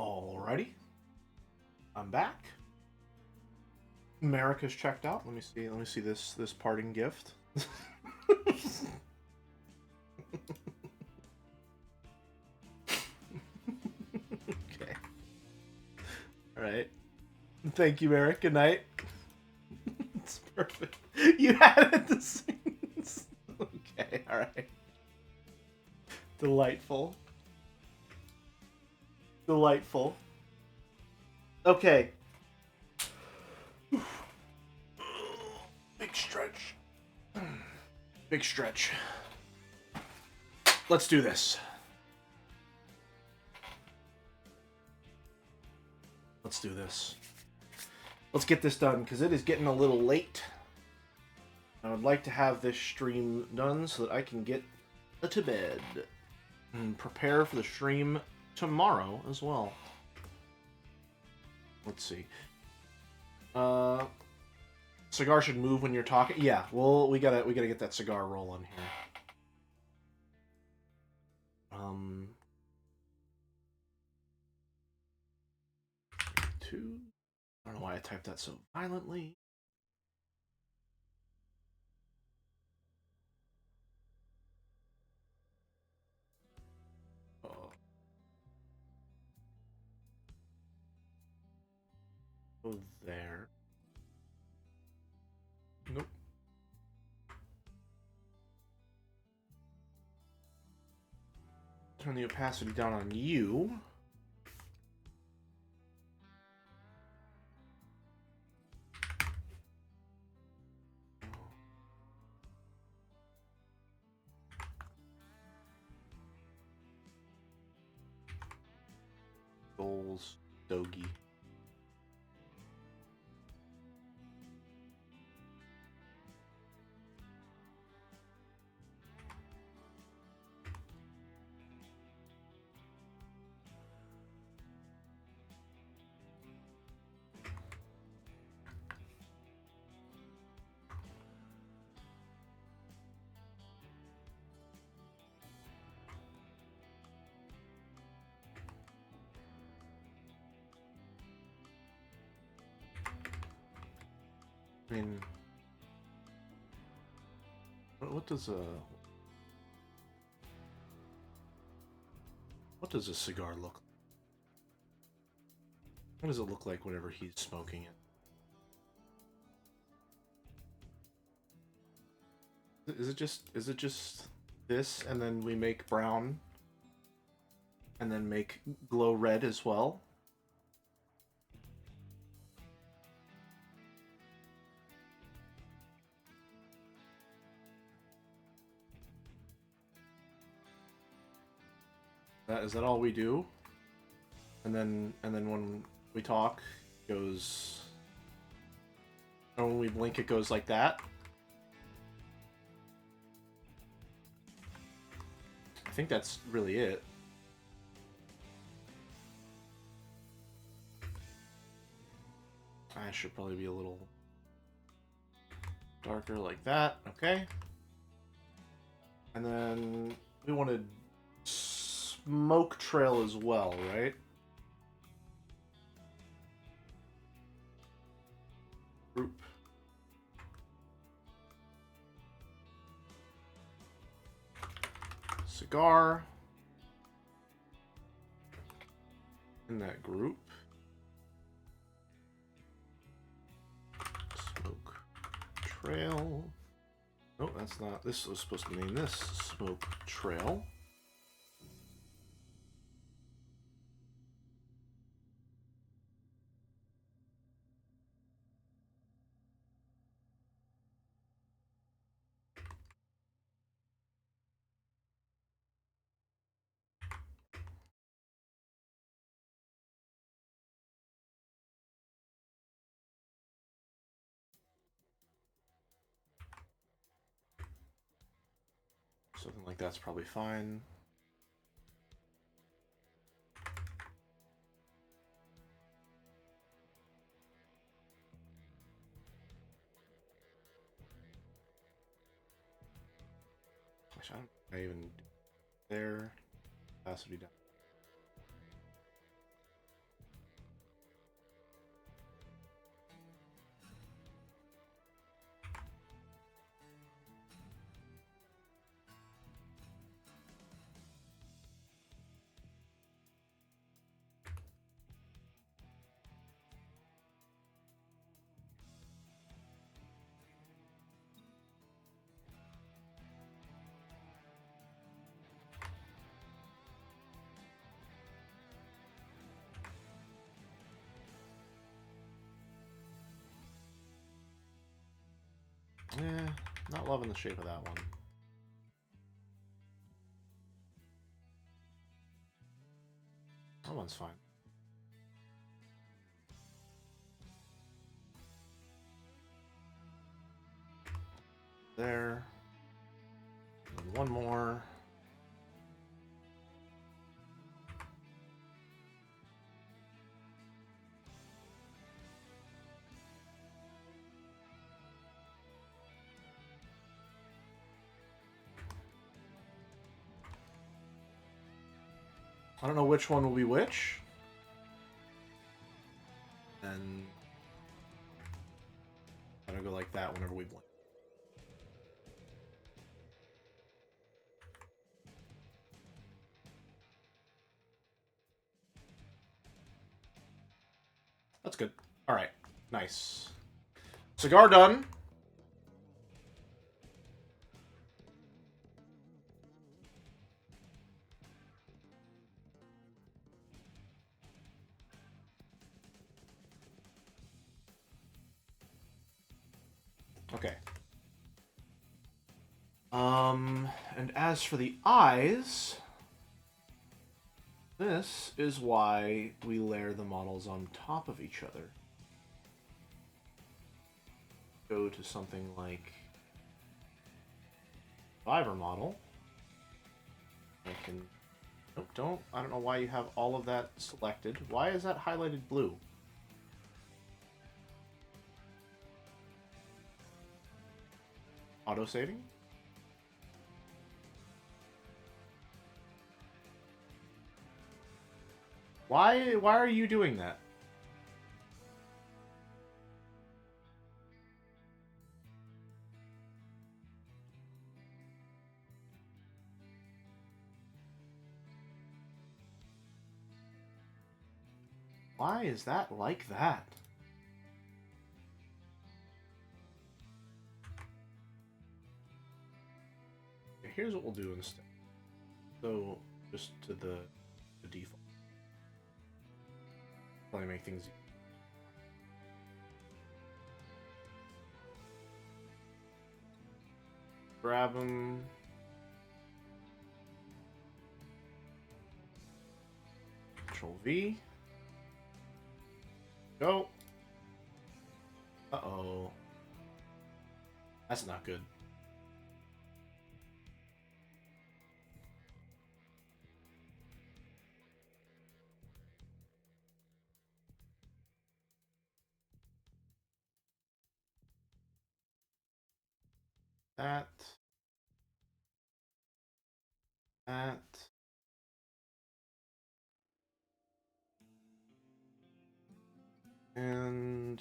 Alrighty. I'm back. America's checked out. Let me see this parting gift. Okay. Alright. Thank you, Eric. Good night. It's perfect. You added the scenes. Okay, alright. Delightful. Delightful. Okay. Big stretch. Big stretch. Let's do this. Let's do this. Let's get this done, because it is getting a little late. I would like to have this stream done so that I can get to bed. And prepare for the stream tomorrow as well. Let's see. Cigar should move when you're talking. Yeah, well, we gotta get that cigar rolling here. Two. I don't know why I typed that so violently. Oh. Go there. Nope. Turn the opacity down on you. Goals, Dogi. I mean, what does a cigar look like? What does it look like whenever he's smoking it? Is it just this, and then we make brown, and then make glow red as well? Is that all we do? And then when we talk, it goes. And when we blink, it goes like that. I think that's really it. I should probably be a little darker like that. Okay. And then we wanted smoke trail as well, right? Group. Cigar. In that group. Smoke trail. No, that's not. This was supposed to name this smoke trail. Something like that's probably fine. Actually, I don't even there. Opacity down. Not loving the shape of that one. That one's fine. There. And one more. I don't know which one will be which. And I'm gonna go like that whenever we blink. That's good. All right, nice. Cigar done. Okay. And as for the eyes, this is why we layer the models on top of each other. Go to something like Fiverr model. I can... Nope, don't. I don't know why you have all of that selected. Why is that highlighted blue? Auto-saving? Why are you doing that? Why is that like that? Okay, here's what we'll do instead. So, just to the default. Probably make things easy. Grab them. Control V. Go. Uh-oh. That's not good. That. That. And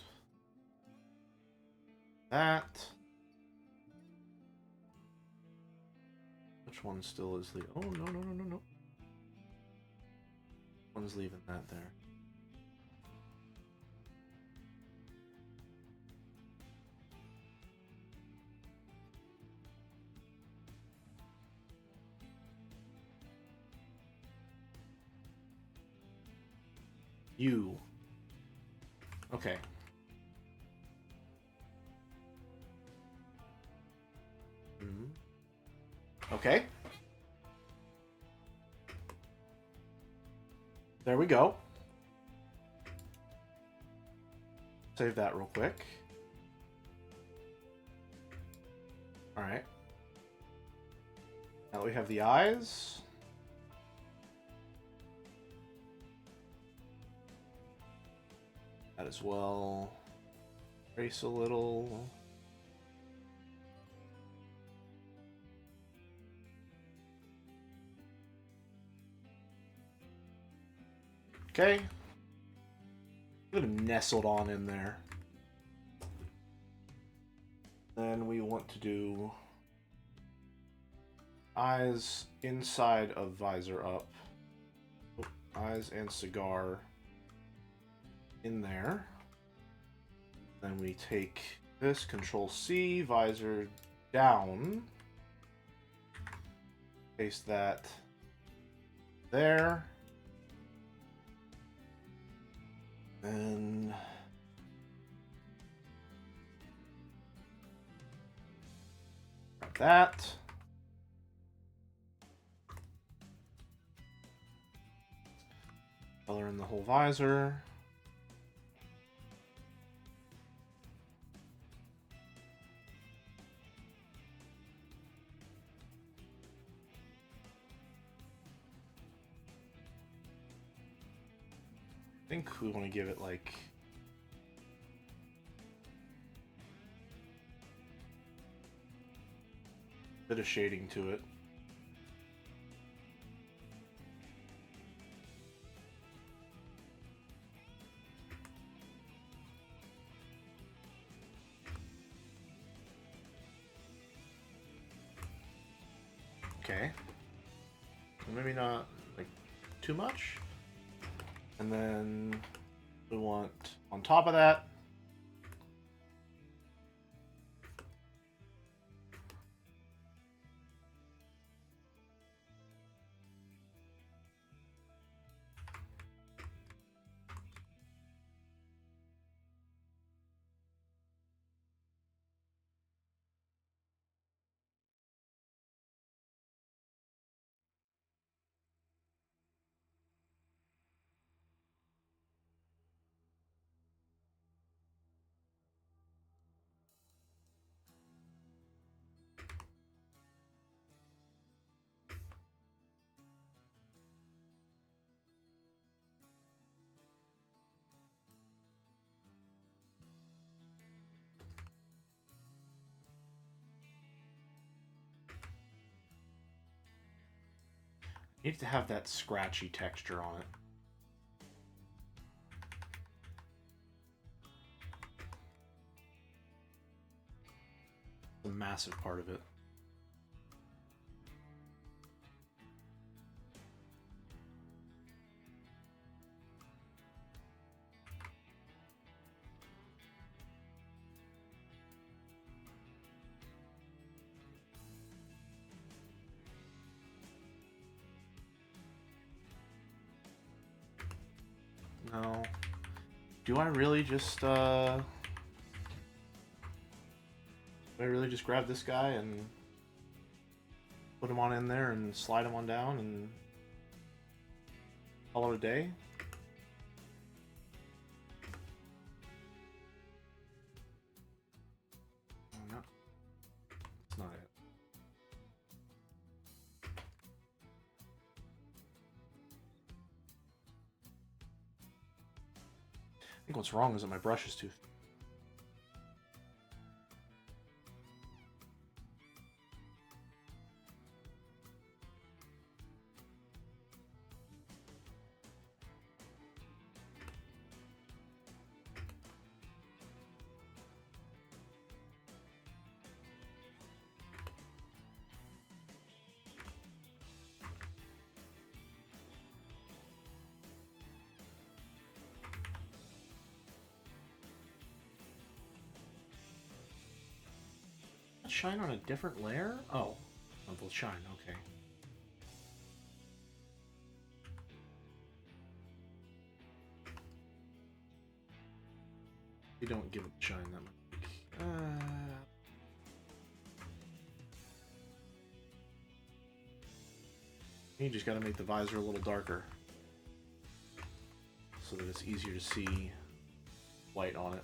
that. Which one still is leaving? Oh, no. One's leaving that there. You. Okay. Okay. There we go. Save that real quick. Alright. Now that we have the eyes. That as well. Trace a little. Okay. Kind of nestled on in there. Then we want to do eyes inside of visor up. Oh, eyes and cigar in there. Then we take this, Control C, visor down. Paste that there. And Grab that. Color in the whole visor. I think we want to give it like a bit of shading to it. Okay. Maybe not like too much. And then we want on top of that needs to have that scratchy texture on it. A massive part of it. No. Do I really just grab this guy and put him on in there and slide him on down and call it a day? Oh, no. That's not it. I think what's wrong is that my brush is too thin. Shine on a different layer? Oh, the shine, okay. You don't give it shine that much. You just gotta make the visor a little darker so that it's easier to see light on it.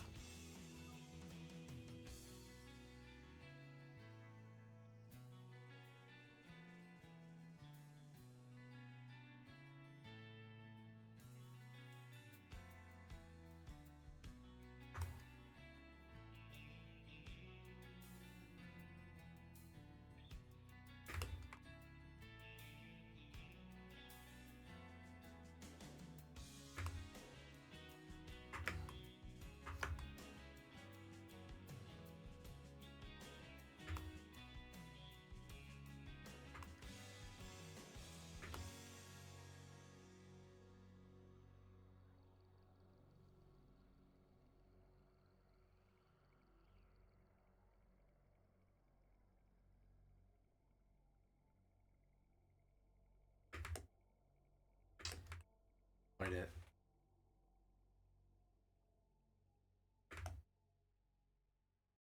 Quite it.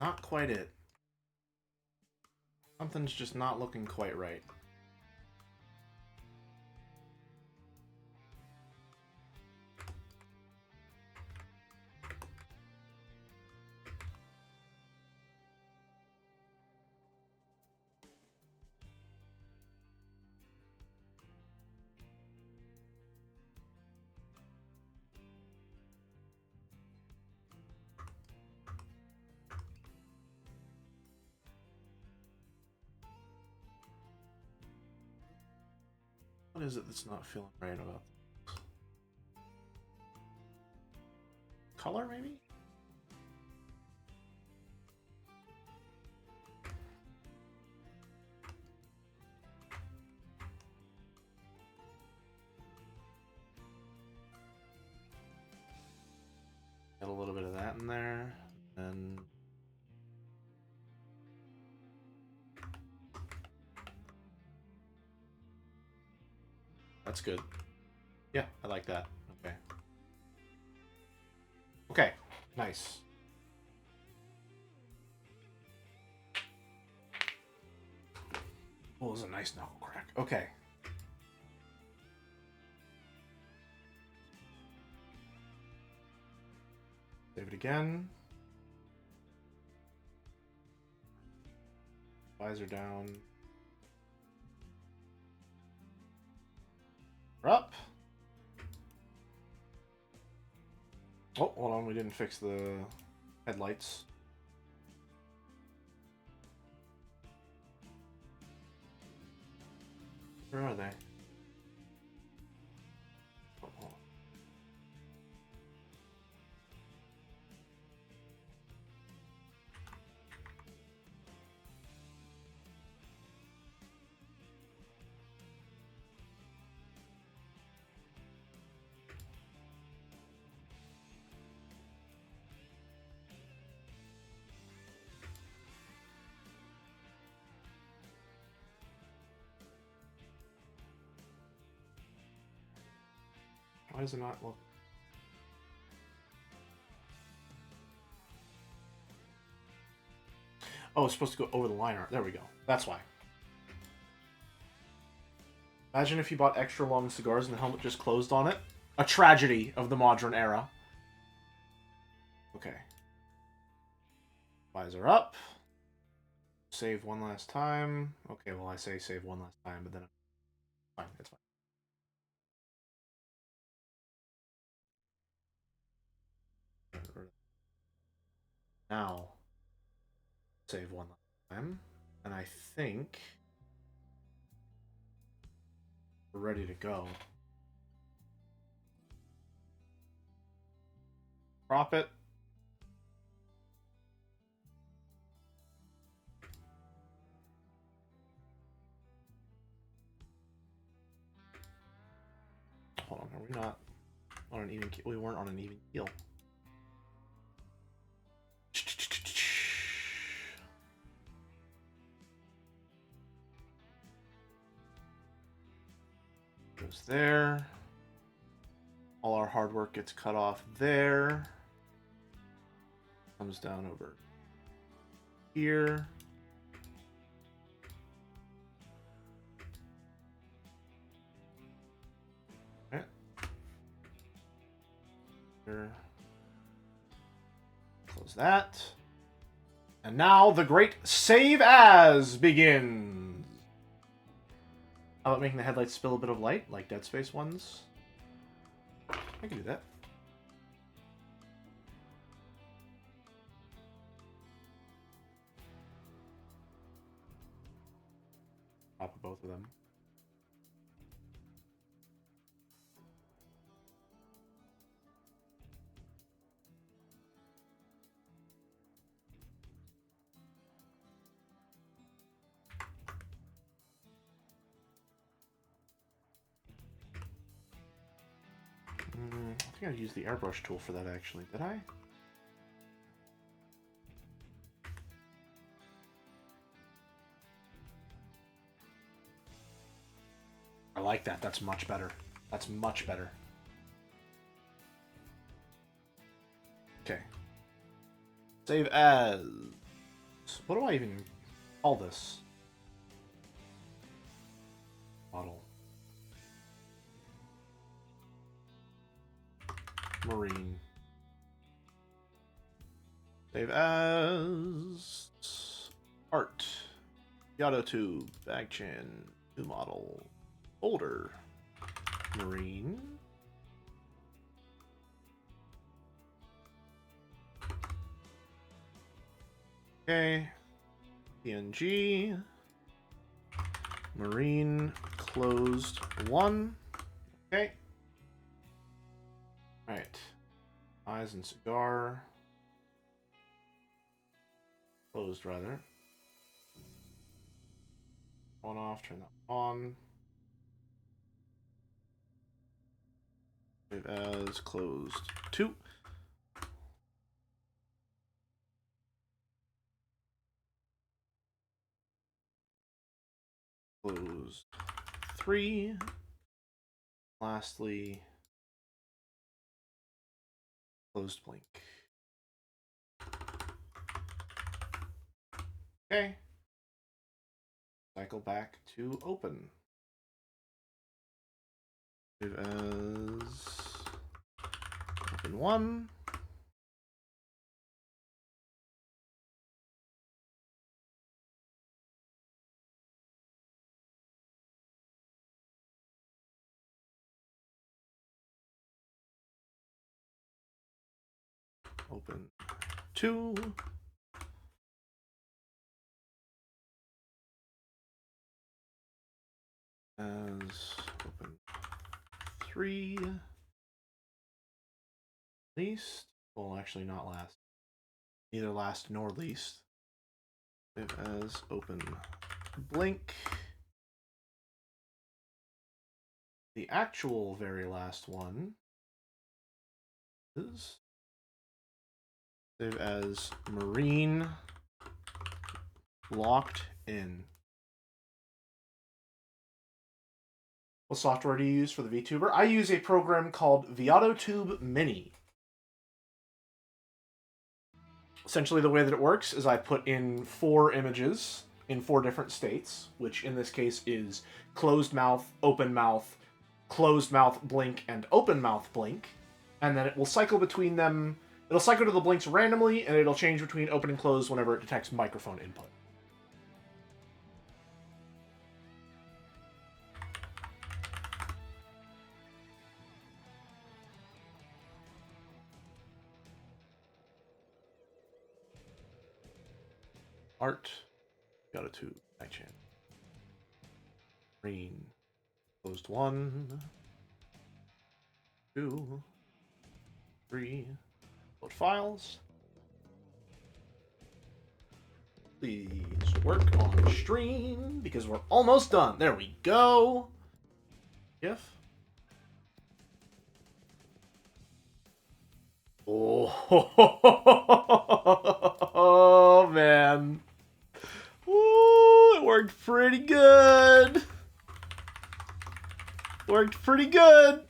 Not quite it. Something's just not looking quite right. What is it that's not feeling right about this? Color, maybe? Got a little bit of that in there, and that's good. Yeah, I like that. Okay. Okay, nice. Oh, it was a nice knuckle crack. Okay. Save it again. Visor down. We're up. Oh, hold on, we didn't fix the headlights. Where are they? Oh, hold on. Why does it not look? Oh, it's supposed to go over the line art. There we go. That's why. Imagine if you bought extra long cigars and the helmet just closed on it. A tragedy of the modern era. Okay. Visor up. Save one last time. Okay, well, I say save one last time, but then it's fine. It's fine. Now, save one last time. And I think we're ready to go. Crop it. Hold on, are we not on an even keel? We weren't on an even keel. Goes there. All our hard work gets cut off there. Comes down over here. Okay. Here. Close that. And now the great save as begins. How about making the headlights spill a bit of light, like Dead Space ones? I can do that. Top of both of them. I think I used the airbrush tool for that, actually. Did I? I like that. That's much better. That's much better. Okay. Save as... What do I even call this? Model. Marine. Save as art. Yato tube. Bagchan. New model. Folder. Marine. Okay. PNG. Marine closed 1. Okay. Alright. Eyes and cigar. Closed, rather. On off, turn that on. Save as closed 2. Closed 3. Lastly, closed blink. Okay. Cycle back to open. Save as open 1. Open 2. As open 3. Least. Well, actually not last. Neither last nor least. Save as open blink. The actual very last one is save as marine locked in. What software do you use for the VTuber? I use a program called ViatoTube Mini. Essentially, the way that it works is I put in 4 images in 4 different states, which in this case is closed mouth, closed mouth blink, and open mouth blink. And then it will cycle between them. It'll cycle to the blinks randomly, and it'll change between open and closed whenever it detects microphone input. Art. Got a 2. Bagchan. Green. Closed 1. 2. 3. Load files. Please work on stream because we're almost done. There we go. GIF. Oh, man. Ooh, it worked pretty good. Worked pretty good.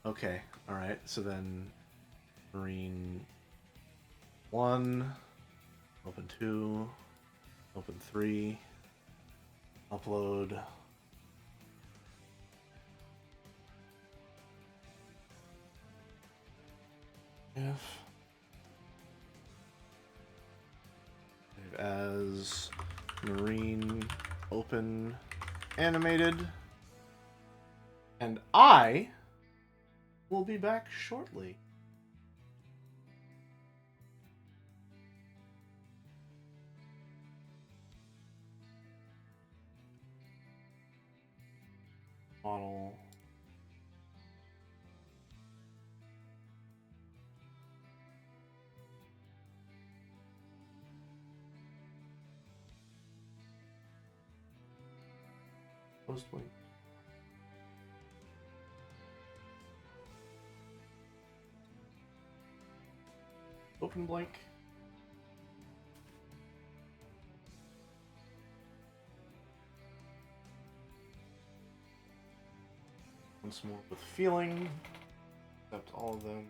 Okay, alright, so then Marine 1, open 2, open 3, upload. If save as Marine open animated, and I will be back shortly. Model. Post blink. Open blink. Once more with feeling. Accept all of them.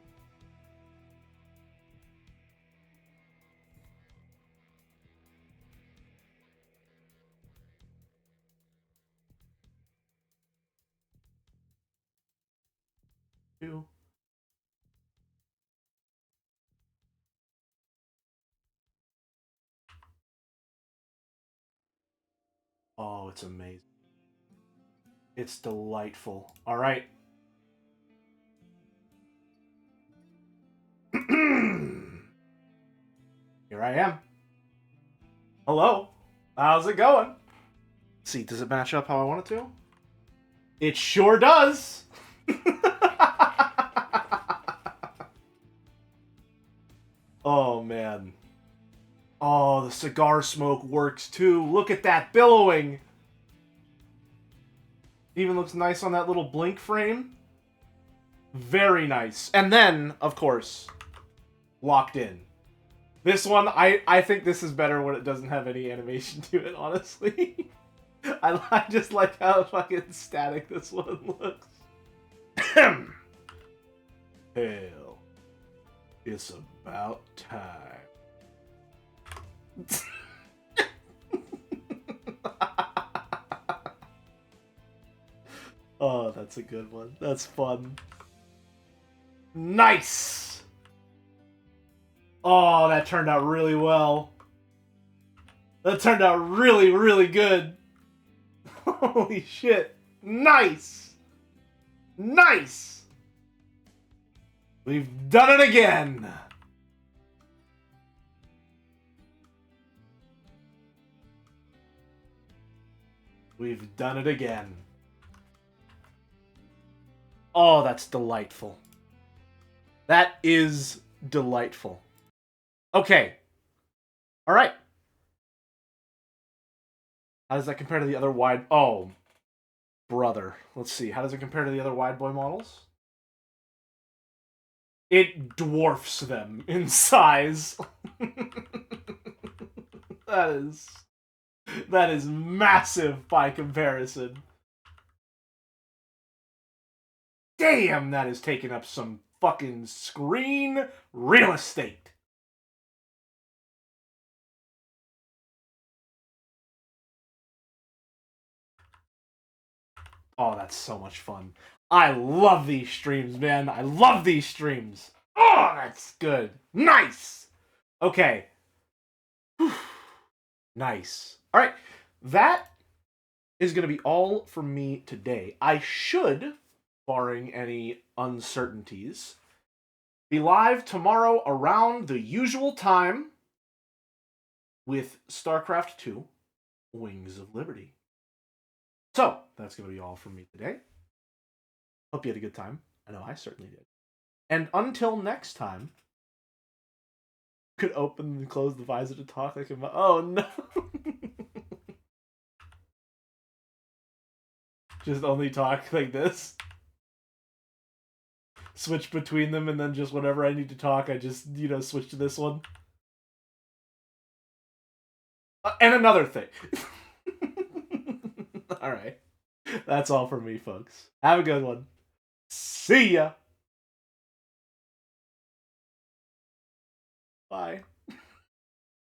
2. Oh, it's amazing. It's delightful. All right. Here I am. Hello. How's it going? See, does it match up how I want it to? It sure does. Oh, man. Oh, the cigar smoke works too. Look at that billowing. Even looks nice on that little blink frame. Very nice. And then, of course, locked in. This one, I think this is better when it doesn't have any animation to it, honestly. I just like how fucking static this one looks. Hell, it's about time. Oh, that's a good one. That's fun. Nice! Oh, that turned out really well. That turned out really, really good. Holy shit. Nice! Nice! We've done it again! We've done it again. Oh, that's delightful. That is delightful. Okay. Alright. How does that compare to the other wide... Oh, brother. Let's see. How does it compare to the other wide boy models? It dwarfs them in size. That is massive by comparison. Damn, that is taking up some fucking screen real estate. Oh, that's so much fun. I love these streams, man. I love these streams. Oh, that's good. Nice. Okay. Whew. Nice. All right. That is going to be all from me today. I should, barring any uncertainties, be live tomorrow around the usual time with StarCraft 2 Wings of Liberty. So, that's going to be all from me today. Hope you had a good time. I know I certainly did. And until next time, could open and close the visor to talk like a... Oh, no! Just only talk like this. Switch between them, and then just whenever I need to talk, I just, switch to this one. And another thing. Alright. That's all from me, folks. Have a good one. See ya! Bye.